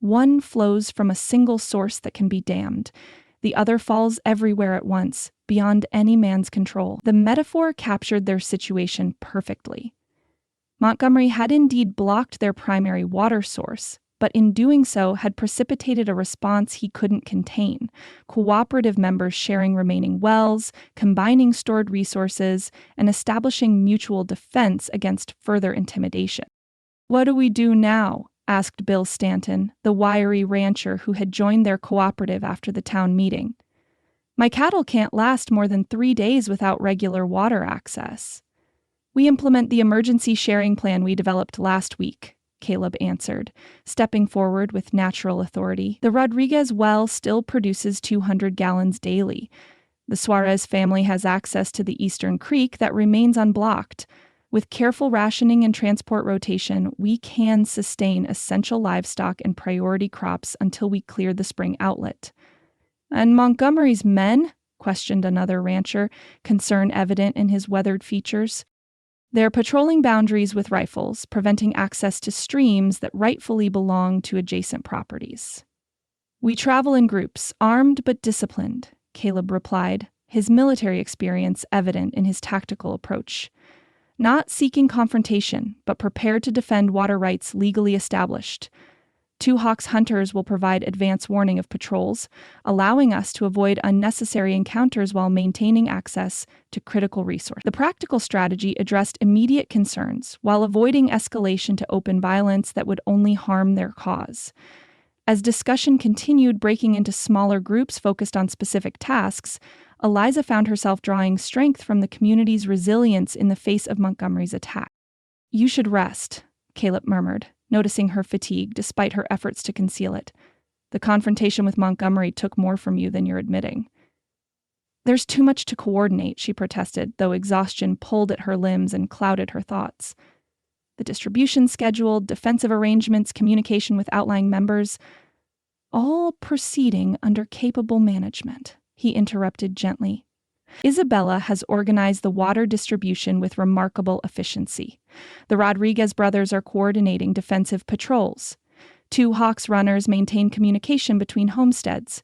"One flows from a single source that can be dammed. The other falls everywhere at once, beyond any man's control." The metaphor captured their situation perfectly. Montgomery had indeed blocked their primary water source, but in doing so had precipitated a response he couldn't contain, cooperative members sharing remaining wells, combining stored resources, and establishing mutual defense against further intimidation. "What do we do now?" asked Bill Stanton, the wiry rancher who had joined their cooperative after the town meeting. "My cattle can't last more than 3 days without regular water access." "We implement the emergency sharing plan we developed last week," Caleb answered, stepping forward with natural authority. "The Rodriguez well still produces 200 gallons daily. The Suarez family has access to the Eastern Creek that remains unblocked. With careful rationing and transport rotation, we can sustain essential livestock and priority crops until we clear the spring outlet. And Montgomery's men? Questioned another rancher, concern evident in his weathered features. They're patrolling boundaries with rifles, preventing access to streams that rightfully belong to adjacent properties. We travel in groups, armed but disciplined, Caleb replied, his military experience evident in his tactical approach. Not seeking confrontation, but prepared to defend water rights legally established. Two Hawks hunters will provide advance warning of patrols, allowing us to avoid unnecessary encounters while maintaining access to critical resources. The practical strategy addressed immediate concerns while avoiding escalation to open violence that would only harm their cause. As discussion continued, breaking into smaller groups focused on specific tasks, Eliza found herself drawing strength from the community's resilience in the face of Montgomery's attack. "You should rest," Caleb murmured, noticing her fatigue despite her efforts to conceal it. "The confrontation with Montgomery took more from you than you're admitting." "There's too much to coordinate," she protested, though exhaustion pulled at her limbs and clouded her thoughts. The distribution schedule, defensive arrangements, communication with outlying members, all proceeding under capable management, he interrupted gently. Isabella has organized the water distribution with remarkable efficiency. The Rodriguez brothers are coordinating defensive patrols. Two Hawks runners maintain communication between homesteads.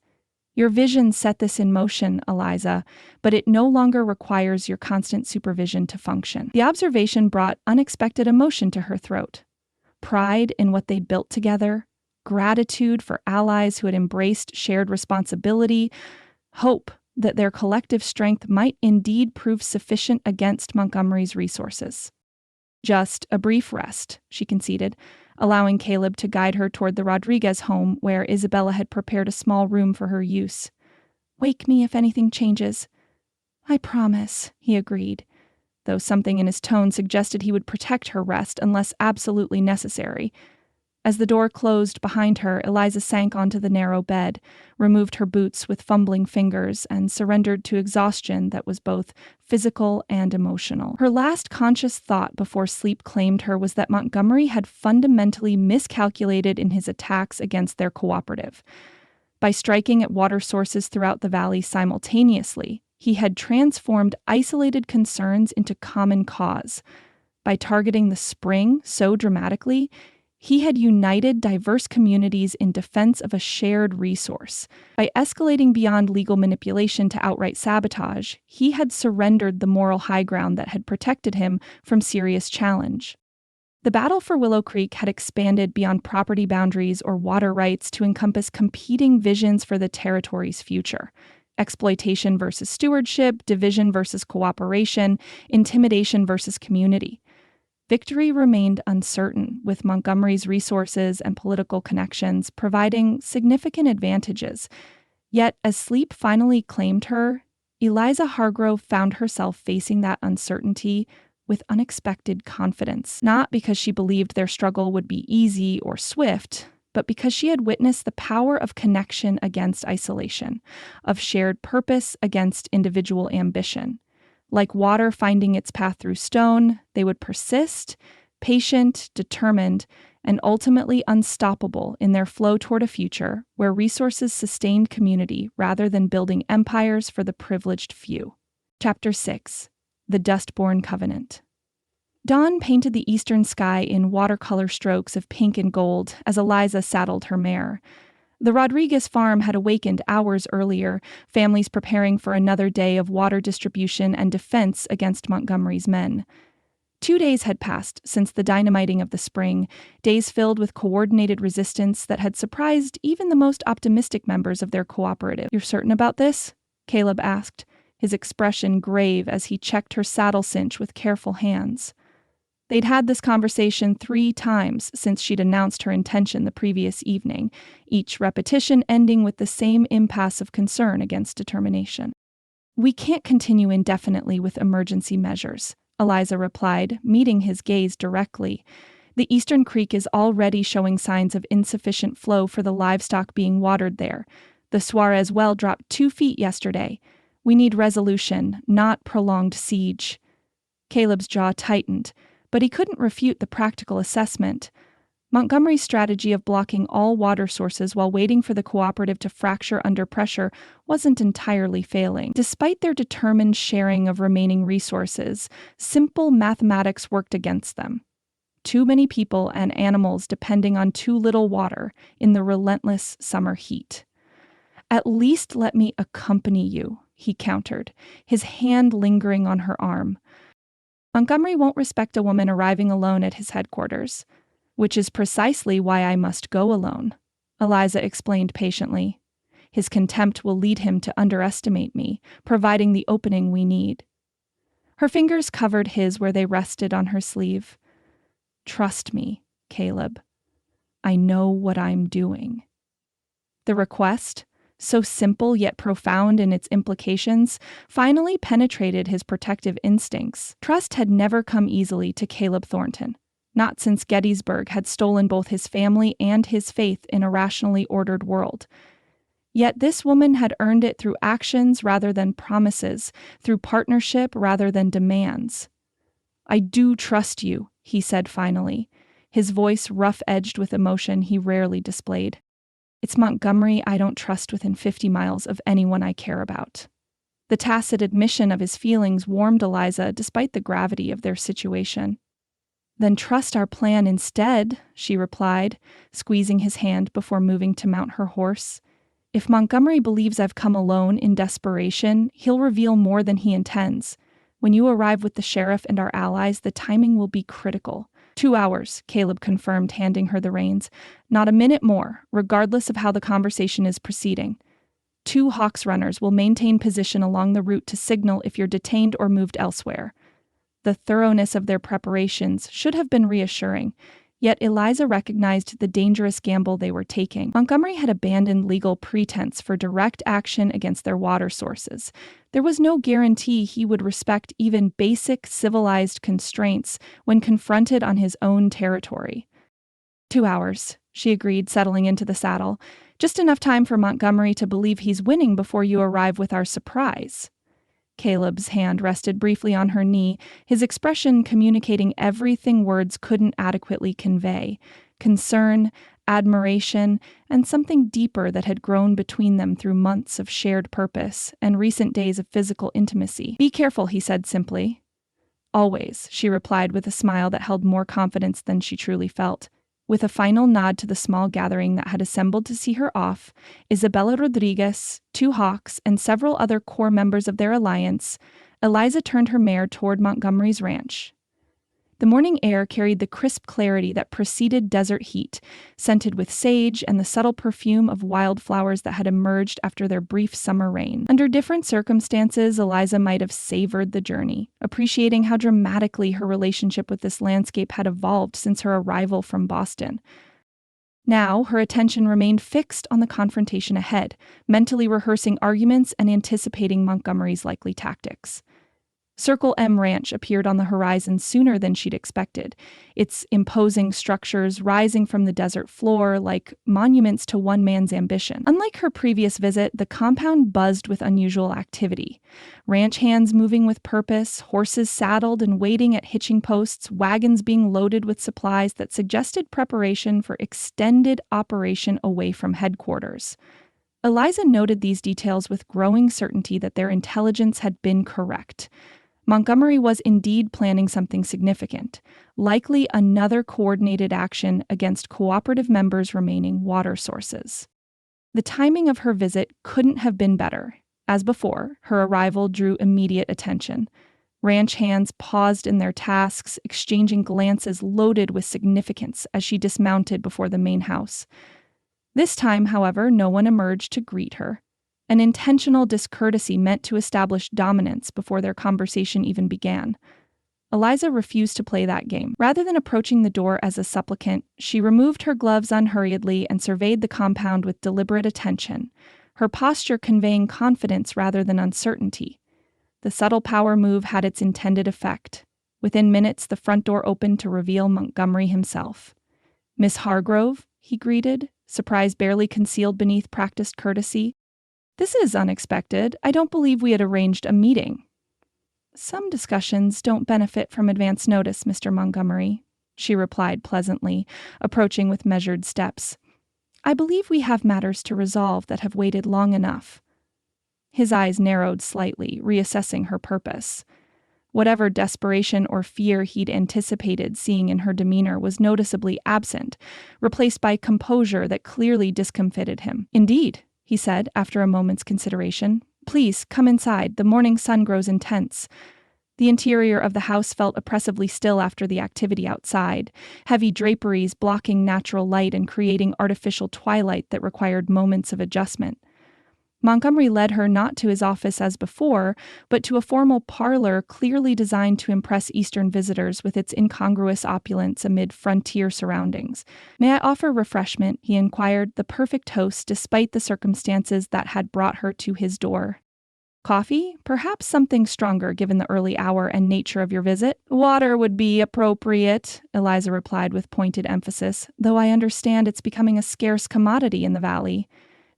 Your vision set this in motion, Eliza, but it no longer requires your constant supervision to function. The observation brought unexpected emotion to her throat. Pride in what they'd built together, gratitude for allies who had embraced shared responsibility, hope that their collective strength might indeed prove sufficient against Montgomery's resources. "Just a brief rest," she conceded, allowing Caleb to guide her toward the Rodriguez home where Isabella had prepared a small room for her use. "Wake me if anything changes." "I promise," he agreed, though something in his tone suggested he would protect her rest unless absolutely necessary. As the door closed behind her, Eliza sank onto the narrow bed, removed her boots with fumbling fingers, and surrendered to exhaustion that was both physical and emotional. Her last conscious thought before sleep claimed her was that Montgomery had fundamentally miscalculated in his attacks against their cooperative. By striking at water sources throughout the valley simultaneously, he had transformed isolated concerns into common cause. By targeting the spring so dramatically, he had united diverse communities in defense of a shared resource. By escalating beyond legal manipulation to outright sabotage, he had surrendered the moral high ground that had protected him from serious challenge. The battle for Willow Creek had expanded beyond property boundaries or water rights to encompass competing visions for the territory's future. Exploitation versus stewardship, division versus cooperation, intimidation versus community. Victory remained uncertain, with Montgomery's resources and political connections providing significant advantages. Yet, as sleep finally claimed her, Eliza Hargrove found herself facing that uncertainty with unexpected confidence, not because she believed their struggle would be easy or swift, but because she had witnessed the power of connection against isolation, of shared purpose against individual ambition. Like water finding its path through stone, they would persist, patient, determined, and ultimately unstoppable in their flow toward a future where resources sustained community rather than building empires for the privileged few. Chapter 6. The Dustborn Covenant. Dawn painted the eastern sky in watercolor strokes of pink and gold as Eliza saddled her mare. The Rodriguez farm had awakened hours earlier, families preparing for another day of water distribution and defense against Montgomery's men. 2 days had passed since the dynamiting of the spring, days filled with coordinated resistance that had surprised even the most optimistic members of their cooperative. "You're certain about this?" Caleb asked, his expression grave as he checked her saddle cinch with careful hands. They'd had this conversation 3 times since she'd announced her intention the previous evening, each repetition ending with the same impasse of concern against determination. "We can't continue indefinitely with emergency measures," Eliza replied, meeting his gaze directly. "The eastern creek is already showing signs of insufficient flow for the livestock being watered there. The Suarez well dropped 2 feet yesterday. We need resolution, not prolonged siege." Caleb's jaw tightened, but he couldn't refute the practical assessment. Montgomery's strategy of blocking all water sources while waiting for the cooperative to fracture under pressure wasn't entirely failing. Despite their determined sharing of remaining resources, simple mathematics worked against them. Too many people and animals depending on too little water in the relentless summer heat. "At least let me accompany you," he countered, his hand lingering on her arm. Montgomery won't respect a woman arriving alone at his headquarters. "Which is precisely why I must go alone," Eliza explained patiently. "His contempt will lead him to underestimate me, providing the opening we need." Her fingers covered his where they rested on her sleeve. "Trust me, Caleb. I know what I'm doing." The request, so simple yet profound in its implications, finally penetrated his protective instincts. Trust had never come easily to Caleb Thornton. Not since Gettysburg had stolen both his family and his faith in a rationally ordered world. Yet this woman had earned it through actions rather than promises, through partnership rather than demands. "I do trust you," he said finally, his voice rough-edged with emotion he rarely displayed. "It's Montgomery I don't trust within 50 miles of anyone I care about." The tacit admission of his feelings warmed Eliza despite the gravity of their situation. "Then trust our plan instead," she replied, squeezing his hand before moving to mount her horse. "If Montgomery believes I've come alone in desperation, he'll reveal more than he intends. When you arrive with the sheriff and our allies, the timing will be critical." 2 hours, Caleb confirmed, handing her the reins. "Not a minute more, regardless of how the conversation is proceeding. 2 Hawks runners will maintain position along the route to signal if you're detained or moved elsewhere." The thoroughness of their preparations should have been reassuring, yet Eliza recognized the dangerous gamble they were taking. Montgomery had abandoned legal pretense for direct action against their water sources. There was no guarantee he would respect even basic civilized constraints when confronted on his own territory. 2 hours, she agreed, settling into the saddle. "Just enough time for Montgomery to believe he's winning before you arrive with our surprise." Caleb's hand rested briefly on her knee, his expression communicating everything words couldn't adequately convey: concern, admiration, and something deeper that had grown between them through months of shared purpose and recent days of physical intimacy. "Be careful," he said simply. "Always," she replied with a smile that held more confidence than she truly felt. With a final nod to the small gathering that had assembled to see her off, Isabella Rodriguez, 2 Hawks, and several other core members of their alliance, Eliza turned her mare toward Montgomery's ranch. The morning air carried the crisp clarity that preceded desert heat, scented with sage and the subtle perfume of wildflowers that had emerged after their brief summer rain. Under different circumstances, Eliza might have savored the journey, appreciating how dramatically her relationship with this landscape had evolved since her arrival from Boston. Now, her attention remained fixed on the confrontation ahead, mentally rehearsing arguments and anticipating Montgomery's likely tactics. Circle M Ranch appeared on the horizon sooner than she'd expected, its imposing structures rising from the desert floor like monuments to one man's ambition. Unlike her previous visit, the compound buzzed with unusual activity. Ranch hands moving with purpose, horses saddled and waiting at hitching posts, wagons being loaded with supplies that suggested preparation for extended operation away from headquarters. Eliza noted these details with growing certainty that their intelligence had been correct. Montgomery was indeed planning something significant, likely another coordinated action against cooperative members' remaining water sources. The timing of her visit couldn't have been better. As before, her arrival drew immediate attention. Ranch hands paused in their tasks, exchanging glances loaded with significance as she dismounted before the main house. This time, however, no one emerged to greet her. An intentional discourtesy meant to establish dominance before their conversation even began. Eliza refused to play that game. Rather than approaching the door as a supplicant, she removed her gloves unhurriedly and surveyed the compound with deliberate attention, her posture conveying confidence rather than uncertainty. The subtle power move had its intended effect. Within minutes, the front door opened to reveal Montgomery himself. "Miss Hargrove," he greeted, surprise barely concealed beneath practiced courtesy. "This is unexpected. I don't believe we had arranged a meeting." Some discussions don't benefit from advance notice, Mr. Montgomery, she replied pleasantly, approaching with measured steps. I believe we have matters to resolve that have waited long enough. His eyes narrowed slightly, reassessing her purpose. Whatever desperation or fear he'd anticipated seeing in her demeanor was noticeably absent, replaced by composure that clearly discomfited him. Indeed, he said after a moment's consideration. Please, come inside. The morning sun grows intense. The interior of the house felt oppressively still after the activity outside, heavy draperies blocking natural light and creating artificial twilight that required moments of adjustment. Montgomery led her not to his office as before, but to a formal parlor clearly designed to impress Eastern visitors with its incongruous opulence amid frontier surroundings. May I offer refreshment? He inquired, the perfect host despite the circumstances that had brought her to his door. Coffee? Perhaps something stronger given the early hour and nature of your visit. Water would be appropriate, Eliza replied with pointed emphasis, though I understand it's becoming a scarce commodity in the valley.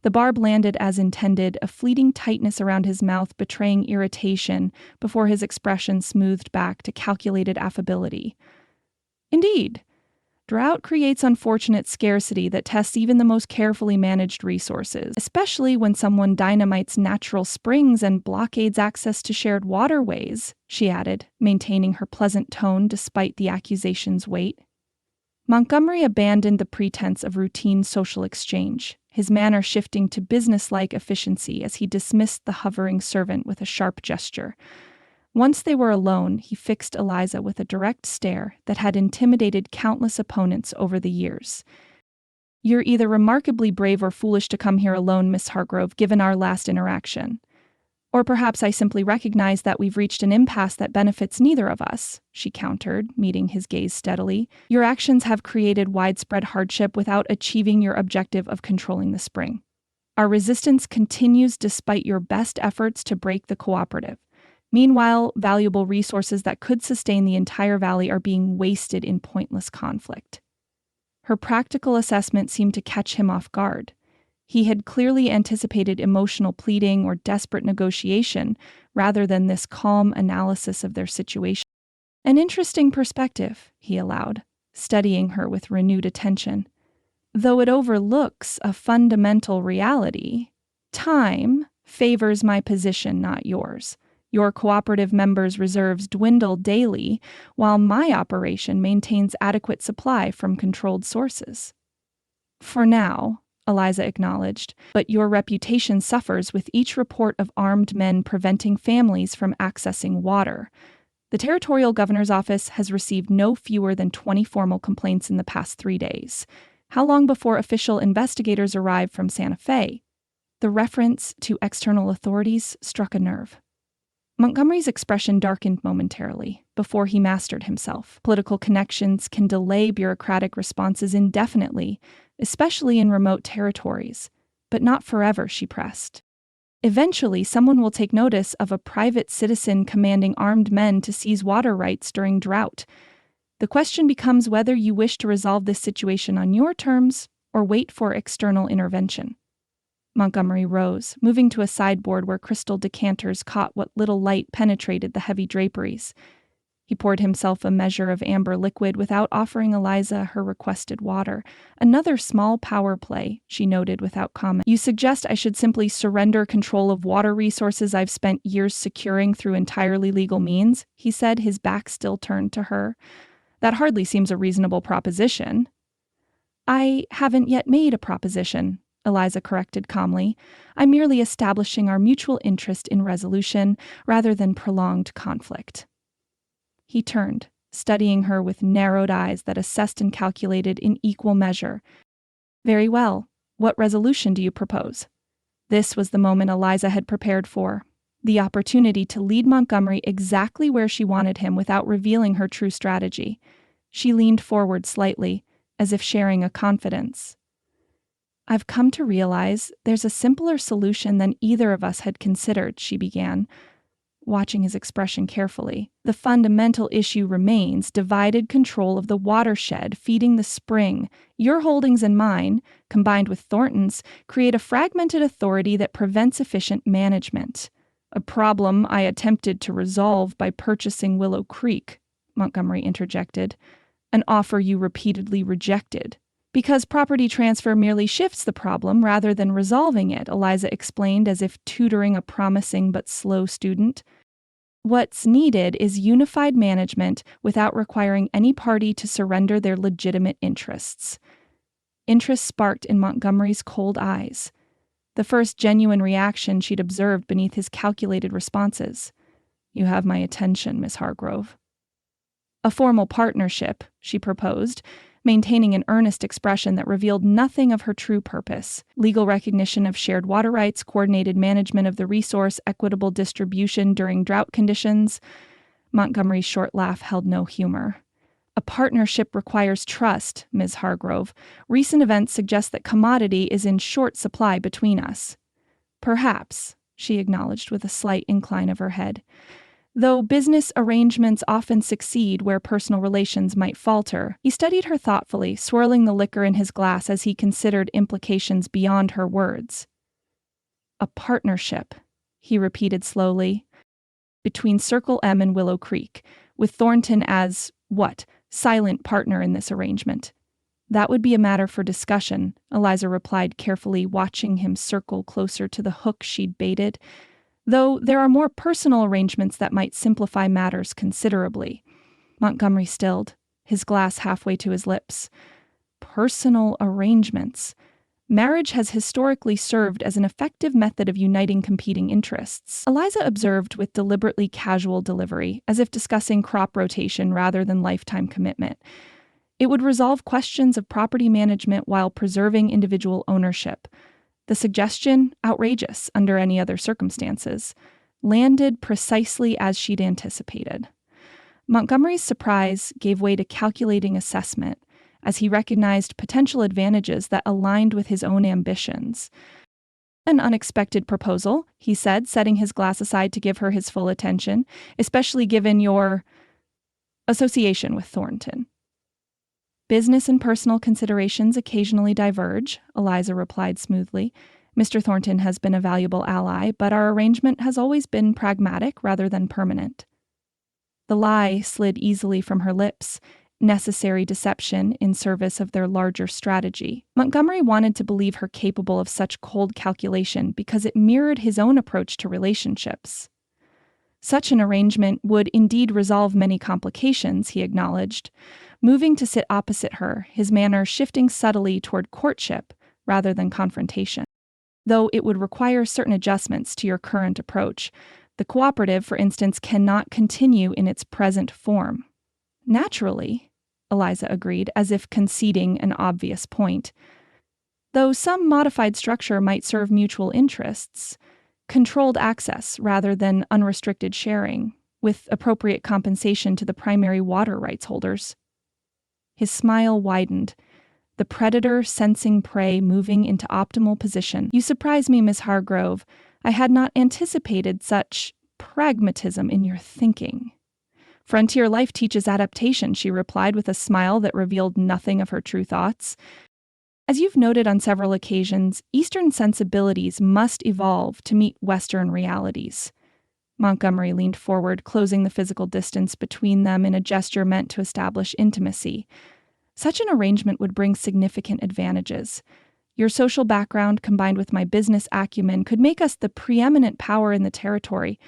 The barb landed as intended, a fleeting tightness around his mouth betraying irritation before his expression smoothed back to calculated affability. Indeed, drought creates unfortunate scarcity that tests even the most carefully managed resources, especially when someone dynamites natural springs and blockades access to shared waterways, she added, maintaining her pleasant tone despite the accusation's weight. Montgomery abandoned the pretense of routine social exchange, his manner shifting to businesslike efficiency as he dismissed the hovering servant with a sharp gesture. Once they were alone, he fixed Eliza with a direct stare that had intimidated countless opponents over the years. You're either remarkably brave or foolish to come here alone, Miss Hargrove, given our last interaction. Or perhaps I simply recognize that we've reached an impasse that benefits neither of us, she countered, meeting his gaze steadily. Your actions have created widespread hardship without achieving your objective of controlling the spring. Our resistance continues despite your best efforts to break the cooperative. Meanwhile, valuable resources that could sustain the entire valley are being wasted in pointless conflict. Her practical assessment seemed to catch him off guard. He had clearly anticipated emotional pleading or desperate negotiation rather than this calm analysis of their situation. An interesting perspective, he allowed, studying her with renewed attention. Though it overlooks a fundamental reality, time favors my position, not yours. Your cooperative members' reserves dwindle daily, while my operation maintains adequate supply from controlled sources. For now, Eliza acknowledged, but your reputation suffers with each report of armed men preventing families from accessing water. The Territorial Governor's Office has received no fewer than 20 formal complaints in the past 3 days. How long before official investigators arrive from Santa Fe? The reference to external authorities struck a nerve. Montgomery's expression darkened momentarily before he mastered himself. Political connections can delay bureaucratic responses indefinitely, especially in remote territories, but not forever, she pressed. Eventually, someone will take notice of a private citizen commanding armed men to seize water rights during drought. The question becomes whether you wish to resolve this situation on your terms or wait for external intervention. Montgomery rose, moving to a sideboard where crystal decanters caught what little light penetrated the heavy draperies. He poured himself a measure of amber liquid without offering Eliza her requested water. Another small power play, she noted without comment. You suggest I should simply surrender control of water resources I've spent years securing through entirely legal means? He said, his back still turned to her. That hardly seems a reasonable proposition. I haven't yet made a proposition, Eliza corrected calmly. I'm merely establishing our mutual interest in resolution rather than prolonged conflict. He turned, studying her with narrowed eyes that assessed and calculated in equal measure. Very well. What resolution do you propose? This was the moment Eliza had prepared for. The opportunity to lead Montgomery exactly where she wanted him without revealing her true strategy. She leaned forward slightly, as if sharing a confidence. I've come to realize there's a simpler solution than either of us had considered, she began, watching his expression carefully. The fundamental issue remains divided control of the watershed feeding the spring. Your holdings and mine, combined with Thornton's, create a fragmented authority that prevents efficient management. A problem I attempted to resolve by purchasing Willow Creek, Montgomery interjected, an offer you repeatedly rejected. Because property transfer merely shifts the problem rather than resolving it, Eliza explained as if tutoring a promising but slow student. What's needed is unified management without requiring any party to surrender their legitimate interests. Interest sparked in Montgomery's cold eyes, the first genuine reaction she'd observed beneath his calculated responses. You have my attention, Miss Hargrove. A formal partnership, she proposed, maintaining an earnest expression that revealed nothing of her true purpose. Legal recognition of shared water rights, coordinated management of the resource, equitable distribution during drought conditions. Montgomery's short laugh held no humor. A partnership requires trust, Ms. Hargrove. Recent events suggest that commodity is in short supply between us. Perhaps, she acknowledged with a slight incline of her head. Though business arrangements often succeed where personal relations might falter, he studied her thoughtfully, swirling the liquor in his glass as he considered implications beyond her words. A partnership, he repeated slowly, between Circle M and Willow Creek, with Thornton as, silent partner in this arrangement. That would be a matter for discussion, Eliza replied carefully, watching him circle closer to the hook she'd baited. Though there are more personal arrangements that might simplify matters considerably. Montgomery stilled, his glass halfway to his lips. Personal arrangements. Marriage has historically served as an effective method of uniting competing interests, Eliza observed with deliberately casual delivery, as if discussing crop rotation rather than lifetime commitment. It would resolve questions of property management while preserving individual ownership. The suggestion, outrageous under any other circumstances, landed precisely as she'd anticipated. Montgomery's surprise gave way to calculating assessment as he recognized potential advantages that aligned with his own ambitions. An unexpected proposal, he said, setting his glass aside to give her his full attention, especially given your association with Thornton. Business and personal considerations occasionally diverge, Eliza replied smoothly. Mr. Thornton has been a valuable ally, but our arrangement has always been pragmatic rather than permanent. The lie slid easily from her lips, necessary deception in service of their larger strategy. Montgomery wanted to believe her capable of such cold calculation because it mirrored his own approach to relationships. Such an arrangement would indeed resolve many complications, he acknowledged, moving to sit opposite her, his manner shifting subtly toward courtship rather than confrontation. Though it would require certain adjustments to your current approach, the cooperative, for instance, cannot continue in its present form. Naturally, Eliza agreed, as if conceding an obvious point. Though some modified structure might serve mutual interests, controlled access rather than unrestricted sharing, with appropriate compensation to the primary water rights holders. His smile widened, the predator sensing prey moving into optimal position. You surprise me, Miss Hargrove. I had not anticipated such pragmatism in your thinking. Frontier life teaches adaptation, she replied with a smile that revealed nothing of her true thoughts. As you've noted on several occasions, Eastern sensibilities must evolve to meet Western realities. Montgomery leaned forward, closing the physical distance between them in a gesture meant to establish intimacy. Such an arrangement would bring significant advantages. Your social background combined with my business acumen could make us the preeminent power in the territory.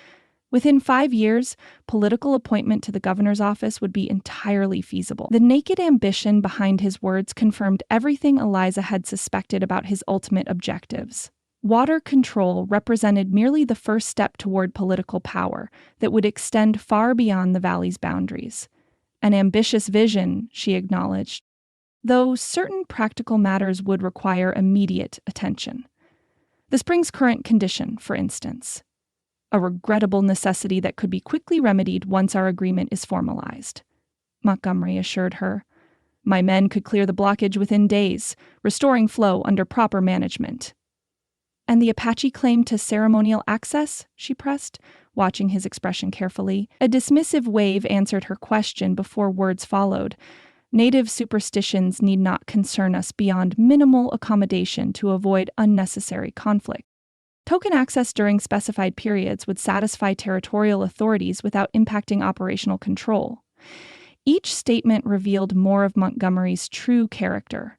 Within 5 years, political appointment to the governor's office would be entirely feasible. The naked ambition behind his words confirmed everything Eliza had suspected about his ultimate objectives. Water control represented merely the first step toward political power that would extend far beyond the valley's boundaries. An ambitious vision, she acknowledged, though certain practical matters would require immediate attention. The spring's current condition, for instance. A regrettable necessity that could be quickly remedied once our agreement is formalized. Montgomery assured her. My men could clear the blockage within days, restoring flow under proper management. And the Apache claim to ceremonial access? She pressed, watching his expression carefully. A dismissive wave answered her question before words followed. Native superstitions need not concern us beyond minimal accommodation to avoid unnecessary conflict. Token access during specified periods would satisfy territorial authorities without impacting operational control. Each statement revealed more of Montgomery's true character.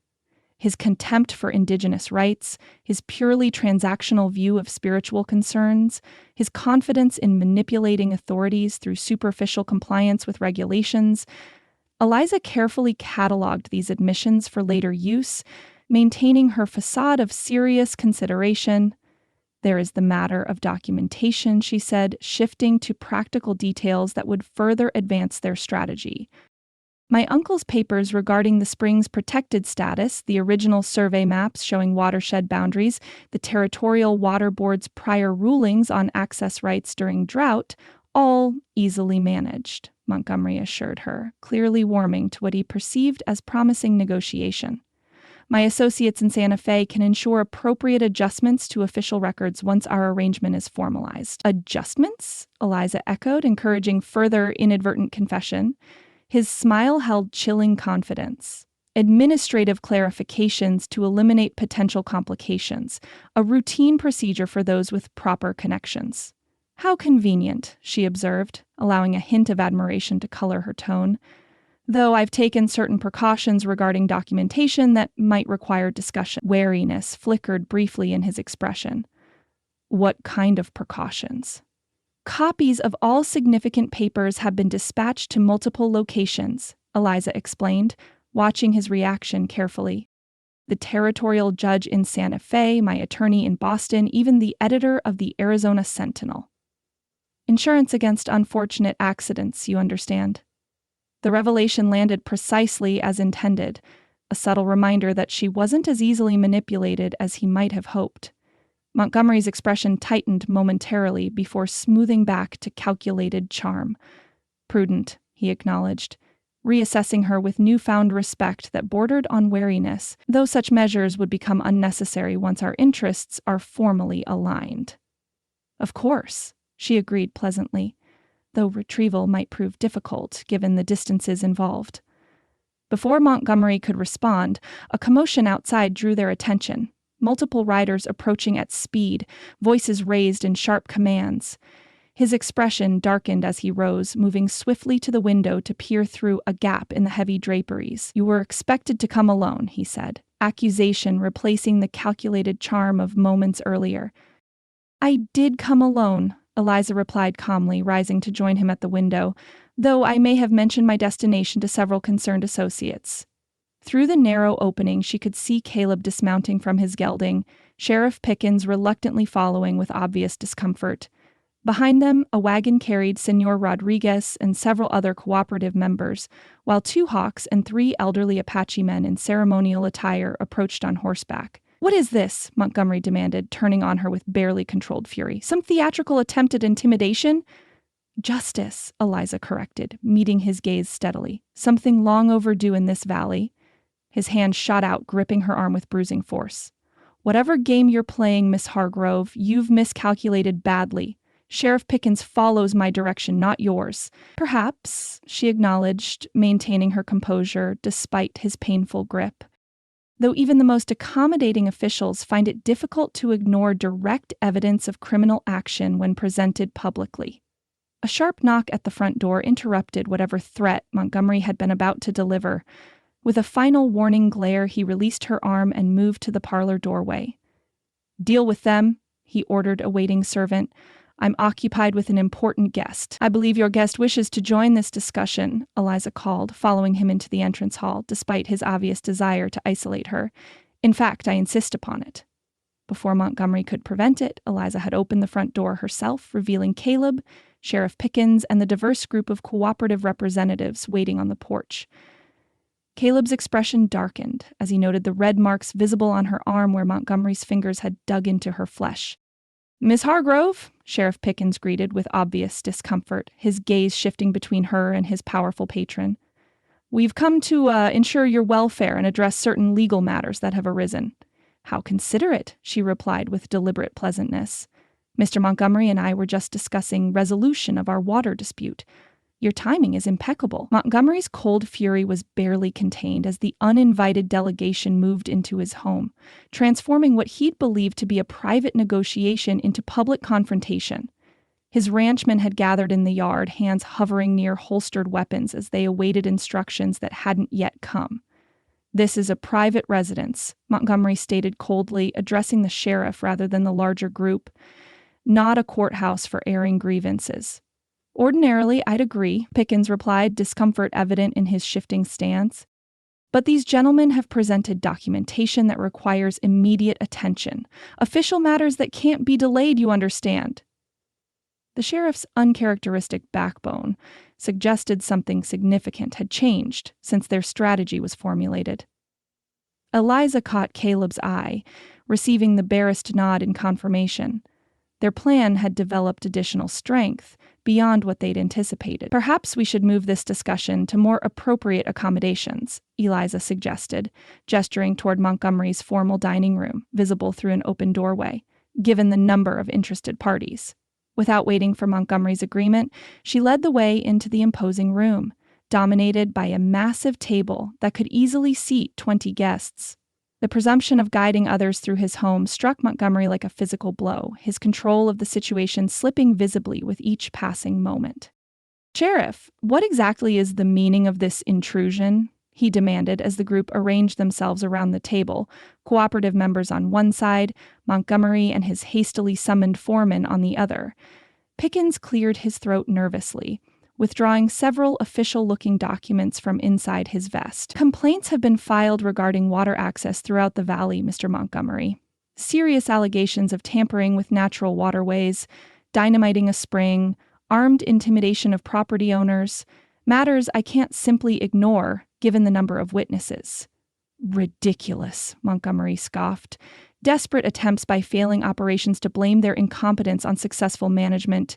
His contempt for indigenous rights, his purely transactional view of spiritual concerns, his confidence in manipulating authorities through superficial compliance with regulations. Eliza carefully cataloged these admissions for later use, maintaining her facade of serious consideration. There is the matter of documentation, she said, shifting to practical details that would further advance their strategy. My uncle's papers regarding the spring's protected status, the original survey maps showing watershed boundaries, the territorial water board's prior rulings on access rights during drought, all easily managed, Montgomery assured her, clearly warming to what he perceived as promising negotiation. My associates in Santa Fe can ensure appropriate adjustments to official records once our arrangement is formalized. Adjustments? Eliza echoed, encouraging further inadvertent confession. His smile held chilling confidence. Administrative clarifications to eliminate potential complications, a routine procedure for those with proper connections. How convenient, she observed, allowing a hint of admiration to color her tone. Though I've taken certain precautions regarding documentation that might require discussion. Wariness flickered briefly in his expression. What kind of precautions? Copies of all significant papers have been dispatched to multiple locations, Eliza explained, watching his reaction carefully. The territorial judge in Santa Fe, my attorney in Boston, even the editor of the Arizona Sentinel. Insurance against unfortunate accidents, you understand. The revelation landed precisely as intended, a subtle reminder that she wasn't as easily manipulated as he might have hoped. Montgomery's expression tightened momentarily before smoothing back to calculated charm. Prudent, he acknowledged, reassessing her with newfound respect that bordered on wariness, though such measures would become unnecessary once our interests are formally aligned. Of course, she agreed pleasantly, though retrieval might prove difficult given the distances involved. Before Montgomery could respond, a commotion outside drew their attention. Multiple riders approaching at speed, voices raised in sharp commands. His expression darkened as he rose, moving swiftly to the window to peer through a gap in the heavy draperies. You were expected to come alone, he said, accusation replacing the calculated charm of moments earlier. I did come alone, Eliza replied calmly, rising to join him at the window, though I may have mentioned my destination to several concerned associates. Through the narrow opening, she could see Caleb dismounting from his gelding, Sheriff Pickens reluctantly following with obvious discomfort. Behind them, a wagon carried Senor Rodriguez and several other cooperative members, while 2 hawks and 3 elderly Apache men in ceremonial attire approached on horseback. What is this? Montgomery demanded, turning on her with barely controlled fury. Some theatrical attempt at intimidation? Justice, Eliza corrected, meeting his gaze steadily. Something long overdue in this valley. His hand shot out, gripping her arm with bruising force. Whatever game you're playing, Miss Hargrove, you've miscalculated badly. Sheriff Pickens follows my direction, not yours. Perhaps, she acknowledged, maintaining her composure despite his painful grip. Though even the most accommodating officials find it difficult to ignore direct evidence of criminal action when presented publicly. A sharp knock at the front door interrupted whatever threat Montgomery had been about to deliver. With a final warning glare, he released her arm and moved to the parlor doorway. Deal with them, he ordered a waiting servant. I'm occupied with an important guest. I believe your guest wishes to join this discussion, Eliza called, following him into the entrance hall, despite his obvious desire to isolate her. In fact, I insist upon it. Before Montgomery could prevent it, Eliza had opened the front door herself, revealing Caleb, Sheriff Pickens, and the diverse group of cooperative representatives waiting on the porch. Caleb's expression darkened as he noted the red marks visible on her arm where Montgomery's fingers had dug into her flesh. Miss Hargrove, Sheriff Pickens greeted with obvious discomfort, his gaze shifting between her and his powerful patron. We've come to ensure your welfare and address certain legal matters that have arisen. How considerate, she replied with deliberate pleasantness. Mr. Montgomery and I were just discussing resolution of our water dispute. Your timing is impeccable. Montgomery's cold fury was barely contained as the uninvited delegation moved into his home, transforming what he'd believed to be a private negotiation into public confrontation. His ranchmen had gathered in the yard, hands hovering near holstered weapons as they awaited instructions that hadn't yet come. "This is a private residence," Montgomery stated coldly, addressing the sheriff rather than the larger group, "not a courthouse for airing grievances." "Ordinarily, I'd agree," Pickens replied, discomfort evident in his shifting stance. "But these gentlemen have presented documentation that requires immediate attention. Official matters that can't be delayed, you understand." The sheriff's uncharacteristic backbone suggested something significant had changed since their strategy was formulated. Eliza caught Caleb's eye, receiving the barest nod in confirmation. Their plan had developed additional strength beyond what they'd anticipated. "Perhaps we should move this discussion to more appropriate accommodations," Eliza suggested, gesturing toward Montgomery's formal dining room, visible through an open doorway, given the number of interested parties. Without waiting for Montgomery's agreement, she led the way into the imposing room, dominated by a massive table that could easily seat 20 guests. The presumption of guiding others through his home struck Montgomery like a physical blow, his control of the situation slipping visibly with each passing moment. "Sheriff, what exactly is the meaning of this intrusion?" he demanded as the group arranged themselves around the table, cooperative members on one side, Montgomery and his hastily summoned foreman on the other. Pickens cleared his throat nervously, withdrawing several official-looking documents from inside his vest. "Complaints have been filed regarding water access throughout the valley, Mr. Montgomery. Serious allegations of tampering with natural waterways, dynamiting a spring, armed intimidation of property owners, matters I can't simply ignore given the number of witnesses." "Ridiculous," Montgomery scoffed. "Desperate attempts by failing operations to blame their incompetence on successful management.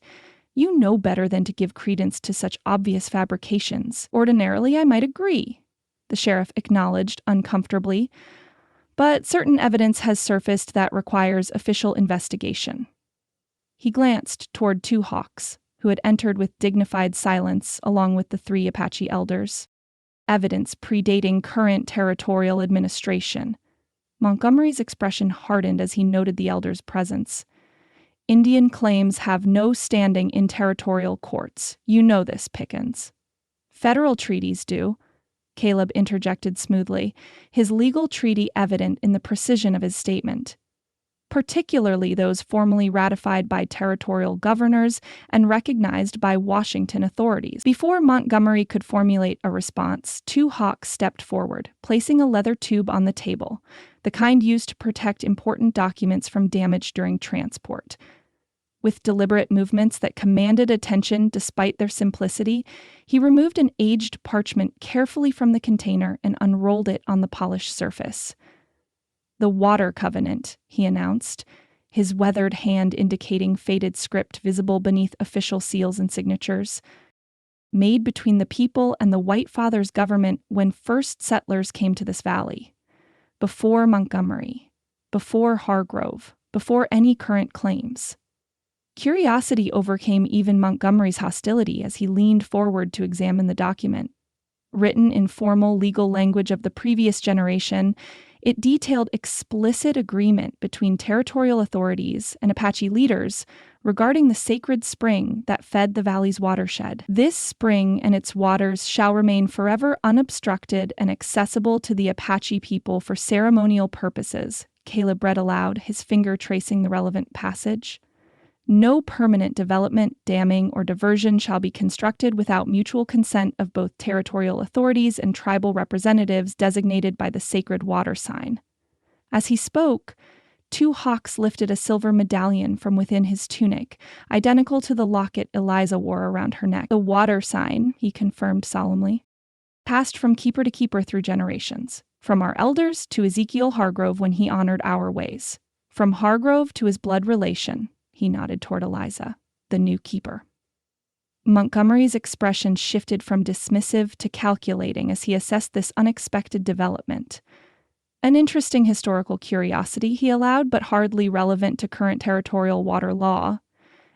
You know better than to give credence to such obvious fabrications." "Ordinarily, I might agree," the sheriff acknowledged uncomfortably, "but certain evidence has surfaced that requires official investigation." He glanced toward Two Hawks, who had entered with dignified silence along with the 3 Apache elders. "Evidence predating current territorial administration." Montgomery's expression hardened as he noted the elders' presence. "Indian claims have no standing in territorial courts. You know this, Pickens." "Federal treaties do," Caleb interjected smoothly, his legal treaty evident in the precision of his statement. "Particularly those formally ratified by territorial governors and recognized by Washington authorities." Before Montgomery could formulate a response, Two Hawks stepped forward, placing a leather tube on the table, the kind used to protect important documents from damage during transport. With deliberate movements that commanded attention despite their simplicity, he removed an aged parchment carefully from the container and unrolled it on the polished surface. "The Water Covenant," he announced, his weathered hand indicating faded script visible beneath official seals and signatures. "Made between the people and the White Father's government when first settlers came to this valley. Before Montgomery, before Hargrove, before any current claims." Curiosity overcame even Montgomery's hostility as he leaned forward to examine the document. Written in formal legal language of the previous generation, it detailed explicit agreement between territorial authorities and Apache leaders regarding the sacred spring that fed the valley's watershed. "This spring and its waters shall remain forever unobstructed and accessible to the Apache people for ceremonial purposes," Caleb read aloud, his finger tracing the relevant passage. "No permanent development, damming, or diversion shall be constructed without mutual consent of both territorial authorities and tribal representatives designated by the sacred water sign." As he spoke, Two Hawks lifted a silver medallion from within his tunic, identical to the locket Eliza wore around her neck. "The water sign," he confirmed solemnly, "passed from keeper to keeper through generations. From our elders to Ezekiel Hargrove when he honored our ways. From Hargrove to his blood relation," he nodded toward Eliza, "the new keeper." Montgomery's expression shifted from dismissive to calculating as he assessed this unexpected development. An interesting historical curiosity, he allowed, but hardly relevant to current territorial water law.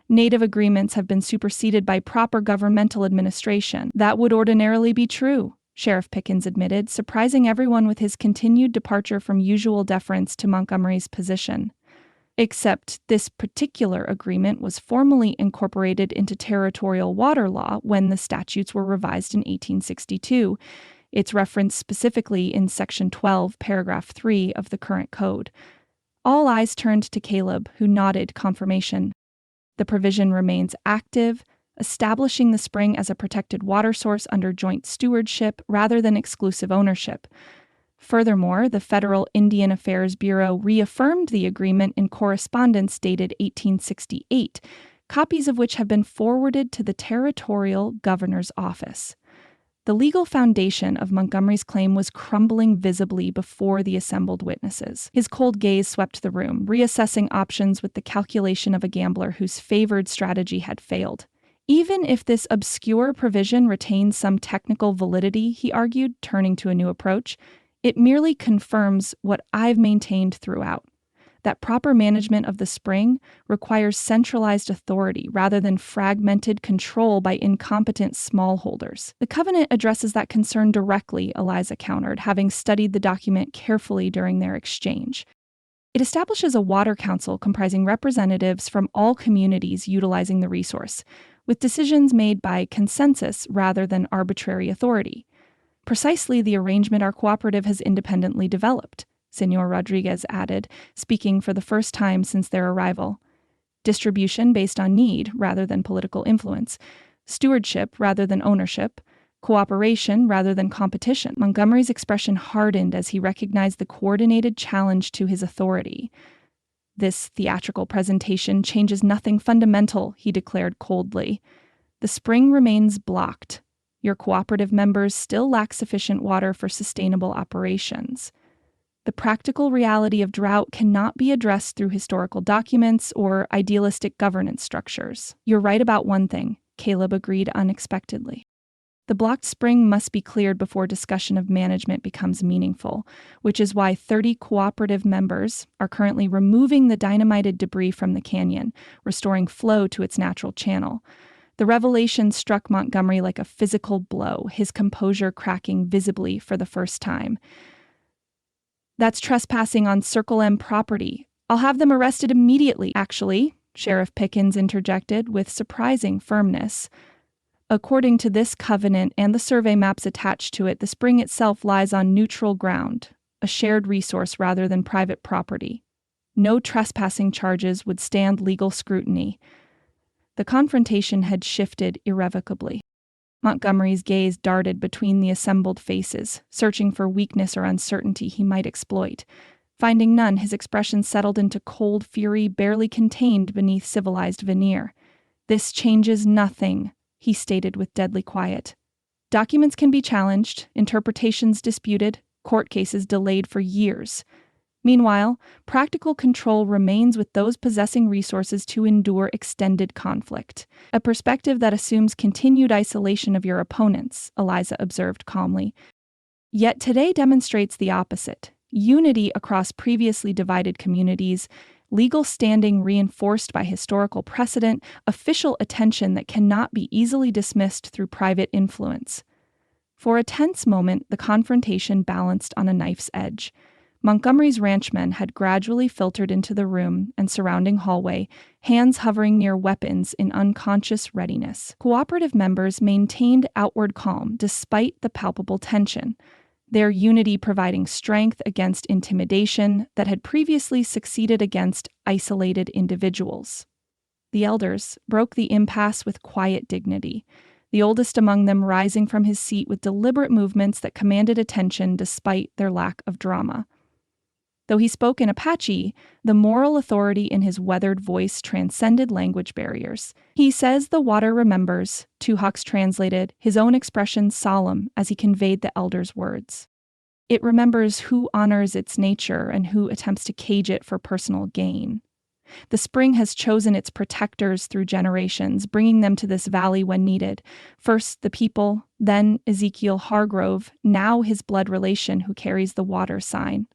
Native agreements have been superseded by proper governmental administration. That would ordinarily be true, Sheriff Pickens admitted, surprising everyone with his continued departure from usual deference to Montgomery's position. Except this particular agreement was formally incorporated into territorial water law when the statutes were revised in 1862. It's referenced specifically in Section 12, Paragraph 3 of the current code. All eyes turned to Caleb, who nodded confirmation. The provision remains active, establishing the spring as a protected water source under joint stewardship rather than exclusive ownership. Furthermore, the Federal Indian Affairs Bureau reaffirmed the agreement in correspondence dated 1868, copies of which have been forwarded to the Territorial Governor's Office. The legal foundation of Montgomery's claim was crumbling visibly before the assembled witnesses. His cold gaze swept the room, reassessing options with the calculation of a gambler whose favored strategy had failed. Even if this obscure provision retains some technical validity, he argued, turning to a new approach, it merely confirms what I've maintained throughout, that proper management of the spring requires centralized authority rather than fragmented control by incompetent smallholders. The covenant addresses that concern directly, Eliza countered, having studied the document carefully during their exchange. It establishes a water council comprising representatives from all communities utilizing the resource, with decisions made by consensus rather than arbitrary authority. Precisely the arrangement our cooperative has independently developed, Senor Rodriguez added, speaking for the first time since their arrival. Distribution based on need rather than political influence, stewardship rather than ownership, cooperation rather than competition. Montgomery's expression hardened as he recognized the coordinated challenge to his authority. This theatrical presentation changes nothing fundamental, he declared coldly. The spring remains blocked. Your cooperative members still lack sufficient water for sustainable operations. The practical reality of drought cannot be addressed through historical documents or idealistic governance structures. You're right about one thing, Caleb agreed unexpectedly. The blocked spring must be cleared before discussion of management becomes meaningful, which is why 30 cooperative members are currently removing the dynamited debris from the canyon, restoring flow to its natural channel. The revelation struck Montgomery like a physical blow, his composure cracking visibly for the first time. That's trespassing on Circle M property. I'll have them arrested immediately, actually, Sheriff Pickens interjected with surprising firmness. According to this covenant and the survey maps attached to it, the spring itself lies on neutral ground, a shared resource rather than private property. No trespassing charges would stand legal scrutiny. The confrontation had shifted irrevocably. Montgomery's gaze darted between the assembled faces, searching for weakness or uncertainty he might exploit. Finding none, his expression settled into cold fury barely contained beneath civilized veneer. "This changes nothing," he stated with deadly quiet. "Documents can be challenged, interpretations disputed, court cases delayed for years. Meanwhile, practical control remains with those possessing resources to endure extended conflict, a perspective that assumes continued isolation of your opponents," Eliza observed calmly. Yet today demonstrates the opposite: unity across previously divided communities, legal standing reinforced by historical precedent, official attention that cannot be easily dismissed through private influence. For a tense moment, the confrontation balanced on a knife's edge. Montgomery's ranchmen had gradually filtered into the room and surrounding hallway, hands hovering near weapons in unconscious readiness. Cooperative members maintained outward calm despite the palpable tension, their unity providing strength against intimidation that had previously succeeded against isolated individuals. The elders broke the impasse with quiet dignity, the oldest among them rising from his seat with deliberate movements that commanded attention despite their lack of drama. Though he spoke in Apache, the moral authority in his weathered voice transcended language barriers. "He says the water remembers," Two Hawks translated, his own expression solemn as he conveyed the elder's words. "It remembers who honors its nature and who attempts to cage it for personal gain. The spring has chosen its protectors through generations, bringing them to this valley when needed. First the people, then Ezekiel Hargrove, now his blood relation who carries the water sign.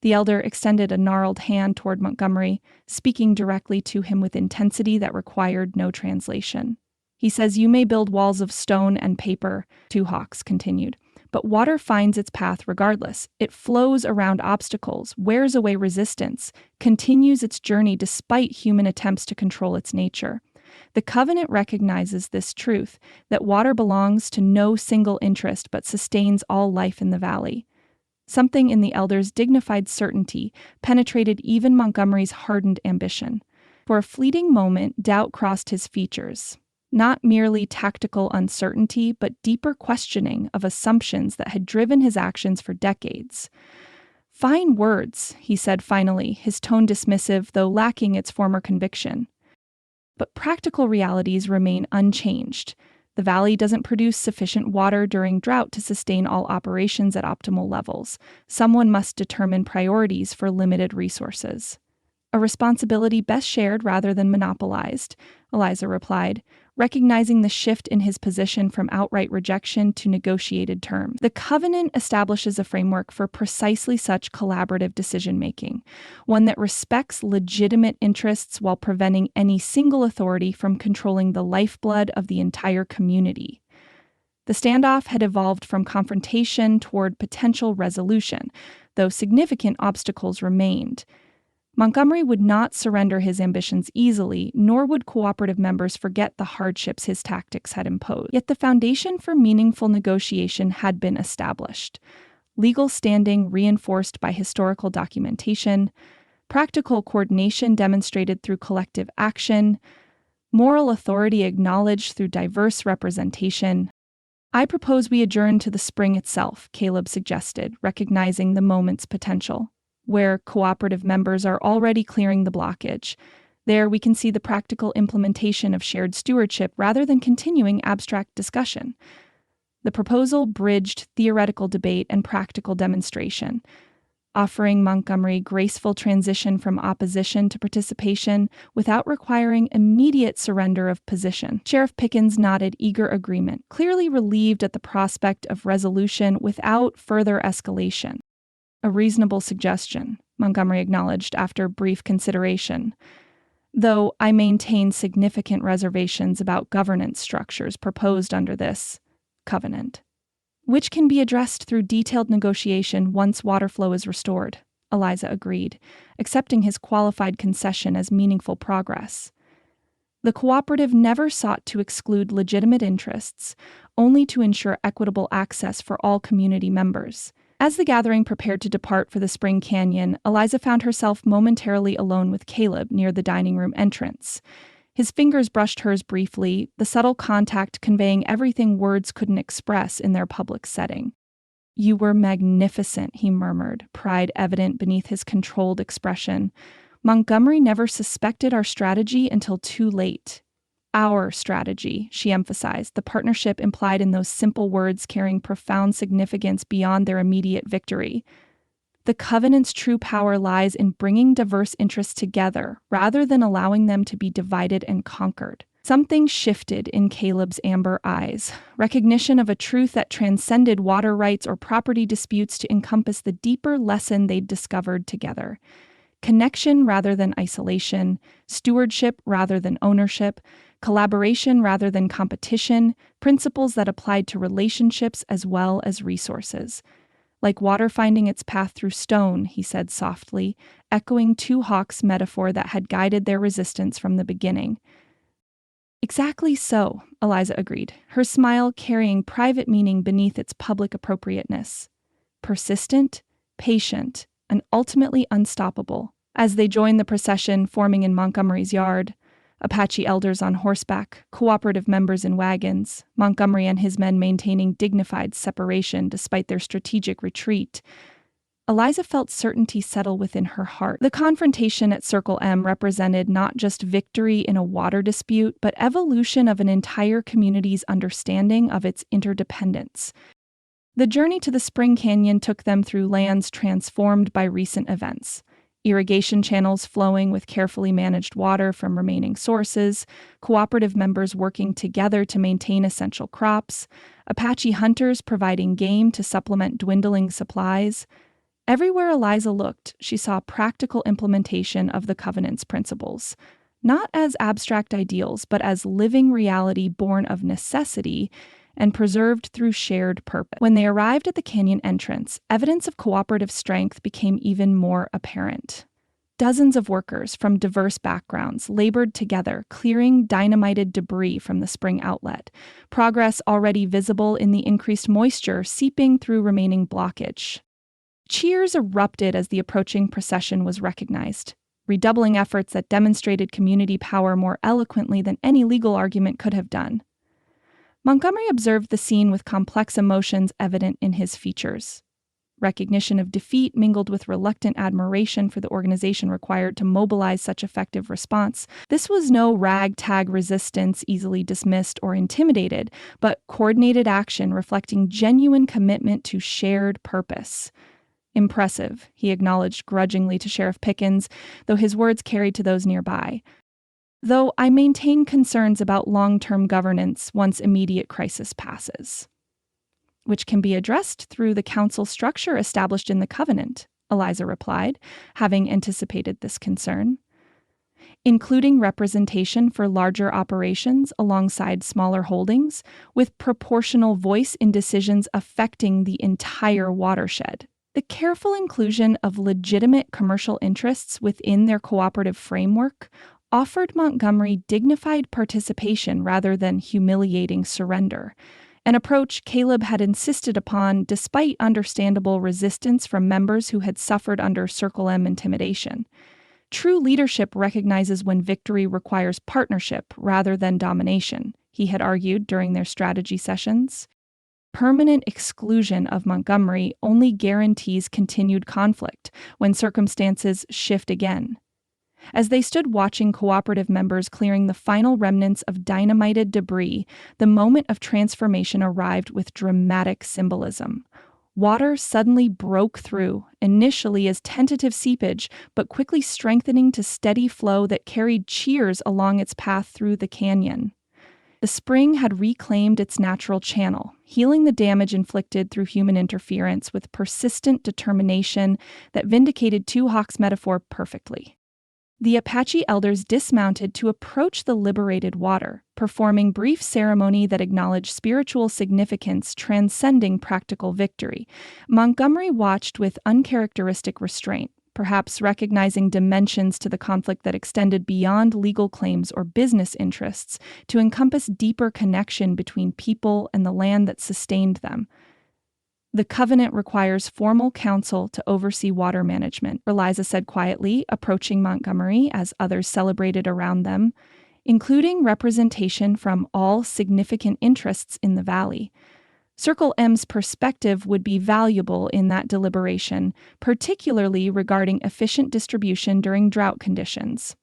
The elder extended a gnarled hand toward Montgomery, speaking directly to him with intensity that required no translation. He says, "You may build walls of stone and paper," Two Hawks continued, "but water finds its path regardless. It flows around obstacles, wears away resistance, continues its journey despite human attempts to control its nature. The covenant recognizes this truth, that water belongs to no single interest but sustains all life in the valley." Something in the elder's dignified certainty penetrated even Montgomery's hardened ambition. For a fleeting moment, doubt crossed his features. Not merely tactical uncertainty, but deeper questioning of assumptions that had driven his actions for decades. "Fine words," he said finally, his tone dismissive, though lacking its former conviction. "But practical realities remain unchanged. The valley doesn't produce sufficient water during drought to sustain all operations at optimal levels. Someone must determine priorities for limited resources." "A responsibility best shared rather than monopolized," Eliza replied, recognizing the shift in his position from outright rejection to negotiated terms. "The covenant establishes a framework for precisely such collaborative decision-making, one that respects legitimate interests while preventing any single authority from controlling the lifeblood of the entire community." The standoff had evolved from confrontation toward potential resolution, though significant obstacles remained. Montgomery would not surrender his ambitions easily, nor would cooperative members forget the hardships his tactics had imposed. Yet the foundation for meaningful negotiation had been established. Legal standing reinforced by historical documentation, practical coordination demonstrated through collective action, moral authority acknowledged through diverse representation. "I propose we adjourn to the spring itself," Caleb suggested, recognizing the moment's potential, "where cooperative members are already clearing the blockage. There we can see the practical implementation of shared stewardship rather than continuing abstract discussion." The proposal bridged theoretical debate and practical demonstration, offering Montgomery graceful transition from opposition to participation without requiring immediate surrender of position. Sheriff Pickens nodded eager agreement, clearly relieved at the prospect of resolution without further escalation. "A reasonable suggestion," Montgomery acknowledged after brief consideration, "though I maintain significant reservations about governance structures proposed under this covenant, which can be addressed through detailed negotiation once water flow is restored," Eliza agreed, accepting his qualified concession as meaningful progress. The cooperative never sought to exclude legitimate interests, only to ensure equitable access for all community members. As the gathering prepared to depart for the Spring Canyon, Eliza found herself momentarily alone with Caleb near the dining room entrance. His fingers brushed hers briefly, the subtle contact conveying everything words couldn't express in their public setting. "You were magnificent," he murmured, pride evident beneath his controlled expression. "Montgomery never suspected our strategy until too late." "Our strategy," she emphasized, the partnership implied in those simple words carrying profound significance beyond their immediate victory. "The covenant's true power lies in bringing diverse interests together, rather than allowing them to be divided and conquered." Something shifted in Caleb's amber eyes, recognition of a truth that transcended water rights or property disputes to encompass the deeper lesson they'd discovered together. Connection rather than isolation, stewardship rather than ownership, collaboration rather than competition, principles that applied to relationships as well as resources. "Like water finding its path through stone," he said softly, echoing Two Hawks' metaphor that had guided their resistance from the beginning. "Exactly so," Eliza agreed, her smile carrying private meaning beneath its public appropriateness. "Persistent, patient, and ultimately unstoppable." As they joined the procession forming in Montgomery's yard, Apache elders on horseback, cooperative members in wagons, Montgomery and his men maintaining dignified separation despite their strategic retreat, Eliza felt certainty settle within her heart. The confrontation at Circle M represented not just victory in a water dispute, but evolution of an entire community's understanding of its interdependence. The journey to the Spring Canyon took them through lands transformed by recent events. Irrigation channels flowing with carefully managed water from remaining sources, cooperative members working together to maintain essential crops, Apache hunters providing game to supplement dwindling supplies. Everywhere Eliza looked, she saw practical implementation of the Covenant's principles, not as abstract ideals, but as living reality born of necessity and preserved through shared purpose. When they arrived at the canyon entrance, evidence of cooperative strength became even more apparent. Dozens of workers from diverse backgrounds labored together, clearing dynamited debris from the spring outlet, progress already visible in the increased moisture seeping through remaining blockage. Cheers erupted as the approaching procession was recognized, redoubling efforts that demonstrated community power more eloquently than any legal argument could have done. Montgomery observed the scene with complex emotions evident in his features. Recognition of defeat mingled with reluctant admiration for the organization required to mobilize such effective response. This was no ragtag resistance easily dismissed or intimidated, but coordinated action reflecting genuine commitment to shared purpose. Impressive, he acknowledged grudgingly to Sheriff Pickens, though his words carried to those nearby. Though I maintain concerns about long-term governance once immediate crisis passes, which can be addressed through the council structure established in the Covenant, Eliza replied, having anticipated this concern. Including representation for larger operations alongside smaller holdings, with proportional voice in decisions affecting the entire watershed. The careful inclusion of legitimate commercial interests within their cooperative framework offered Montgomery dignified participation rather than humiliating surrender, an approach Caleb had insisted upon despite understandable resistance from members who had suffered under Circle M intimidation. True leadership recognizes when victory requires partnership rather than domination, he had argued during their strategy sessions. Permanent exclusion of Montgomery only guarantees continued conflict when circumstances shift again. As they stood watching cooperative members clearing the final remnants of dynamited debris, the moment of transformation arrived with dramatic symbolism. Water suddenly broke through, initially as tentative seepage, but quickly strengthening to steady flow that carried cheers along its path through the canyon. The spring had reclaimed its natural channel, healing the damage inflicted through human interference with persistent determination that vindicated Two Hawks' metaphor perfectly. The Apache elders dismounted to approach the liberated water, performing brief ceremony that acknowledged spiritual significance transcending practical victory. Montgomery watched with uncharacteristic restraint, perhaps recognizing dimensions to the conflict that extended beyond legal claims or business interests to encompass deeper connection between people and the land that sustained them. The Covenant requires formal counsel to oversee water management, Eliza said quietly, approaching Montgomery as others celebrated around them, including representation from all significant interests in the valley. Circle M's perspective would be valuable in that deliberation, particularly regarding efficient distribution during drought conditions.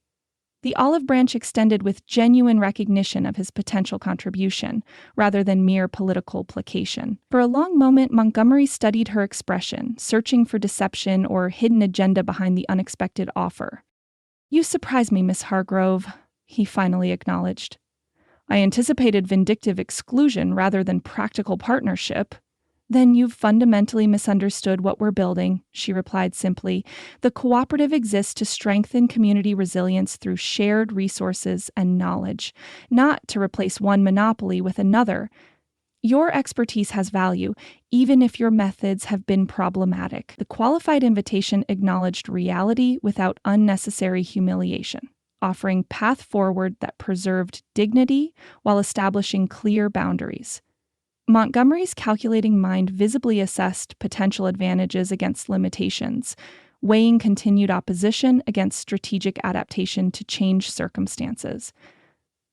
The olive branch extended with genuine recognition of his potential contribution, rather than mere political placation. For a long moment, Montgomery studied her expression, searching for deception or hidden agenda behind the unexpected offer. "You surprise me, Miss Hargrove," he finally acknowledged. "I anticipated vindictive exclusion rather than practical partnership." "Then you've fundamentally misunderstood what we're building," she replied simply. "The cooperative exists to strengthen community resilience through shared resources and knowledge, not to replace one monopoly with another. Your expertise has value, even if your methods have been problematic." The qualified invitation acknowledged reality without unnecessary humiliation, offering path forward that preserved dignity while establishing clear boundaries. Montgomery's calculating mind visibly assessed potential advantages against limitations, weighing continued opposition against strategic adaptation to changed circumstances.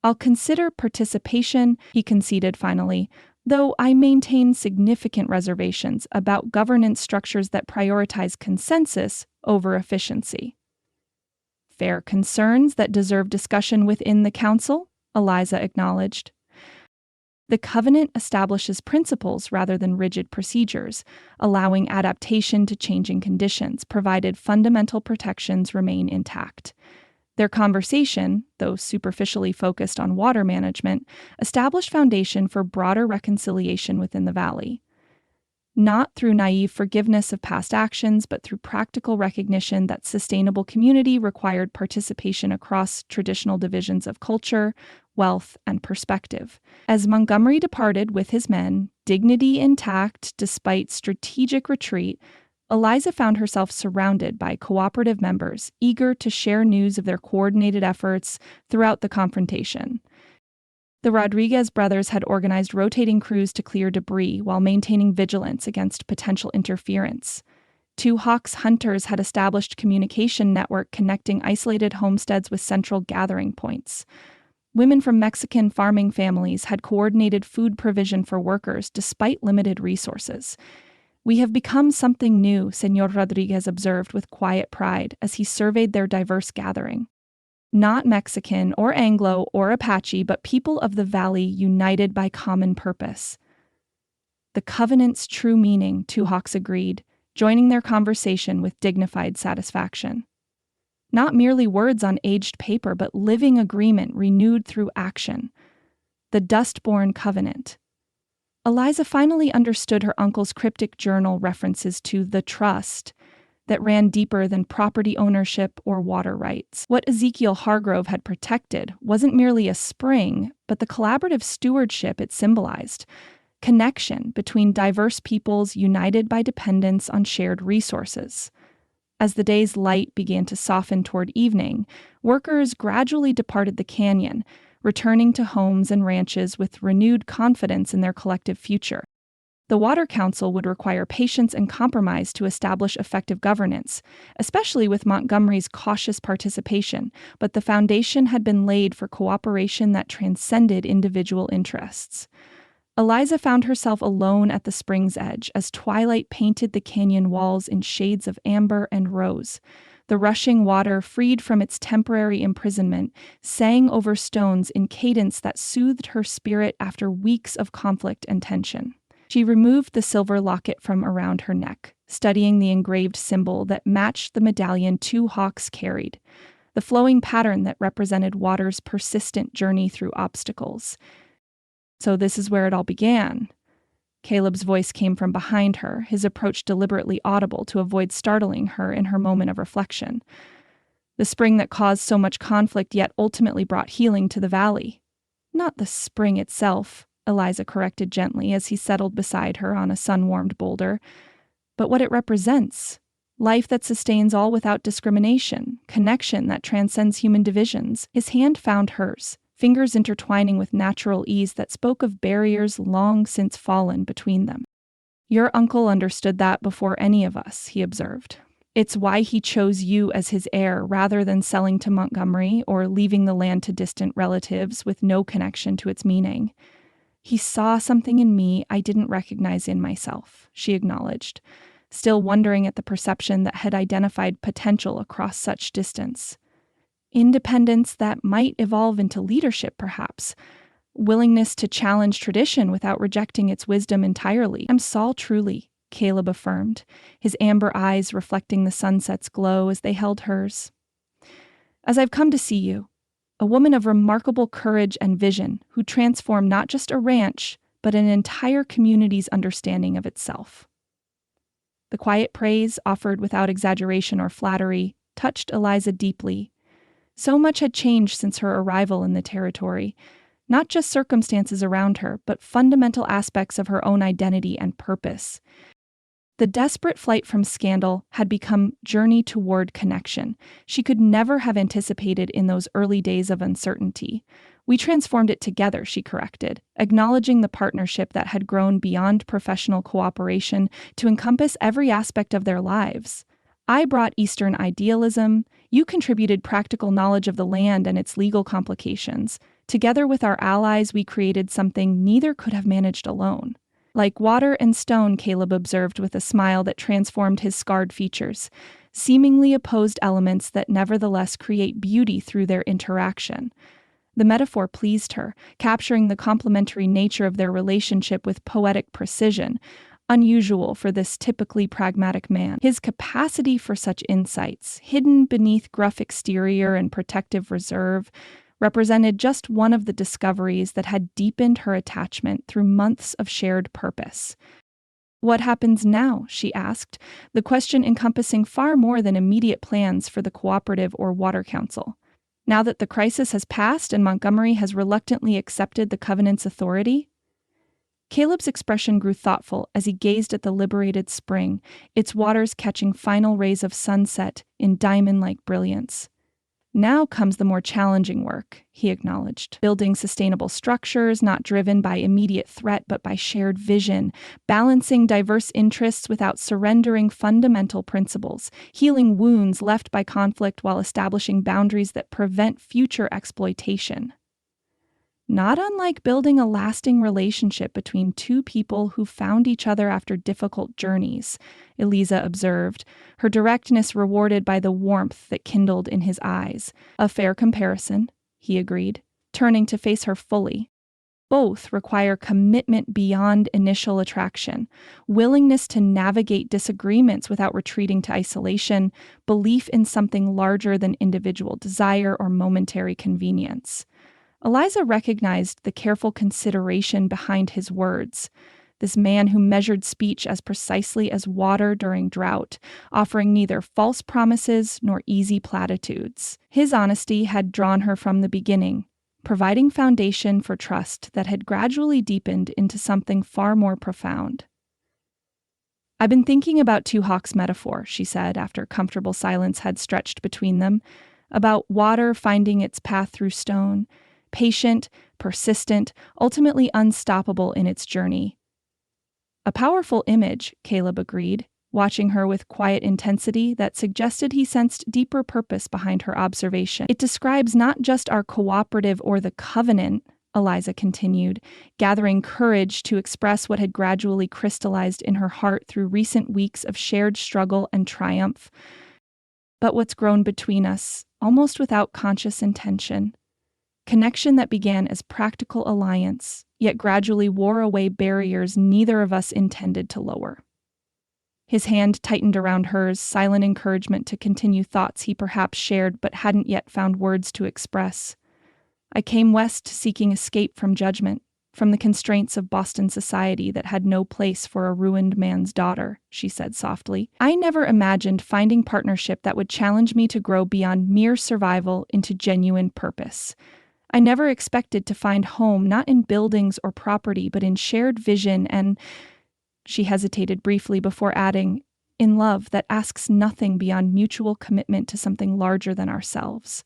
"I'll consider participation," he conceded finally, "though I maintain significant reservations about governance structures that prioritize consensus over efficiency." "Fair concerns that deserve discussion within the council," Eliza acknowledged. The Covenant establishes principles rather than rigid procedures, allowing adaptation to changing conditions, provided fundamental protections remain intact. Their conversation, though superficially focused on water management, established foundation for broader reconciliation within the valley. not through naive forgiveness of past actions, but through practical recognition that sustainable community required participation across traditional divisions of culture, wealth, and perspective. As Montgomery departed with his men, dignity intact despite strategic retreat, Eliza found herself surrounded by cooperative members eager to share news of their coordinated efforts throughout the confrontation. The Rodriguez brothers had organized rotating crews to clear debris while maintaining vigilance against potential interference. Two Hawks hunters had established communication network connecting isolated homesteads with central gathering points. Women from Mexican farming families had coordinated food provision for workers despite limited resources. "We have become something new," Señor Rodriguez observed with quiet pride as he surveyed their diverse gathering. Not Mexican or Anglo or Apache, but people of the valley united by common purpose. The covenant's true meaning, two Hawks agreed, joining their conversation with dignified satisfaction. Not merely words on aged paper, but living agreement renewed through action. The dust-born covenant. Eliza finally understood her uncle's cryptic journal references to the trust that ran deeper than property ownership or water rights. What Ezekiel Hargrove had protected wasn't merely a spring, but the collaborative stewardship it symbolized. Connection between diverse peoples united by dependence on shared resources. As the day's light began to soften toward evening, workers gradually departed the canyon, returning to homes and ranches with renewed confidence in their collective future. The Water Council would require patience and compromise to establish effective governance, especially with Montgomery's cautious participation, but the foundation had been laid for cooperation that transcended individual interests. Eliza found herself alone at the spring's edge as twilight painted the canyon walls in shades of amber and rose. The rushing water, freed from its temporary imprisonment, sang over stones in cadence that soothed her spirit after weeks of conflict and tension. She removed the silver locket from around her neck, studying the engraved symbol that matched the medallion two Hawks carried, the flowing pattern that represented water's persistent journey through obstacles. "So this is where it all began." Caleb's voice came from behind her, his approach deliberately audible to avoid startling her in her moment of reflection. "The spring that caused so much conflict yet ultimately brought healing to the valley." "Not the spring itself," Eliza corrected gently as he settled beside her on a sun-warmed boulder, "but what it represents. Life that sustains all without discrimination, connection that transcends human divisions." His hand found hers, fingers intertwining with natural ease that spoke of barriers long since fallen between them. "Your uncle understood that before any of us," he observed. "It's why he chose you as his heir rather than selling to Montgomery or leaving the land to distant relatives with no connection to its meaning. He saw something in me I didn't recognize in myself," she acknowledged, still wondering at the perception that had identified potential across such distance. Independence that might evolve into leadership, perhaps. Willingness to challenge tradition without rejecting its wisdom entirely. "I'm Saul truly," Caleb affirmed, his amber eyes reflecting the sunset's glow as they held hers. "As I've come to see you, a woman of remarkable courage and vision who transformed not just a ranch, but an entire community's understanding of itself." The quiet praise, offered without exaggeration or flattery, touched Eliza deeply. So much had changed since her arrival in the territory, not just circumstances around her, but fundamental aspects of her own identity and purpose. The desperate flight from scandal had become journey toward connection. She could never have anticipated in those early days of uncertainty. "We transformed it together," she corrected, acknowledging the partnership that had grown beyond professional cooperation to encompass every aspect of their lives. "I brought Eastern idealism. You contributed practical knowledge of the land and its legal complications. Together with our allies, we created something neither could have managed alone." "Like water and stone," Caleb observed with a smile that transformed his scarred features, "seemingly opposed elements that nevertheless create beauty through their interaction." The metaphor pleased her, capturing the complementary nature of their relationship with poetic precision, unusual for this typically pragmatic man. His capacity for such insights, hidden beneath gruff exterior and protective reserve, represented just one of the discoveries that had deepened her attachment through months of shared purpose. What happens now? She asked, the question encompassing far more than immediate plans for the cooperative or water council. Now that the crisis has passed and Montgomery has reluctantly accepted the Covenant's authority? Caleb's expression grew thoughtful as he gazed at the liberated spring, its waters catching final rays of sunset in diamond-like brilliance. Now comes the more challenging work, he acknowledged. Building sustainable structures not driven by immediate threat but by shared vision, balancing diverse interests without surrendering fundamental principles, healing wounds left by conflict while establishing boundaries that prevent future exploitation. Not unlike building a lasting relationship between two people who found each other after difficult journeys, Eliza observed, her directness rewarded by the warmth that kindled in his eyes. A fair comparison, he agreed, turning to face her fully. Both require commitment beyond initial attraction, willingness to navigate disagreements without retreating to isolation, belief in something larger than individual desire or momentary convenience. Eliza recognized the careful consideration behind his words. This man who measured speech as precisely as water during drought, offering neither false promises nor easy platitudes. His honesty had drawn her from the beginning, providing foundation for trust that had gradually deepened into something far more profound. I've been thinking about Two Hawks' metaphor, she said after comfortable silence had stretched between them, about water finding its path through stone, patient, persistent, ultimately unstoppable in its journey. A powerful image, Caleb agreed, watching her with quiet intensity that suggested he sensed deeper purpose behind her observation. It describes not just our cooperative or the covenant, Eliza continued, gathering courage to express what had gradually crystallized in her heart through recent weeks of shared struggle and triumph, but what's grown between us, almost without conscious intention. Connection that began as practical alliance, yet gradually wore away barriers neither of us intended to lower. His hand tightened around hers, silent encouragement to continue thoughts he perhaps shared but hadn't yet found words to express. I came west seeking escape from judgment, from the constraints of Boston society that had no place for a ruined man's daughter, she said softly. I never imagined finding partnership that would challenge me to grow beyond mere survival into genuine purpose. I never expected to find home not in buildings or property, but in shared vision and, she hesitated briefly before adding, in love that asks nothing beyond mutual commitment to something larger than ourselves.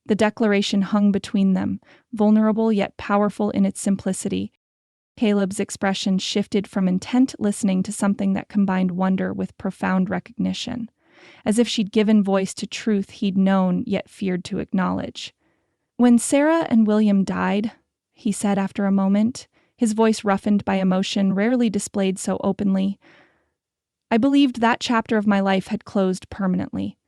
The declaration hung between them, vulnerable yet powerful in its simplicity. Caleb's expression shifted from intent listening to something that combined wonder with profound recognition, as if she'd given voice to truth he'd known yet feared to acknowledge. When Sarah and William died, he said after a moment, his voice roughened by emotion rarely displayed so openly, I believed that chapter of my life had closed permanently,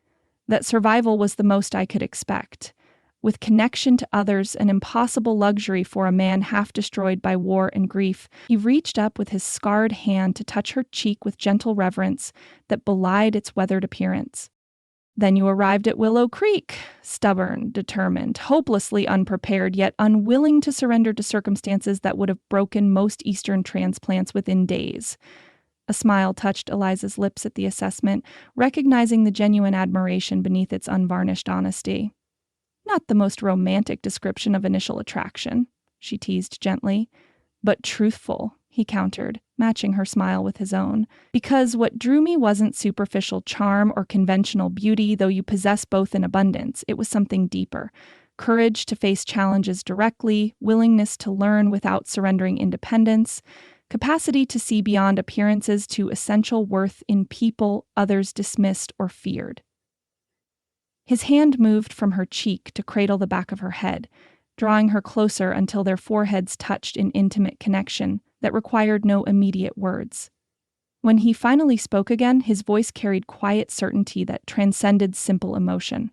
that survival was the most I could expect. With connection to others, an impossible luxury for a man half destroyed by war and grief, he reached up with his scarred hand to touch her cheek with gentle reverence that belied its weathered appearance. Then you arrived at Willow Creek, stubborn, determined, hopelessly unprepared, yet unwilling to surrender to circumstances that would have broken most Eastern transplants within days. A smile touched Eliza's lips at the assessment, recognizing the genuine admiration beneath its unvarnished honesty. Not the most romantic description of initial attraction, she teased gently, but truthful, he countered, matching her smile with his own. Because what drew me wasn't superficial charm or conventional beauty, though you possess both in abundance. It was something deeper. Courage to face challenges directly, willingness to learn without surrendering independence, capacity to see beyond appearances to essential worth in people others dismissed or feared. His hand moved from her cheek to cradle the back of her head, drawing her closer until their foreheads touched in intimate connection that required no immediate words. When he finally spoke again, his voice carried quiet certainty that transcended simple emotion.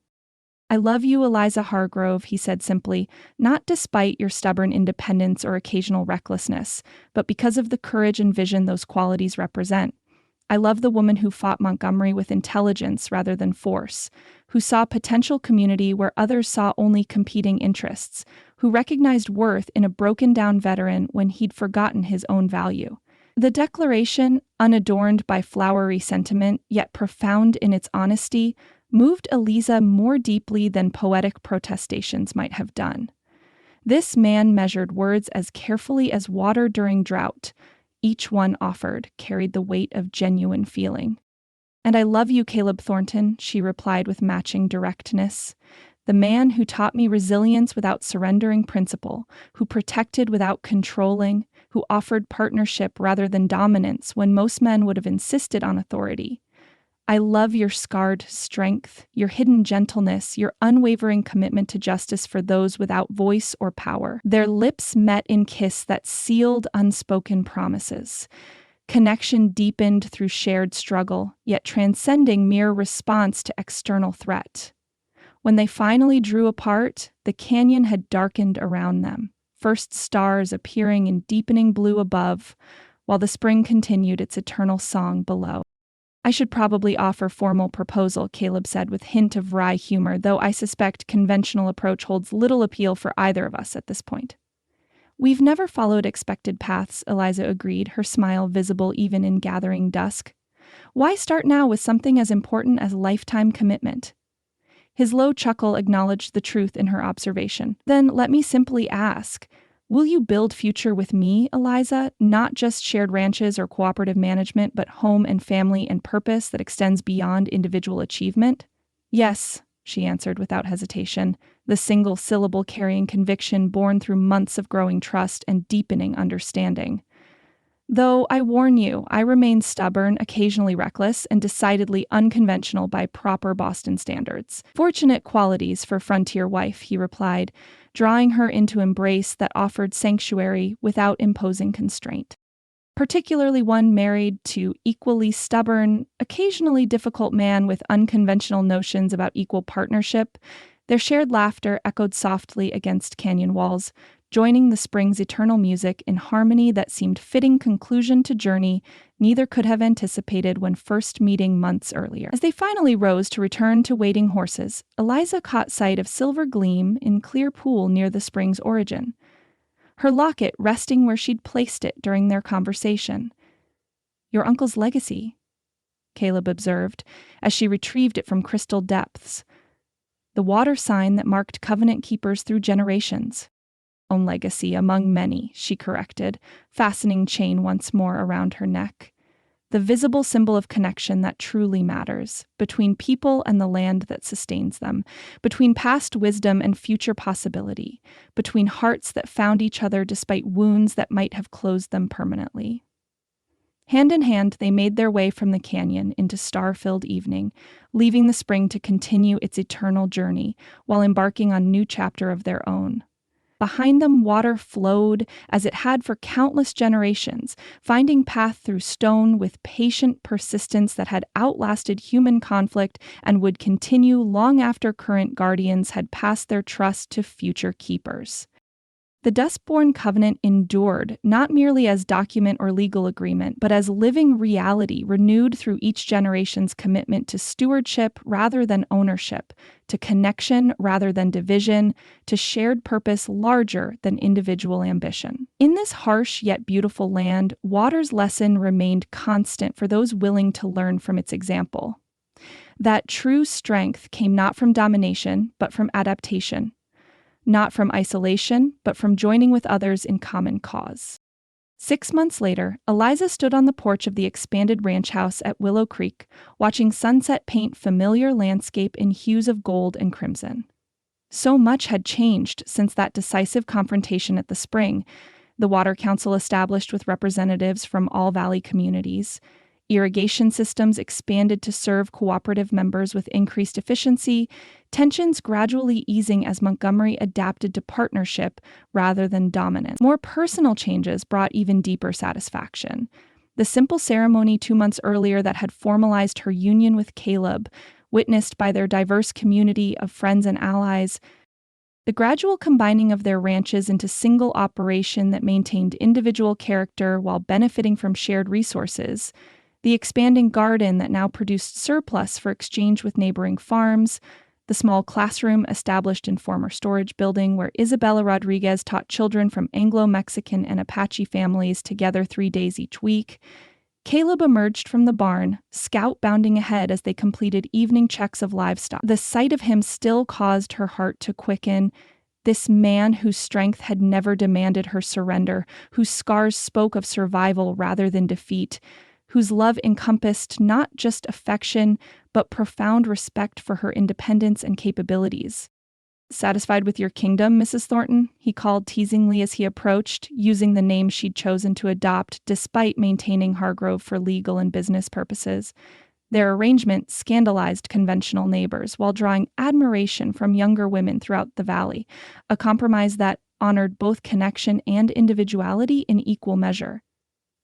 I love you, Eliza Hargrove, he said simply, not despite your stubborn independence or occasional recklessness, but because of the courage and vision those qualities represent. I love the woman who fought Montgomery with intelligence rather than force, who saw potential community where others saw only competing interests, who recognized worth in a broken-down veteran when he'd forgotten his own value. The declaration, unadorned by flowery sentiment, yet profound in its honesty, moved Eliza more deeply than poetic protestations might have done. This man measured words as carefully as water during drought. Each one offered carried the weight of genuine feeling. "And I love you, Caleb Thornton," she replied with matching directness. "The man who taught me resilience without surrendering principle, who protected without controlling, who offered partnership rather than dominance when most men would have insisted on authority. I love your scarred strength, your hidden gentleness, your unwavering commitment to justice for those without voice or power." Their lips met in kiss that sealed unspoken promises. Connection deepened through shared struggle, yet transcending mere response to external threat. When they finally drew apart, the canyon had darkened around them, first stars appearing in deepening blue above, while the spring continued its eternal song below. "I should probably offer formal proposal," Caleb said with hint of wry humor, "though I suspect conventional approach holds little appeal for either of us at this point." "We've never followed expected paths," Eliza agreed, her smile visible even in gathering dusk. "Why start now with something as important as lifetime commitment?" His low chuckle acknowledged the truth in her observation. "Then let me simply ask, will you build future with me, Eliza? Not just shared ranches or cooperative management, but home and family and purpose that extends beyond individual achievement?" "Yes," she answered without hesitation, the single syllable carrying conviction born through months of growing trust and deepening understanding. "Though I warn you, I remain stubborn, occasionally reckless, and decidedly unconventional by proper Boston standards." "Fortunate qualities for frontier wife," he replied, drawing her into embrace that offered sanctuary without imposing constraint. "Particularly one married to equally stubborn, occasionally difficult man with unconventional notions about equal partnership." Their shared laughter echoed softly against canyon walls, joining the spring's eternal music in harmony that seemed fitting conclusion to journey neither could have anticipated when first meeting months earlier. As they finally rose to return to waiting horses, Eliza caught sight of silver gleam in clear pool near the spring's origin, her locket resting where she'd placed it during their conversation. "Your uncle's legacy," Caleb observed, as she retrieved it from crystal depths. "The water sign that marked covenant keepers through generations." "Own legacy among many," she corrected, fastening chain once more around her neck. "The visible symbol of connection that truly matters, between people and the land that sustains them, between past wisdom and future possibility, between hearts that found each other despite wounds that might have closed them permanently." Hand in hand, they made their way from the canyon into star-filled evening, leaving the spring to continue its eternal journey while embarking on a new chapter of their own. Behind them, water flowed as it had for countless generations, finding path through stone with patient persistence that had outlasted human conflict and would continue long after current guardians had passed their trust to future keepers. The Duskborn Covenant endured, not merely as document or legal agreement, but as living reality renewed through each generation's commitment to stewardship rather than ownership, to connection rather than division, to shared purpose larger than individual ambition. In this harsh yet beautiful land, water's lesson remained constant for those willing to learn from its example. That true strength came not from domination, but from adaptation. Not from isolation, but from joining with others in common cause. 6 months later, Eliza stood on the porch of the expanded ranch house at Willow Creek, watching sunset paint familiar landscape in hues of gold and crimson. So much had changed since that decisive confrontation at the spring. The Water Council established with representatives from all valley communities. Irrigation systems expanded to serve cooperative members with increased efficiency, tensions gradually easing as Montgomery adapted to partnership rather than dominance. More personal changes brought even deeper satisfaction. The simple ceremony 2 months earlier that had formalized her union with Caleb, witnessed by their diverse community of friends and allies, the gradual combining of their ranches into single operation that maintained individual character while benefiting from shared resources, the expanding garden that now produced surplus for exchange with neighboring farms, The small classroom established in former storage building where Isabella Rodriguez taught children from Anglo-Mexican and Apache families together 3 days each week. Caleb emerged from the barn, Scout bounding ahead as they completed evening checks of livestock. The sight of him still caused her heart to quicken. This man whose strength had never demanded her surrender, whose scars spoke of survival rather than defeat, whose love encompassed not just affection, but profound respect for her independence and capabilities. "Satisfied with your kingdom, Mrs. Thornton?" he called teasingly as he approached, using the name she'd chosen to adopt despite maintaining Hargrove for legal and business purposes. Their arrangement scandalized conventional neighbors while drawing admiration from younger women throughout the valley, a compromise that honored both connection and individuality in equal measure.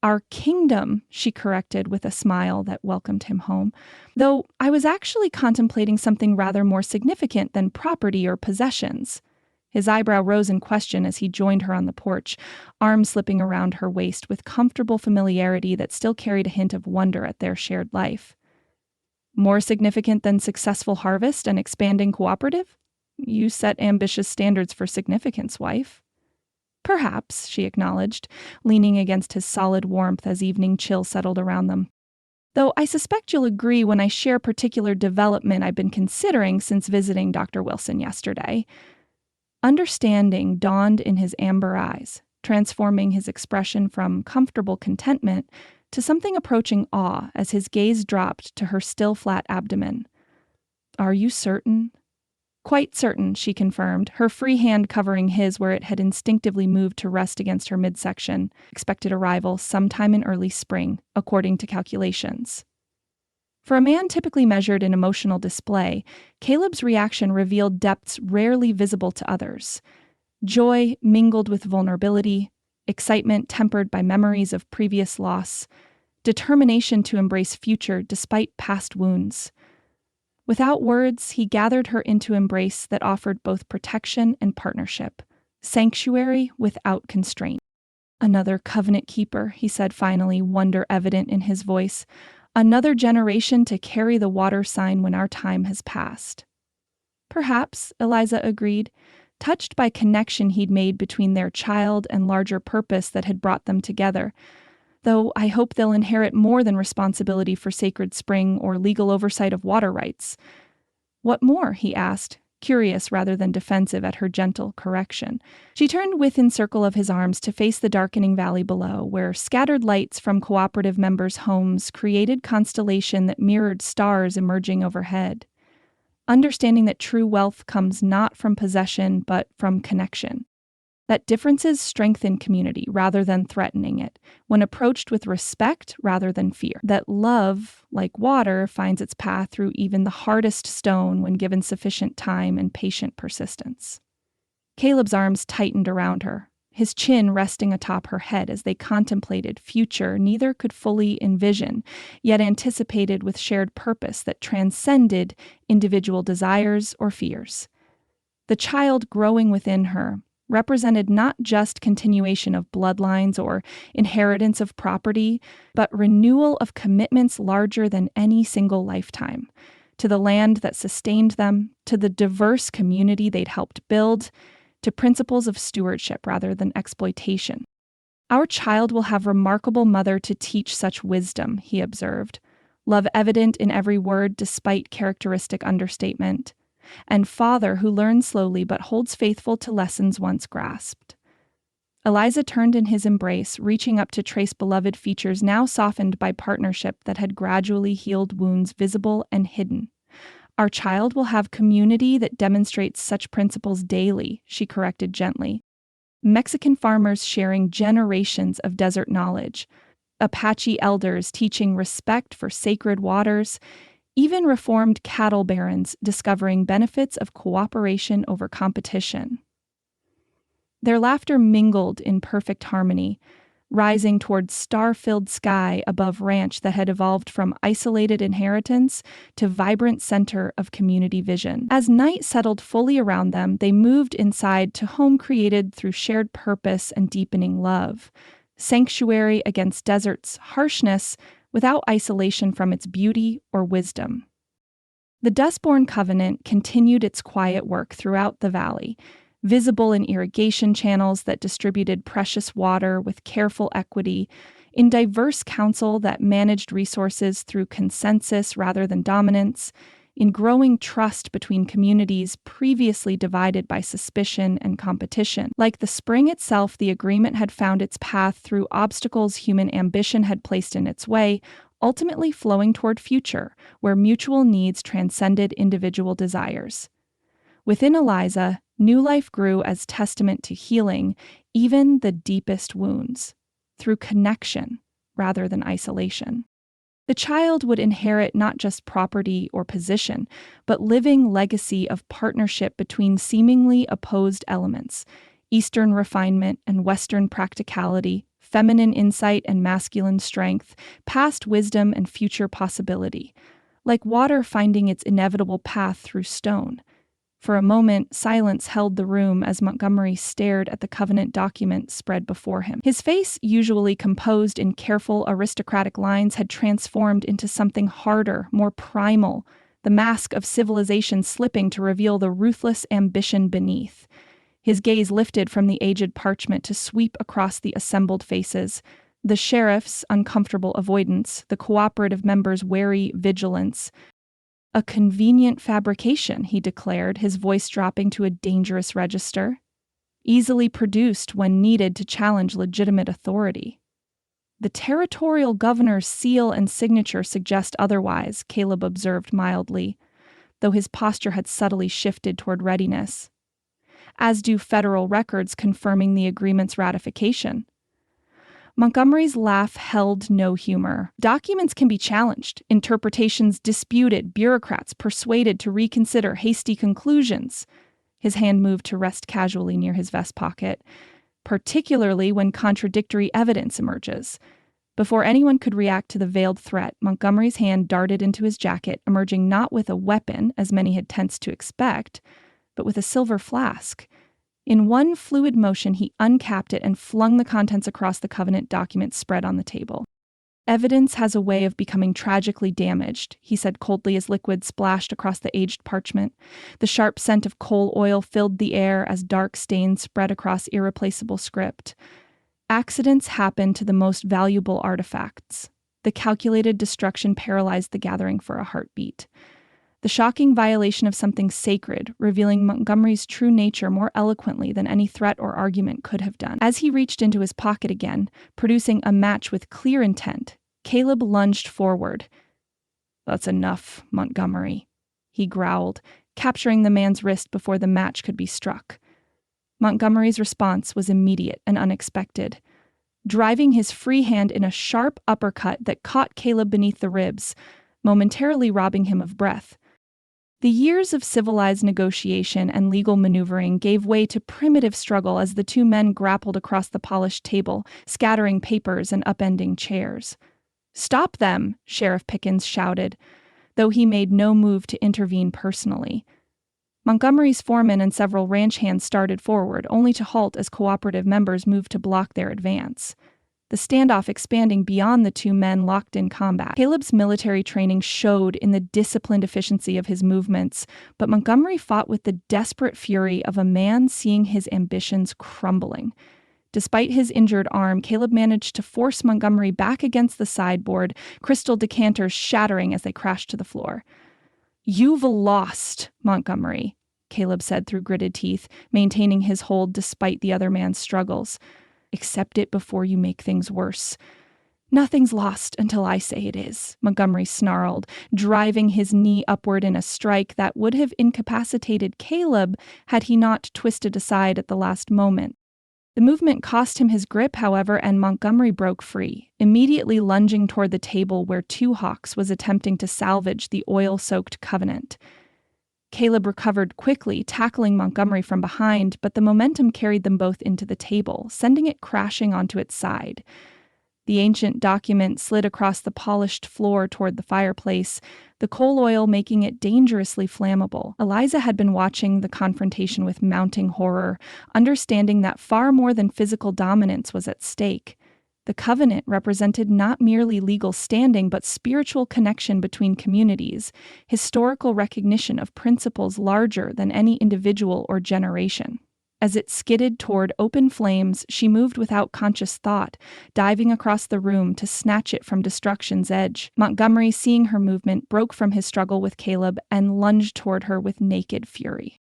"Our kingdom," she corrected with a smile that welcomed him home, "though I was actually contemplating something rather more significant than property or possessions." His eyebrow rose in question as he joined her on the porch, arms slipping around her waist with comfortable familiarity that still carried a hint of wonder at their shared life. "More significant than successful harvest and expanding cooperative? You set ambitious standards for significance, wife." "Perhaps," she acknowledged, leaning against his solid warmth as evening chill settled around them. "Though I suspect you'll agree when I share particular development I've been considering since visiting Dr. Wilson yesterday." Understanding dawned in his amber eyes, transforming his expression from comfortable contentment to something approaching awe as his gaze dropped to her still flat abdomen. "Are you certain?" "Quite certain," she confirmed, her free hand covering his where it had instinctively moved to rest against her midsection. Expected arrival sometime in early spring, according to calculations. For a man typically measured in emotional display, Caleb's reaction revealed depths rarely visible to others. Joy mingled with vulnerability, excitement tempered by memories of previous loss, determination to embrace future despite past wounds. Without words, he gathered her into embrace that offered both protection and partnership, sanctuary without constraint. "Another covenant keeper," he said finally, wonder evident in his voice. "Another generation to carry the water sign when our time has passed." "Perhaps," Eliza agreed, touched by connection he'd made between their child and larger purpose that had brought them together. "Though I hope they'll inherit more than responsibility for Sacred Spring or legal oversight of water rights." "What more?" he asked, curious rather than defensive at her gentle correction. She turned within circle of his arms to face the darkening valley below, where scattered lights from cooperative members' homes created constellation that mirrored stars emerging overhead. Understanding that true wealth comes not from possession but from connection. That differences strengthen community rather than threatening it, when approached with respect rather than fear. That love, like water, finds its path through even the hardest stone when given sufficient time and patient persistence. Caleb's arms tightened around her, his chin resting atop her head as they contemplated future neither could fully envision, yet anticipated with shared purpose that transcended individual desires or fears. The child growing within her represented not just continuation of bloodlines or inheritance of property, but renewal of commitments larger than any single lifetime, to the land that sustained them, to the diverse community they'd helped build, to principles of stewardship rather than exploitation. "Our child will have remarkable mother to teach such wisdom," he observed, love evident in every word despite characteristic understatement, and father who learns slowly but holds faithful to lessons once grasped. Eliza turned in his embrace, reaching up to trace beloved features now softened by partnership that had gradually healed wounds visible and hidden. "Our child will have community that demonstrates such principles daily," she corrected gently. "Mexican farmers sharing generations of desert knowledge, Apache elders teaching respect for sacred waters, even reformed cattle barons discovering benefits of cooperation over competition." Their laughter mingled in perfect harmony, rising toward star-filled sky above ranch that had evolved from isolated inheritance to vibrant center of community vision. As night settled fully around them, they moved inside to home created through shared purpose and deepening love. Sanctuary against desert's harshness without isolation from its beauty or wisdom. The Dustbourne Covenant continued its quiet work throughout the valley, visible in irrigation channels that distributed precious water with careful equity, in diverse council that managed resources through consensus rather than dominance, in growing trust between communities previously divided by suspicion and competition. Like the spring itself, the agreement had found its path through obstacles human ambition had placed in its way, ultimately flowing toward future, where mutual needs transcended individual desires. Within Eliza, new life grew as testament to healing even the deepest wounds, through connection rather than isolation. The child would inherit not just property or position, but living legacy of partnership between seemingly opposed elements, Eastern refinement and Western practicality, feminine insight and masculine strength, past wisdom and future possibility, like water finding its inevitable path through stone. For a moment, silence held the room as Montgomery stared at the covenant document spread before him. His face, usually composed in careful aristocratic lines, had transformed into something harder, more primal, the mask of civilization slipping to reveal the ruthless ambition beneath. His gaze lifted from the aged parchment to sweep across the assembled faces, the sheriff's uncomfortable avoidance, the cooperative members' wary vigilance. A convenient fabrication, he declared, his voice dropping to a dangerous register, easily produced when needed to challenge legitimate authority. The territorial governor's seal and signature suggest otherwise, Caleb observed mildly, though his posture had subtly shifted toward readiness, as do federal records confirming the agreement's ratification. Montgomery's laugh held no humor. Documents can be challenged, interpretations disputed, bureaucrats persuaded to reconsider hasty conclusions. His hand moved to rest casually near his vest pocket, particularly when contradictory evidence emerges. Before anyone could react to the veiled threat, Montgomery's hand darted into his jacket, emerging not with a weapon, as many had tensed to expect, but with a silver flask. In one fluid motion, he uncapped it and flung the contents across the covenant document spread on the table. Evidence has a way of becoming tragically damaged, he said coldly as liquid splashed across the aged parchment. The sharp scent of coal oil filled the air as dark stains spread across irreplaceable script. Accidents happen to the most valuable artifacts. The calculated destruction paralyzed the gathering for a heartbeat. The shocking violation of something sacred, revealing Montgomery's true nature more eloquently than any threat or argument could have done. As he reached into his pocket again, producing a match with clear intent, Caleb lunged forward. "That's enough, Montgomery," he growled, capturing the man's wrist before the match could be struck. Montgomery's response was immediate and unexpected, driving his free hand in a sharp uppercut that caught Caleb beneath the ribs, momentarily robbing him of breath. The years of civilized negotiation and legal maneuvering gave way to primitive struggle as the two men grappled across the polished table, scattering papers and upending chairs. "Stop them!" Sheriff Pickens shouted, though he made no move to intervene personally. Montgomery's foreman and several ranch hands started forward, only to halt as cooperative members moved to block their advance. The standoff expanding beyond the two men locked in combat. Caleb's military training showed in the disciplined efficiency of his movements, but Montgomery fought with the desperate fury of a man seeing his ambitions crumbling. Despite his injured arm, Caleb managed to force Montgomery back against the sideboard, crystal decanters shattering as they crashed to the floor. "You've lost, Montgomery," Caleb said through gritted teeth, maintaining his hold despite the other man's struggles. "Accept it before you make things worse." "Nothing's lost until I say it is," Montgomery snarled, driving his knee upward in a strike that would have incapacitated Caleb had he not twisted aside at the last moment. The movement cost him his grip, however, and Montgomery broke free, immediately lunging toward the table where Two Hawks was attempting to salvage the oil-soaked covenant. Caleb recovered quickly, tackling Montgomery from behind, but the momentum carried them both into the table, sending it crashing onto its side. The ancient document slid across the polished floor toward the fireplace, the coal oil making it dangerously flammable. Eliza had been watching the confrontation with mounting horror, understanding that far more than physical dominance was at stake. The covenant represented not merely legal standing but spiritual connection between communities, historical recognition of principles larger than any individual or generation. As it skidded toward open flames, she moved without conscious thought, diving across the room to snatch it from destruction's edge. Montgomery, seeing her movement, broke from his struggle with Caleb and lunged toward her with naked fury.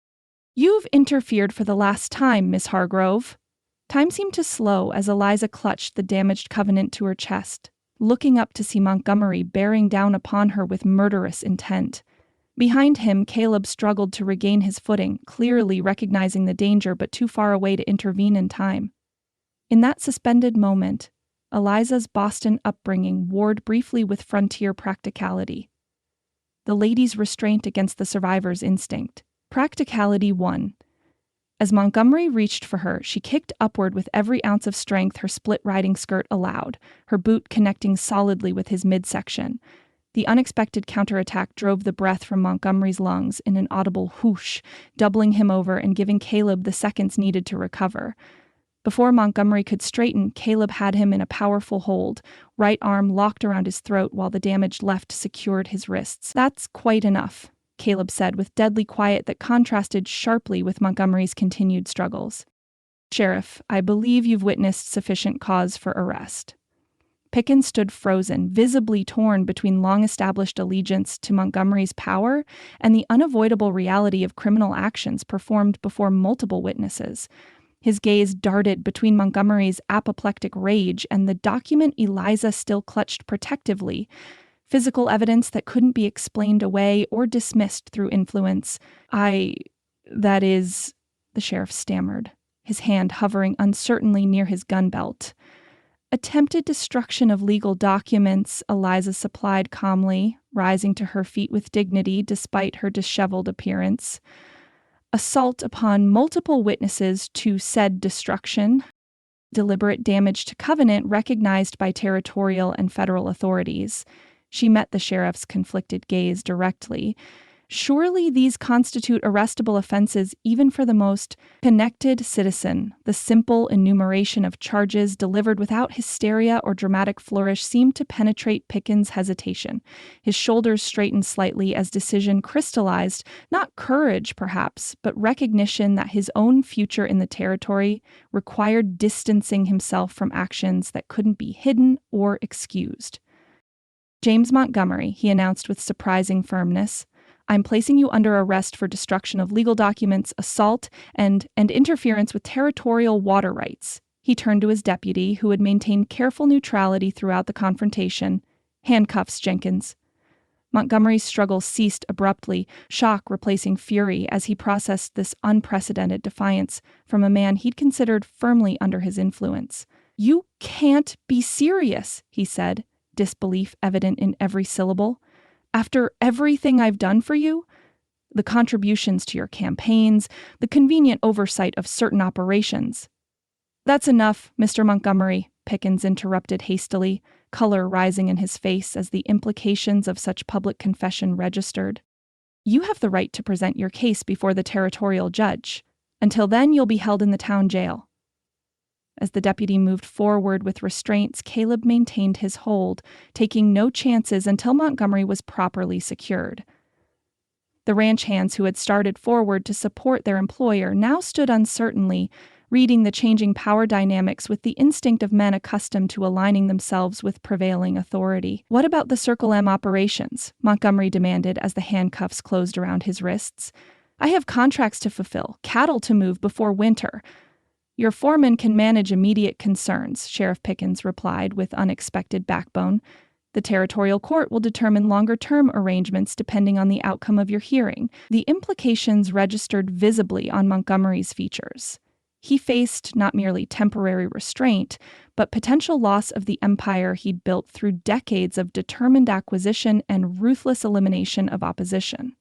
"You've interfered for the last time, Miss Hargrove." Time seemed to slow as Eliza clutched the damaged covenant to her chest, looking up to see Montgomery bearing down upon her with murderous intent. Behind him, Caleb struggled to regain his footing, clearly recognizing the danger but too far away to intervene in time. In that suspended moment, Eliza's Boston upbringing warred briefly with frontier practicality. The lady's restraint against the survivor's instinct. Practicality won. As Montgomery reached for her, she kicked upward with every ounce of strength her split riding skirt allowed, her boot connecting solidly with his midsection. The unexpected counterattack drove the breath from Montgomery's lungs in an audible whoosh, doubling him over and giving Caleb the seconds needed to recover. Before Montgomery could straighten, Caleb had him in a powerful hold, right arm locked around his throat while the damaged left secured his wrists. "That's quite enough," Caleb said with deadly quiet that contrasted sharply with Montgomery's continued struggles. "Sheriff, I believe you've witnessed sufficient cause for arrest." Pickens stood frozen, visibly torn between long-established allegiance to Montgomery's power and the unavoidable reality of criminal actions performed before multiple witnesses. His gaze darted between Montgomery's apoplectic rage and the document Eliza still clutched protectively, physical evidence that couldn't be explained away or dismissed through influence. That is, the sheriff stammered, his hand hovering uncertainly near his gun belt. "Attempted destruction of legal documents," Eliza supplied calmly, rising to her feet with dignity despite her disheveled appearance. "Assault upon multiple witnesses to said destruction. Deliberate damage to covenant recognized by territorial and federal authorities." She met the sheriff's conflicted gaze directly. "Surely these constitute arrestable offenses even for the most connected citizen." The simple enumeration of charges delivered without hysteria or dramatic flourish seemed to penetrate Pickens' hesitation. His shoulders straightened slightly as decision crystallized, not courage perhaps, but recognition that his own future in the territory required distancing himself from actions that couldn't be hidden or excused. "James Montgomery," he announced with surprising firmness, "I'm placing you under arrest for destruction of legal documents, assault, and interference with territorial water rights." He turned to his deputy, who had maintained careful neutrality throughout the confrontation. "Handcuffs, Jenkins." Montgomery's struggle ceased abruptly, shock replacing fury as he processed this unprecedented defiance from a man he'd considered firmly under his influence. "You can't be serious," he said, disbelief evident in every syllable. "After everything I've done for you, the contributions to your campaigns, the convenient oversight of certain operations." "That's enough, Mr. Montgomery," Pickens interrupted hastily, color rising in his face as the implications of such public confession registered. "You have the right to present your case before the territorial judge. Until then, you'll be held in the town jail." As the deputy moved forward with restraints, Caleb maintained his hold, taking no chances until Montgomery was properly secured. The ranch hands who had started forward to support their employer now stood uncertainly, reading the changing power dynamics with the instinct of men accustomed to aligning themselves with prevailing authority. "What about the Circle M operations?" Montgomery demanded as the handcuffs closed around his wrists. "I have contracts to fulfill, cattle to move before winter." "Your foreman can manage immediate concerns," Sheriff Pickens replied with unexpected backbone. "The territorial court will determine longer-term arrangements depending on the outcome of your hearing." The implications registered visibly on Montgomery's features. He faced not merely temporary restraint, but potential loss of the empire he'd built through decades of determined acquisition and ruthless elimination of opposition.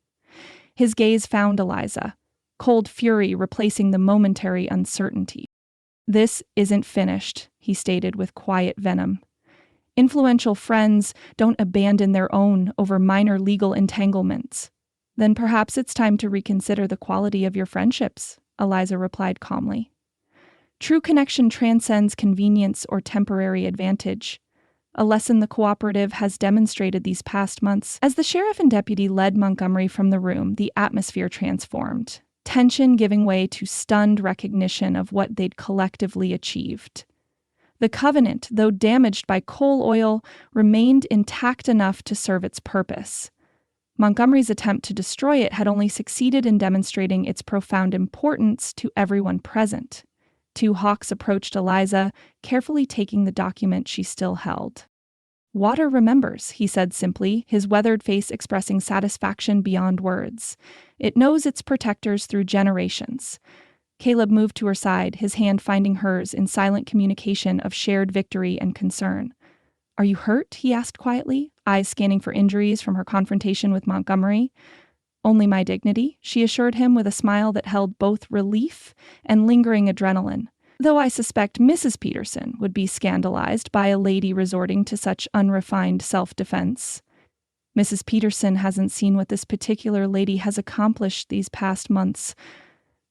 His gaze found Eliza, cold fury replacing the momentary uncertainty. "This isn't finished," he stated with quiet venom. "Influential friends don't abandon their own over minor legal entanglements." "Then perhaps it's time to reconsider the quality of your friendships," Eliza replied calmly. True connection transcends convenience or temporary advantage, a lesson the cooperative has demonstrated these past months. As the sheriff and deputy led Montgomery from the room, the atmosphere transformed, tension giving way to stunned recognition of what they'd collectively achieved. The Covenant, though damaged by coal oil, remained intact enough to serve its purpose. Montgomery's attempt to destroy it had only succeeded in demonstrating its profound importance to everyone present. Two hawks approached Eliza, carefully taking the document she still held. "Water remembers," he said simply, his weathered face expressing satisfaction beyond words. "It knows its protectors through generations." Caleb moved to her side, his hand finding hers in silent communication of shared victory and concern. "Are you hurt?" he asked quietly, eyes scanning for injuries from her confrontation with Montgomery. "Only my dignity," she assured him with a smile that held both relief and lingering adrenaline. "Though I suspect Mrs. Peterson would be scandalized by a lady resorting to such unrefined self-defense." "Mrs. Peterson hasn't seen what this particular lady has accomplished these past months,"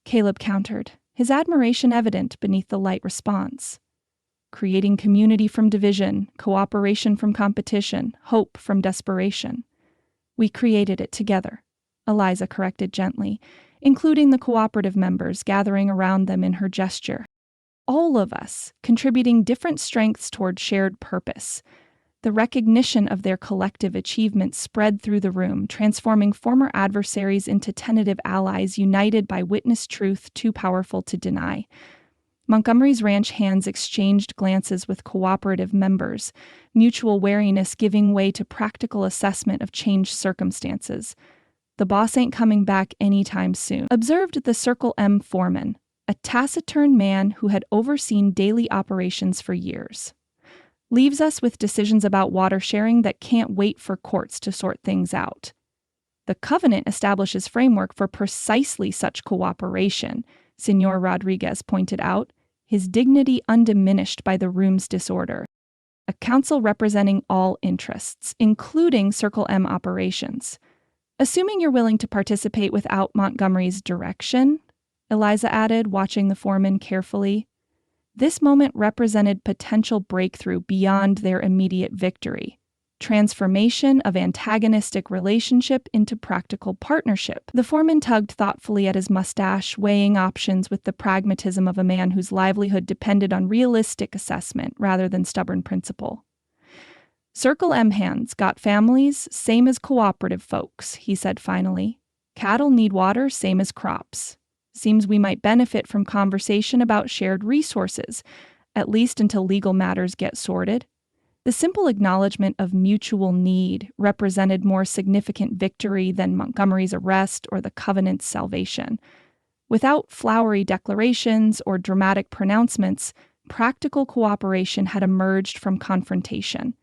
Caleb countered, his admiration evident beneath the light response. "Creating community from division, cooperation from competition, hope from desperation. We created it together," Eliza corrected gently, including the cooperative members gathering around them in her gesture. "All of us, contributing different strengths toward shared purpose." The recognition of their collective achievement spread through the room, transforming former adversaries into tentative allies united by witnessed truth too powerful to deny. Montgomery's ranch hands exchanged glances with cooperative members, mutual wariness giving way to practical assessment of changed circumstances. "The boss ain't coming back anytime soon," observed the Circle M foreman, a taciturn man who had overseen daily operations for years. "Leaves us with decisions about water sharing that can't wait for courts to sort things out. The Covenant establishes framework for precisely such cooperation," Senor Rodriguez pointed out, his dignity undiminished by the room's disorder. "A council representing all interests, including Circle M operations. Assuming you're willing to participate without Montgomery's direction," Eliza added, watching the foreman carefully. This moment represented potential breakthrough beyond their immediate victory. Transformation of antagonistic relationship into practical partnership. The foreman tugged thoughtfully at his mustache, weighing options with the pragmatism of a man whose livelihood depended on realistic assessment rather than stubborn principle. "Circle M hands got families, same as cooperative folks," he said finally. "Cattle need water, same as crops. Seems we might benefit from conversation about shared resources, at least until legal matters get sorted." The simple acknowledgement of mutual need represented more significant victory than Montgomery's arrest or the Covenant's salvation. Without flowery declarations or dramatic pronouncements, practical cooperation had emerged from confrontation.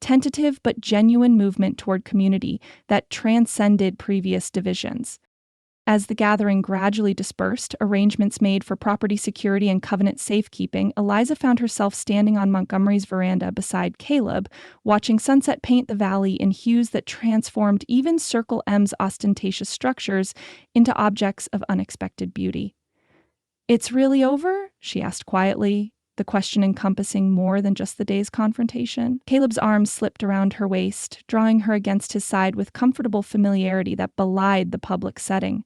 Tentative but genuine movement toward community that transcended previous divisions. As the gathering gradually dispersed, arrangements made for property security and Covenant safekeeping, Eliza found herself standing on Montgomery's veranda beside Caleb, watching sunset paint the valley in hues that transformed even Circle M's ostentatious structures into objects of unexpected beauty. "It's really over?" she asked quietly, the question encompassing more than just the day's confrontation. Caleb's arms slipped around her waist, drawing her against his side with comfortable familiarity that belied the public setting.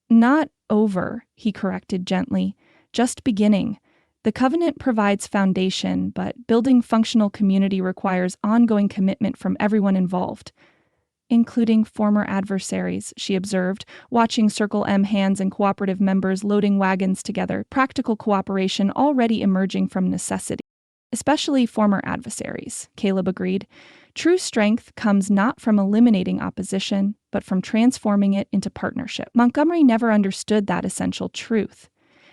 "Not over," he corrected gently. "Just beginning. The Covenant provides foundation, but building functional community requires ongoing commitment from everyone involved." "Including former adversaries," she observed, watching Circle M hands and cooperative members loading wagons together, practical cooperation already emerging from necessity. "Especially former adversaries," Caleb agreed. "True strength comes not from eliminating opposition, but from transforming it into partnership." Montgomery never understood that essential truth.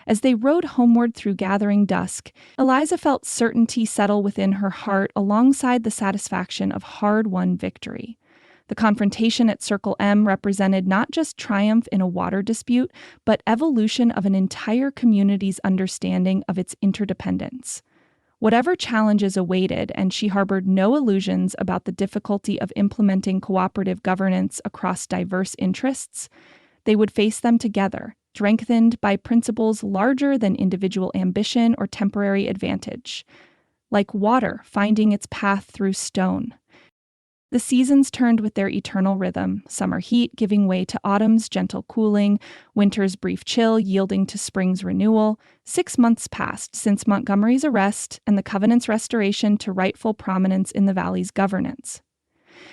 As they rode homeward through gathering dusk, Eliza felt certainty settle within her heart alongside the satisfaction of hard-won victory. The confrontation at Circle M represented not just triumph in a water dispute, but evolution of an entire community's understanding of its interdependence. Whatever challenges awaited, and she harbored no illusions about the difficulty of implementing cooperative governance across diverse interests, they would face them together, strengthened by principles larger than individual ambition or temporary advantage, like water finding its path through stone. The seasons turned with their eternal rhythm, summer heat giving way to autumn's gentle cooling, winter's brief chill yielding to spring's renewal. 6 months passed since Montgomery's arrest and the Covenant's restoration to rightful prominence in the valley's governance.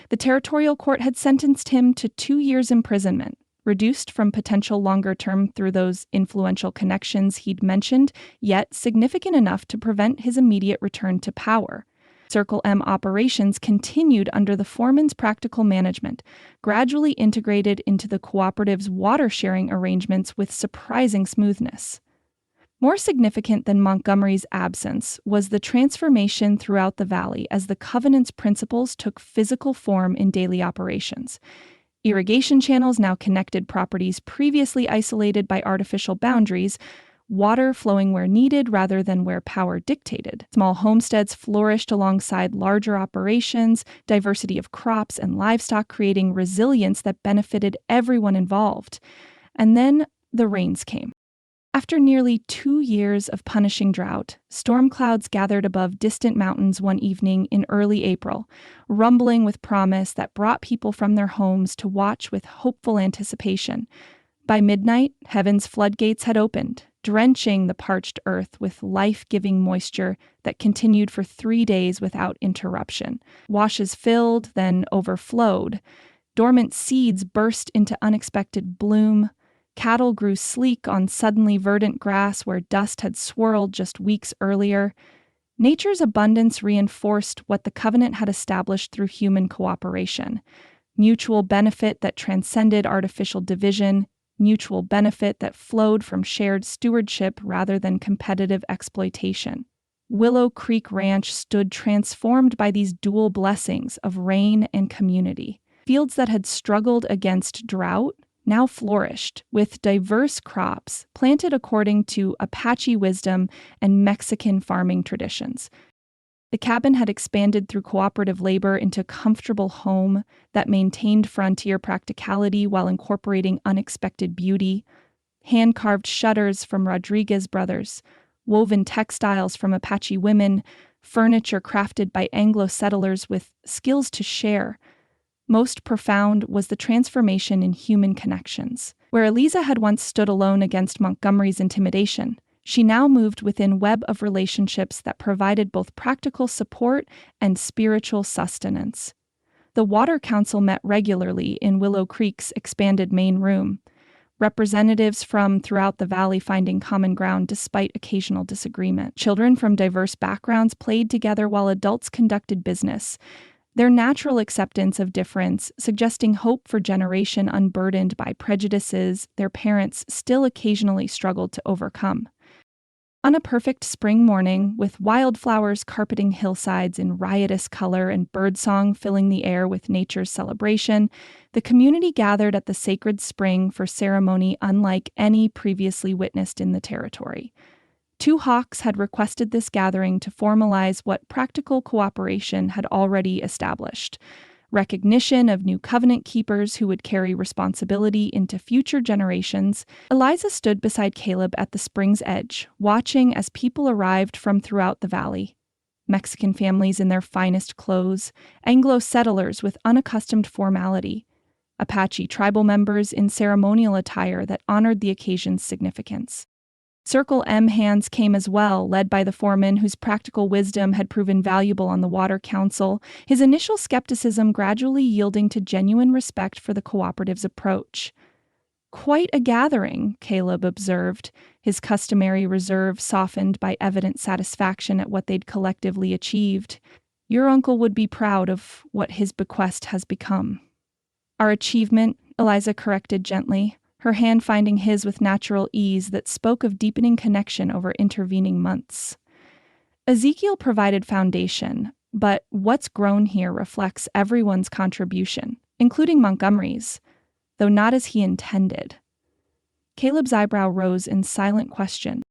The territorial court had sentenced him to 2 years' imprisonment, reduced from potential longer term through those influential connections he'd mentioned, yet significant enough to prevent his immediate return to power. Circle M operations continued under the foreman's practical management, gradually integrated into the cooperative's water-sharing arrangements with surprising smoothness. More significant than Montgomery's absence was the transformation throughout the valley as the Covenant's principles took physical form in daily operations. Irrigation channels now connected properties previously isolated by artificial boundaries, water flowing where needed rather than where power dictated. Small homesteads flourished alongside larger operations, diversity of crops and livestock creating resilience that benefited everyone involved. And then the rains came. After nearly 2 years of punishing drought, storm clouds gathered above distant mountains one evening in early April, rumbling with promise that brought people from their homes to watch with hopeful anticipation. By midnight, heaven's floodgates had opened, drenching the parched earth with life-giving moisture that continued for 3 days without interruption. Washes filled, then overflowed. Dormant seeds burst into unexpected bloom. Cattle grew sleek on suddenly verdant grass where dust had swirled just weeks earlier. Nature's abundance reinforced what the Covenant had established through human cooperation. Mutual benefit that transcended artificial division, mutual benefit that flowed from shared stewardship rather than competitive exploitation. Willow Creek Ranch stood transformed by these dual blessings of rain and community. Fields that had struggled against drought now flourished, with diverse crops planted according to Apache wisdom and Mexican farming traditions. The cabin had expanded through cooperative labor into a comfortable home that maintained frontier practicality while incorporating unexpected beauty. Hand-carved shutters from Rodriguez brothers, woven textiles from Apache women, furniture crafted by Anglo settlers with skills to share. Most profound was the transformation in human connections. Where Eliza had once stood alone against Montgomery's intimidation, she now moved within a web of relationships that provided both practical support and spiritual sustenance. The Water Council met regularly in Willow Creek's expanded main room, representatives from throughout the valley finding common ground despite occasional disagreement. Children from diverse backgrounds played together while adults conducted business, their natural acceptance of difference suggesting hope for generation unburdened by prejudices their parents still occasionally struggled to overcome. On a perfect spring morning, with wildflowers carpeting hillsides in riotous color and birdsong filling the air with nature's celebration, the community gathered at the sacred spring for ceremony unlike any previously witnessed in the territory. 2 hawks had requested this gathering to formalize what practical cooperation had already established: recognition of new covenant keepers who would carry responsibility into future generations. Eliza stood beside Caleb at the spring's edge, watching as people arrived from throughout the valley. Mexican families in their finest clothes, Anglo settlers with unaccustomed formality, Apache tribal members in ceremonial attire that honored the occasion's significance. Circle M hands came as well, led by the foreman whose practical wisdom had proven valuable on the Water Council, his initial skepticism gradually yielding to genuine respect for the cooperative's approach. "Quite a gathering," Caleb observed, his customary reserve softened by evident satisfaction at what they'd collectively achieved. "Your uncle would be proud of what his bequest has become." "Our achievement," Eliza corrected gently, her hand finding his with natural ease that spoke of deepening connection over intervening months. Ezekiel provided foundation, but what's grown here reflects everyone's contribution, including Montgomery's, though not as he intended. Caleb's eyebrow rose in silent question.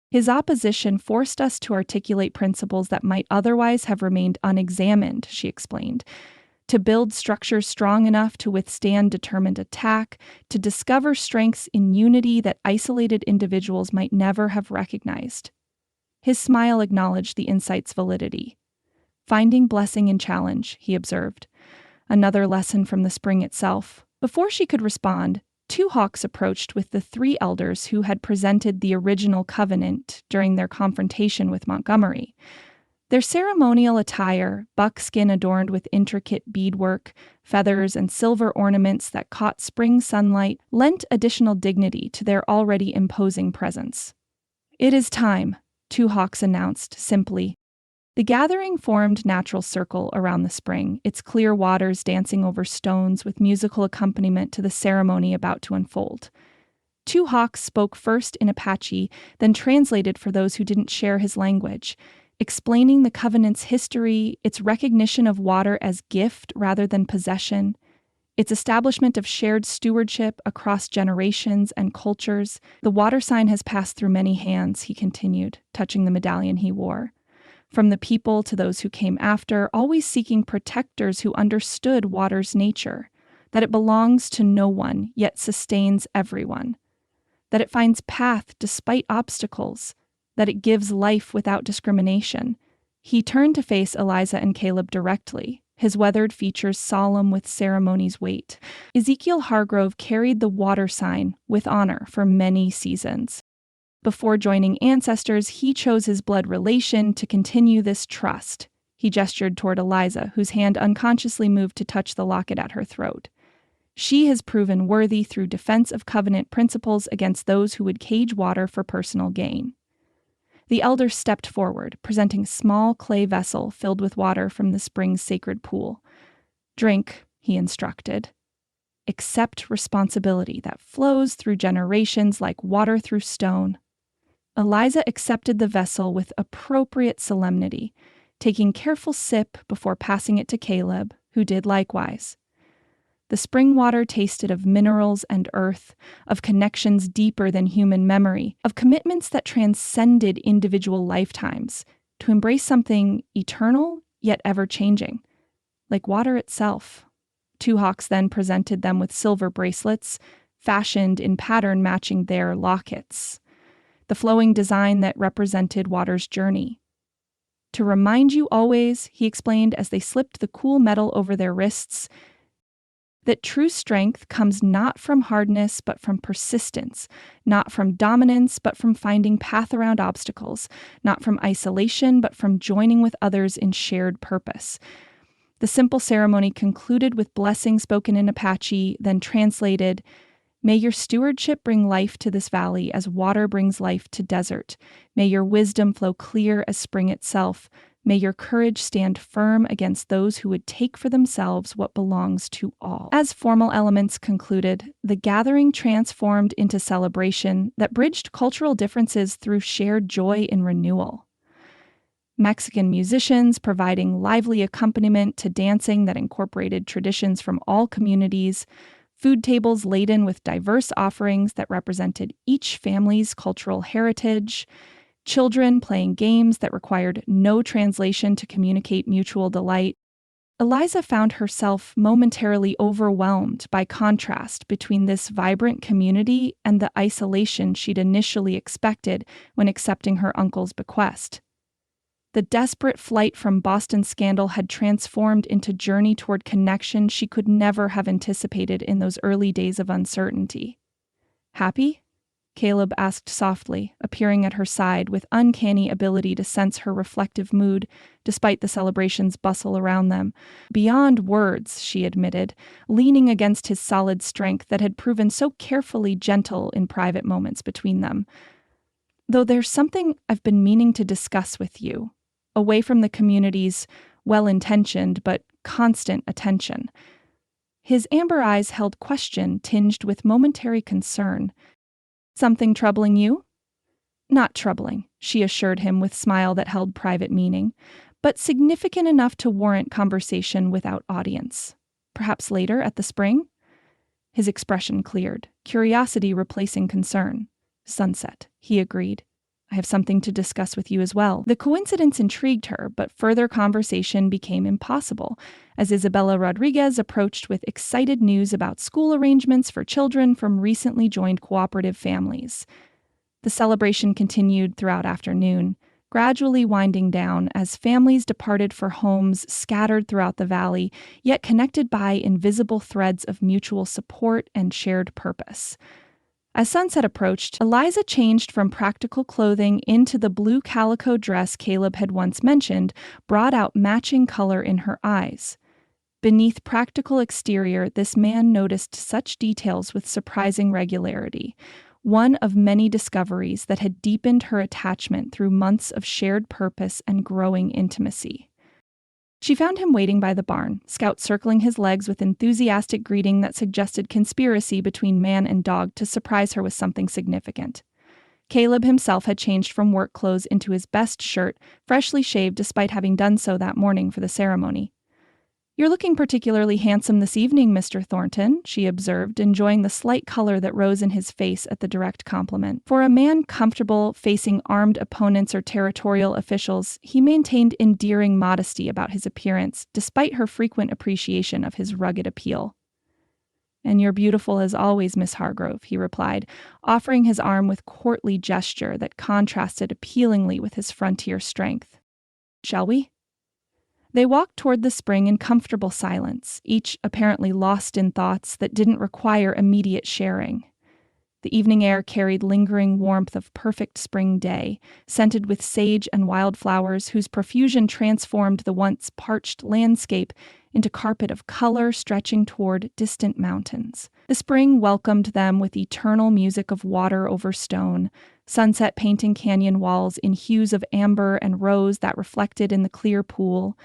His opposition forced us to articulate principles that might otherwise have remained unexamined, she explained. to build structures strong enough to withstand determined attack, to discover strengths in unity that isolated individuals might never have recognized. His smile acknowledged the insight's validity. Finding blessing in challenge, he observed. Another lesson from the spring itself. Before she could respond, two hawks approached with the three elders who had presented the original covenant during their confrontation with Montgomery. Their ceremonial attire, buckskin adorned with intricate beadwork, feathers, and silver ornaments that caught spring sunlight, lent additional dignity to their already imposing presence. "It is time," two hawks announced simply. The gathering formed natural circle around the spring, its clear waters dancing over stones with musical accompaniment to the ceremony about to unfold. Two hawks spoke first in Apache, then translated for those who didn't share his language, explaining the covenant's history, its recognition of water as gift rather than possession, its establishment of shared stewardship across generations and cultures. "The water sign has passed through many hands," he continued, touching the medallion he wore. "From the people to those who came after, always seeking protectors who understood water's nature, that it belongs to no one, yet sustains everyone, that it finds path despite obstacles, that it gives life without discrimination." He turned to face Eliza and Caleb directly, his weathered features solemn with ceremony's weight. Ezekiel Hargrove carried the water sign with honor for many seasons. Before joining ancestors, he chose his blood relation to continue this trust. He gestured toward Eliza, whose hand unconsciously moved to touch the locket at her throat. "She has proven worthy through defense of covenant principles against those who would cage water for personal gain." The elder stepped forward, presenting a small clay vessel filled with water from the spring's sacred pool. "Drink," he instructed. "Accept responsibility that flows through generations like water through stone." Eliza accepted the vessel with appropriate solemnity, taking careful sip before passing it to Caleb, who did likewise. The spring water tasted of minerals and earth, of connections deeper than human memory, of commitments that transcended individual lifetimes, to embrace something eternal yet ever-changing, like water itself. Two hawks then presented them with silver bracelets, fashioned in pattern matching their lockets, the flowing design that represented water's journey. "To remind you always," he explained as they slipped the cool metal over their wrists, "that true strength comes not from hardness but from persistence, not from dominance but from finding path around obstacles, not from isolation but from joining with others in shared purpose." The simple ceremony concluded with blessing spoken in Apache, then translated, "May your stewardship bring life to this valley as water brings life to desert. May your wisdom flow clear as spring itself. May your courage stand firm against those who would take for themselves what belongs to all." As formal elements concluded, the gathering transformed into celebration that bridged cultural differences through shared joy in renewal. Mexican musicians providing lively accompaniment to dancing that incorporated traditions from all communities, food tables laden with diverse offerings that represented each family's cultural heritage, children playing games that required no translation to communicate mutual delight. Eliza found herself momentarily overwhelmed by contrast between this vibrant community and the isolation she'd initially expected when accepting her uncle's bequest. The desperate flight from Boston scandal had transformed into journey toward connection she could never have anticipated in those early days of uncertainty. "Happy?" Caleb asked softly, appearing at her side with uncanny ability to sense her reflective mood despite the celebration's bustle around them. "Beyond words," she admitted, leaning against his solid strength that had proven so carefully gentle in private moments between them. "Though there's something I've been meaning to discuss with you, away from the community's well-intentioned but constant attention." His amber eyes held question tinged with momentary concern. "Something troubling you?" "Not troubling," she assured him with smile that held private meaning, "but significant enough to warrant conversation without audience. Perhaps later at the spring?" His expression cleared, curiosity replacing concern. "Sunset," he agreed. I have something to discuss with you as well. The coincidence intrigued her, but further conversation became impossible as Isabella Rodriguez approached with excited news about school arrangements for children from recently joined cooperative families. The celebration continued throughout afternoon, gradually winding down as families departed for homes scattered throughout the valley, yet connected by invisible threads of mutual support and shared purpose. As sunset approached, Eliza changed from practical clothing into the blue calico dress Caleb had once mentioned, brought out matching color in her eyes. Beneath practical exterior, this man noticed such details with surprising regularity, one of many discoveries that had deepened her attachment through months of shared purpose and growing intimacy. She found him waiting by the barn, Scout circling his legs with enthusiastic greeting that suggested conspiracy between man and dog to surprise her with something significant. Caleb himself had changed from work clothes into his best shirt, freshly shaved despite having done so that morning for the ceremony. "You're looking particularly handsome this evening, Mr. Thornton," she observed, enjoying the slight color that rose in his face at the direct compliment. For a man comfortable facing armed opponents or territorial officials, he maintained endearing modesty about his appearance, despite her frequent appreciation of his rugged appeal. "And you're beautiful as always, Miss Hargrove," he replied, offering his arm with courtly gesture that contrasted appealingly with his frontier strength. "Shall we?" They walked toward the spring in comfortable silence, each apparently lost in thoughts that didn't require immediate sharing. The evening air carried lingering warmth of perfect spring day, scented with sage and wildflowers whose profusion transformed the once parched landscape into carpet of color stretching toward distant mountains. The spring welcomed them with eternal music of water over stone, sunset painting canyon walls in hues of amber and rose that reflected in the clear pool.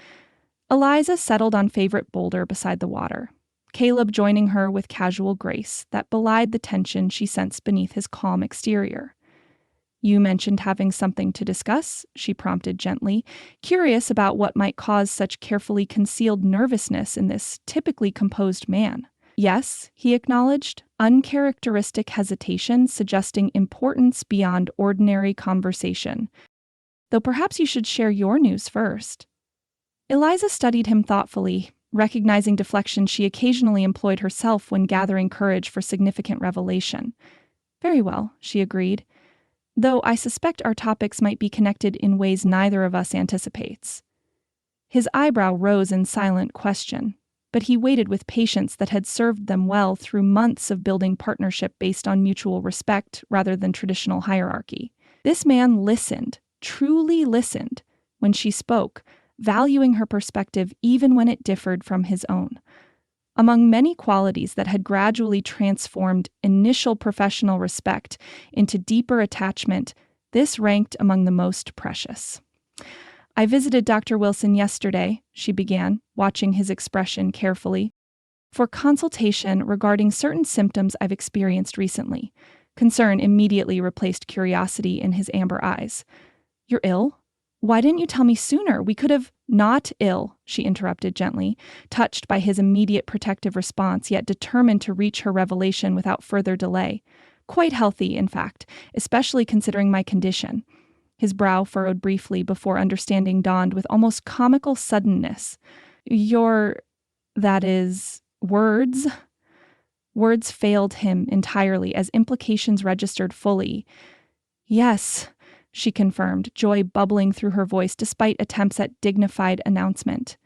Eliza settled on favorite boulder beside the water, Caleb joining her with casual grace that belied the tension she sensed beneath his calm exterior. "You mentioned having something to discuss," she prompted gently, curious about what might cause such carefully concealed nervousness in this typically composed man. "Yes," he acknowledged, uncharacteristic hesitation suggesting importance beyond ordinary conversation. "Though perhaps you should share your news first." Eliza studied him thoughtfully, recognizing deflection she occasionally employed herself when gathering courage for significant revelation. "Very well," she agreed, "though I suspect our topics might be connected in ways neither of us anticipates." His eyebrow rose in silent question, but he waited with patience that had served them well through months of building partnership based on mutual respect rather than traditional hierarchy. This man listened, truly listened, when she spoke, valuing her perspective even when it differed from his own. Among many qualities that had gradually transformed initial professional respect into deeper attachment, this ranked among the most precious. "I visited Dr. Wilson yesterday," she began, watching his expression carefully, "for consultation regarding certain symptoms I've experienced recently." Concern immediately replaced curiosity in his amber eyes. "You're ill? Why didn't you tell me sooner? We could have—" "Not ill," she interrupted gently, touched by his immediate protective response, yet determined to reach her revelation without further delay. "Quite healthy, in fact, especially considering my condition." His brow furrowed briefly before understanding dawned with almost comical suddenness. That is, words?" Words failed him entirely as implications registered fully. "Yes," she confirmed, joy bubbling through her voice despite attempts at dignified announcement.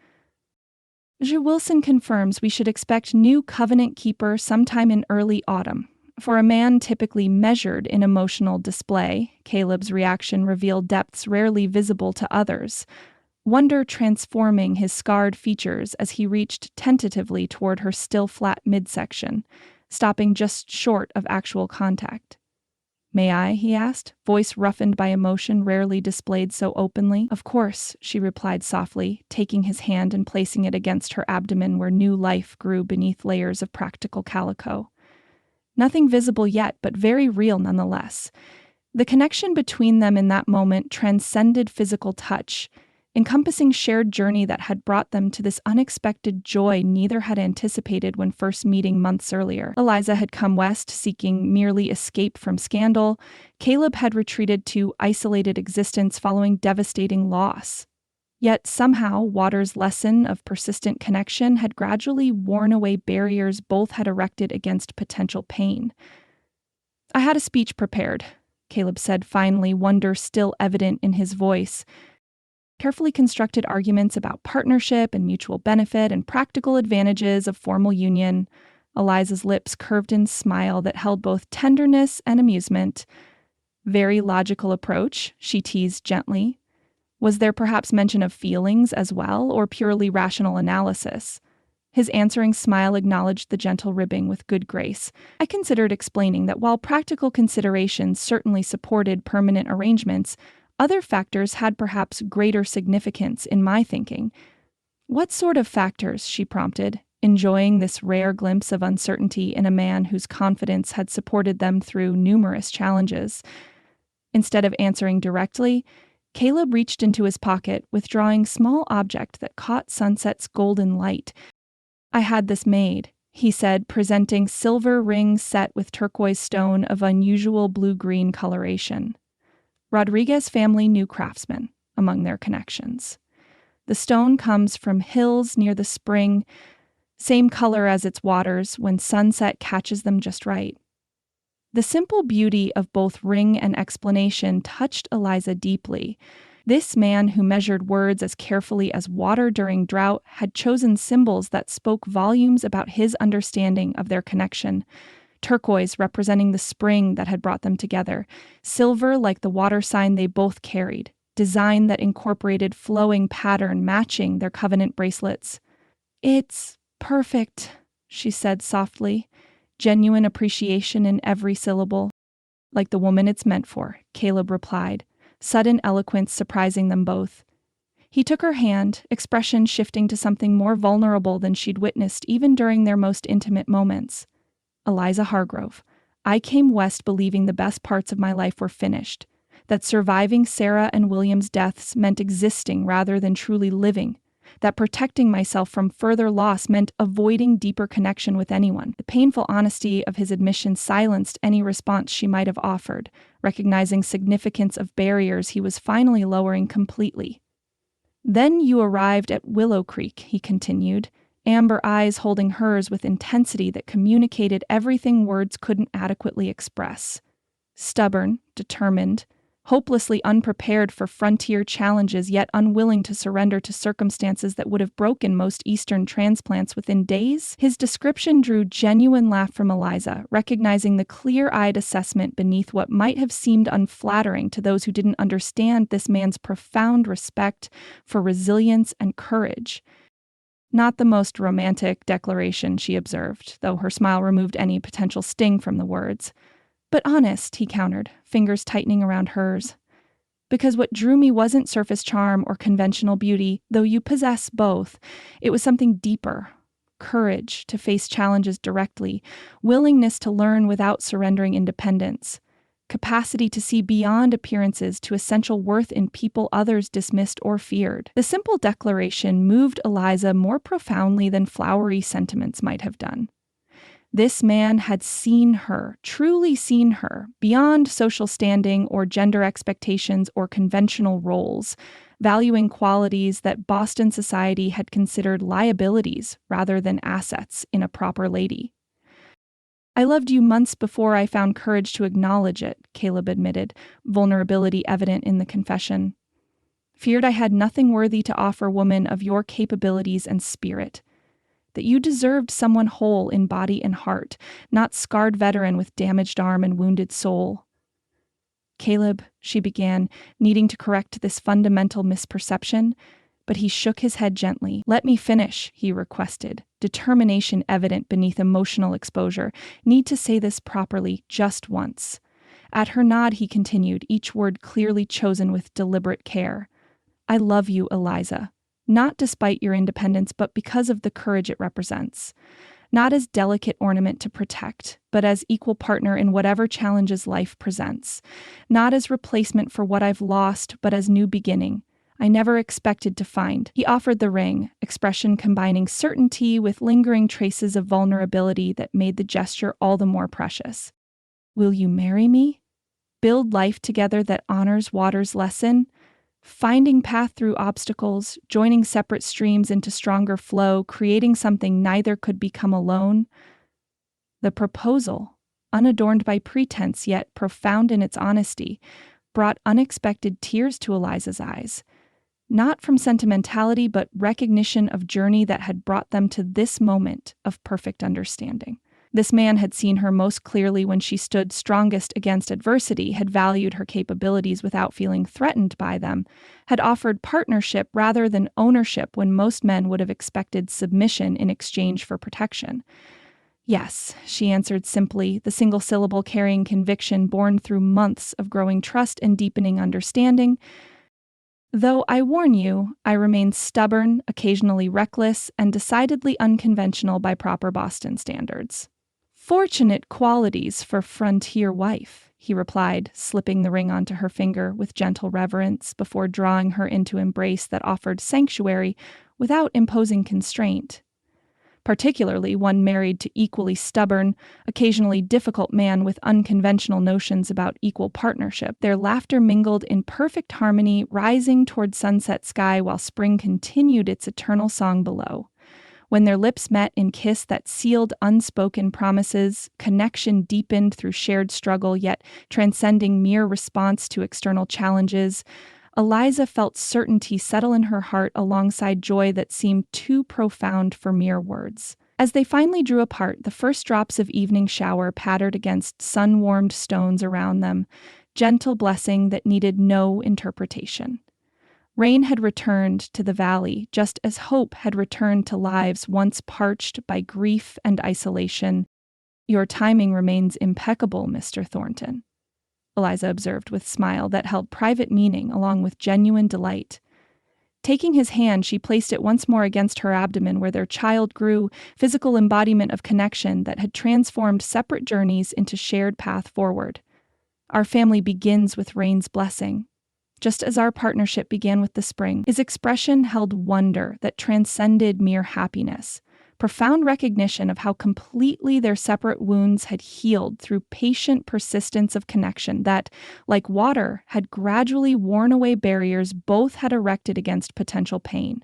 "Wilson confirms we should expect new covenant keeper sometime in early autumn. For a man typically measured in emotional display, Caleb's reaction revealed depths rarely visible to others, wonder transforming his scarred features as he reached tentatively toward her still flat midsection, stopping just short of actual contact. "May I?" he asked, voice roughened by emotion rarely displayed so openly. "Of course," she replied softly, taking his hand and placing it against her abdomen where new life grew beneath layers of practical calico. Nothing visible yet, but very real nonetheless. The connection between them in that moment transcended physical touch, encompassing shared journey that had brought them to this unexpected joy neither had anticipated when first meeting months earlier. Eliza had come west seeking merely escape from scandal. Caleb had retreated to isolated existence following devastating loss. Yet somehow, Water's lesson of persistent connection had gradually worn away barriers both had erected against potential pain. "I had a speech prepared," Caleb said finally, wonder still evident in his voice. Carefully constructed arguments about partnership and mutual benefit and practical advantages of formal union. Eliza's lips curved in smile that held both tenderness and amusement. "Very logical approach," she teased gently. Was there perhaps mention of feelings as well, or purely rational analysis? His answering smile acknowledged the gentle ribbing with good grace. "I considered explaining that while practical considerations certainly supported permanent arrangements, other factors had perhaps greater significance in my thinking." "What sort of factors?" she prompted, enjoying this rare glimpse of uncertainty in a man whose confidence had supported them through numerous challenges. Instead of answering directly, Caleb reached into his pocket, withdrawing small object that caught sunset's golden light. "I had this made," he said, presenting silver ring set with turquoise stone of unusual blue-green coloration. Rodriguez family knew craftsmen among their connections. The stone comes from hills near the spring, same color as its waters when sunset catches them just right. The simple beauty of both ring and explanation touched Eliza deeply. This man who measured words as carefully as water during drought had chosen symbols that spoke volumes about his understanding of their connection. Turquoise representing the spring that had brought them together, silver like the water sign they both carried, design that incorporated flowing pattern matching their covenant bracelets. "It's perfect," she said softly, genuine appreciation in every syllable. "Like the woman it's meant for," Caleb replied, sudden eloquence surprising them both. He took her hand, expression shifting to something more vulnerable than she'd witnessed even during their most intimate moments. "Eliza Hargrove, I came west believing the best parts of my life were finished, that surviving Sarah and William's deaths meant existing rather than truly living, that protecting myself from further loss meant avoiding deeper connection with anyone." The painful honesty of his admission silenced any response she might have offered, recognizing significance of barriers he was finally lowering completely. "Then you arrived at Willow Creek," he continued, amber eyes holding hers with intensity that communicated everything words couldn't adequately express. Stubborn, determined, hopelessly unprepared for frontier challenges yet unwilling to surrender to circumstances that would have broken most Eastern transplants within days, his description drew genuine laugh from Eliza, recognizing the clear-eyed assessment beneath what might have seemed unflattering to those who didn't understand this man's profound respect for resilience and courage. "Not the most romantic declaration," she observed, though her smile removed any potential sting from the words. "But honest," he countered, fingers tightening around hers. "Because what drew me wasn't surface charm or conventional beauty, though you possess both. It was something deeper. Courage to face challenges directly, willingness to learn without surrendering independence, capacity to see beyond appearances to essential worth in people others dismissed or feared." The simple declaration moved Eliza more profoundly than flowery sentiments might have done. This man had seen her, truly seen her, beyond social standing or gender expectations or conventional roles, valuing qualities that Boston society had considered liabilities rather than assets in a proper lady. "I loved you months before I found courage to acknowledge it," Caleb admitted, vulnerability evident in the confession. "Feared I had nothing worthy to offer woman of your capabilities and spirit. That you deserved someone whole in body and heart, not scarred veteran with damaged arm and wounded soul." "Caleb," she began, needing to correct this fundamental misperception, but he shook his head gently. "Let me finish," he requested, determination evident beneath emotional exposure. "Need to say this properly just once." At her nod, he continued, each word clearly chosen with deliberate care. "I love you, Eliza. Not despite your independence, but because of the courage it represents. Not as delicate ornament to protect, but as equal partner in whatever challenges life presents. Not as replacement for what I've lost, but as new beginning. I never expected to find. He offered the ring, expression combining certainty with lingering traces of vulnerability that made the gesture all the more precious. Will you marry me? Build life together that honors water's lesson? Finding path through obstacles, joining separate streams into stronger flow, creating something neither could become alone? The proposal, unadorned by pretense yet profound in its honesty, brought unexpected tears to Eliza's eyes. Not from sentimentality, but recognition of journey that had brought them to this moment of perfect understanding. This man had seen her most clearly when she stood strongest against adversity, had valued her capabilities without feeling threatened by them, had offered partnership rather than ownership when most men would have expected submission in exchange for protection. Yes, she answered simply, the single syllable carrying conviction born through months of growing trust and deepening understanding. Though I warn you, I remain stubborn, occasionally reckless, and decidedly unconventional by proper Boston standards. Fortunate qualities for frontier wife, he replied, slipping the ring onto her finger with gentle reverence before drawing her into embrace that offered sanctuary without imposing constraint. Particularly one married to equally stubborn, occasionally difficult man with unconventional notions about equal partnership. Their laughter mingled in perfect harmony, rising toward sunset sky while spring continued its eternal song below. When their lips met in kiss that sealed unspoken promises, connection deepened through shared struggle yet transcending mere response to external challenges. Eliza felt certainty settle in her heart alongside joy that seemed too profound for mere words. As they finally drew apart, the first drops of evening shower pattered against sun-warmed stones around them, gentle blessing that needed no interpretation. Rain had returned to the valley, just as hope had returned to lives once parched by grief and isolation. Your timing remains impeccable, Mr. Thornton, Eliza observed with a smile that held private meaning along with genuine delight. Taking his hand, she placed it once more against her abdomen where their child grew, physical embodiment of connection that had transformed separate journeys into shared path forward. Our family begins with Rain's blessing. Just as our partnership began with the spring, his expression held wonder that transcended mere happiness. Profound recognition of how completely their separate wounds had healed through patient persistence of connection that, like water, had gradually worn away barriers both had erected against potential pain.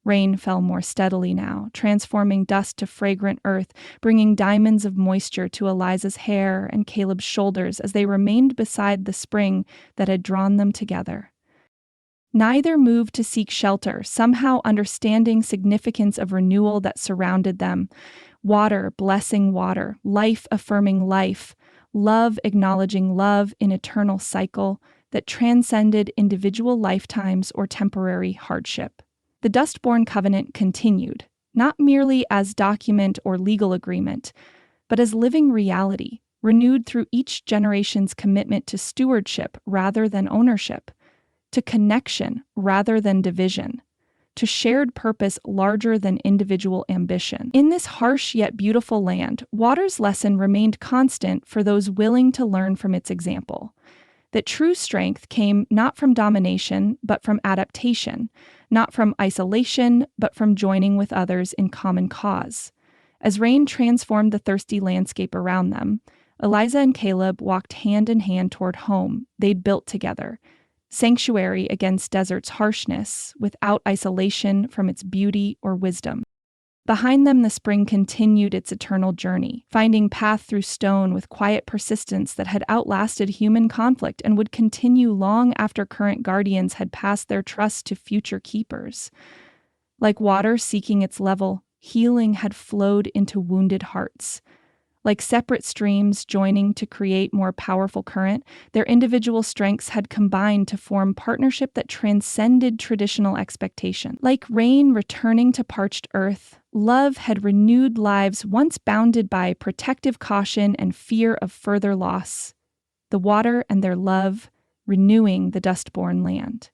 Rain fell more steadily now, transforming dust to fragrant earth, bringing diamonds of moisture to Eliza's hair and Caleb's shoulders as they remained beside the spring that had drawn them together. Neither moved to seek shelter, somehow understanding significance of renewal that surrounded them. Water blessing water, life affirming life, love acknowledging love in eternal cycle that transcended individual lifetimes or temporary hardship. The Dustborn Covenant continued, not merely as document or legal agreement, but as living reality, renewed through each generation's commitment to stewardship rather than ownership, to connection rather than division, to shared purpose larger than individual ambition. In this harsh yet beautiful land, water's lesson remained constant for those willing to learn from its example. That true strength came not from domination, but from adaptation, not from isolation, but from joining with others in common cause. As rain transformed the thirsty landscape around them, Eliza and Caleb walked hand in hand toward home they'd built together, sanctuary against desert's harshness, without isolation from its beauty or wisdom. Behind them, the spring continued its eternal journey, finding path through stone with quiet persistence that had outlasted human conflict and would continue long after current guardians had passed their trust to future keepers. Like water seeking its level, healing had flowed into wounded hearts. Like separate streams joining to create more powerful current, their individual strengths had combined to form partnership that transcended traditional expectation. Like rain returning to parched earth, love had renewed lives once bounded by protective caution and fear of further loss. The water and their love renewing the dust-born land.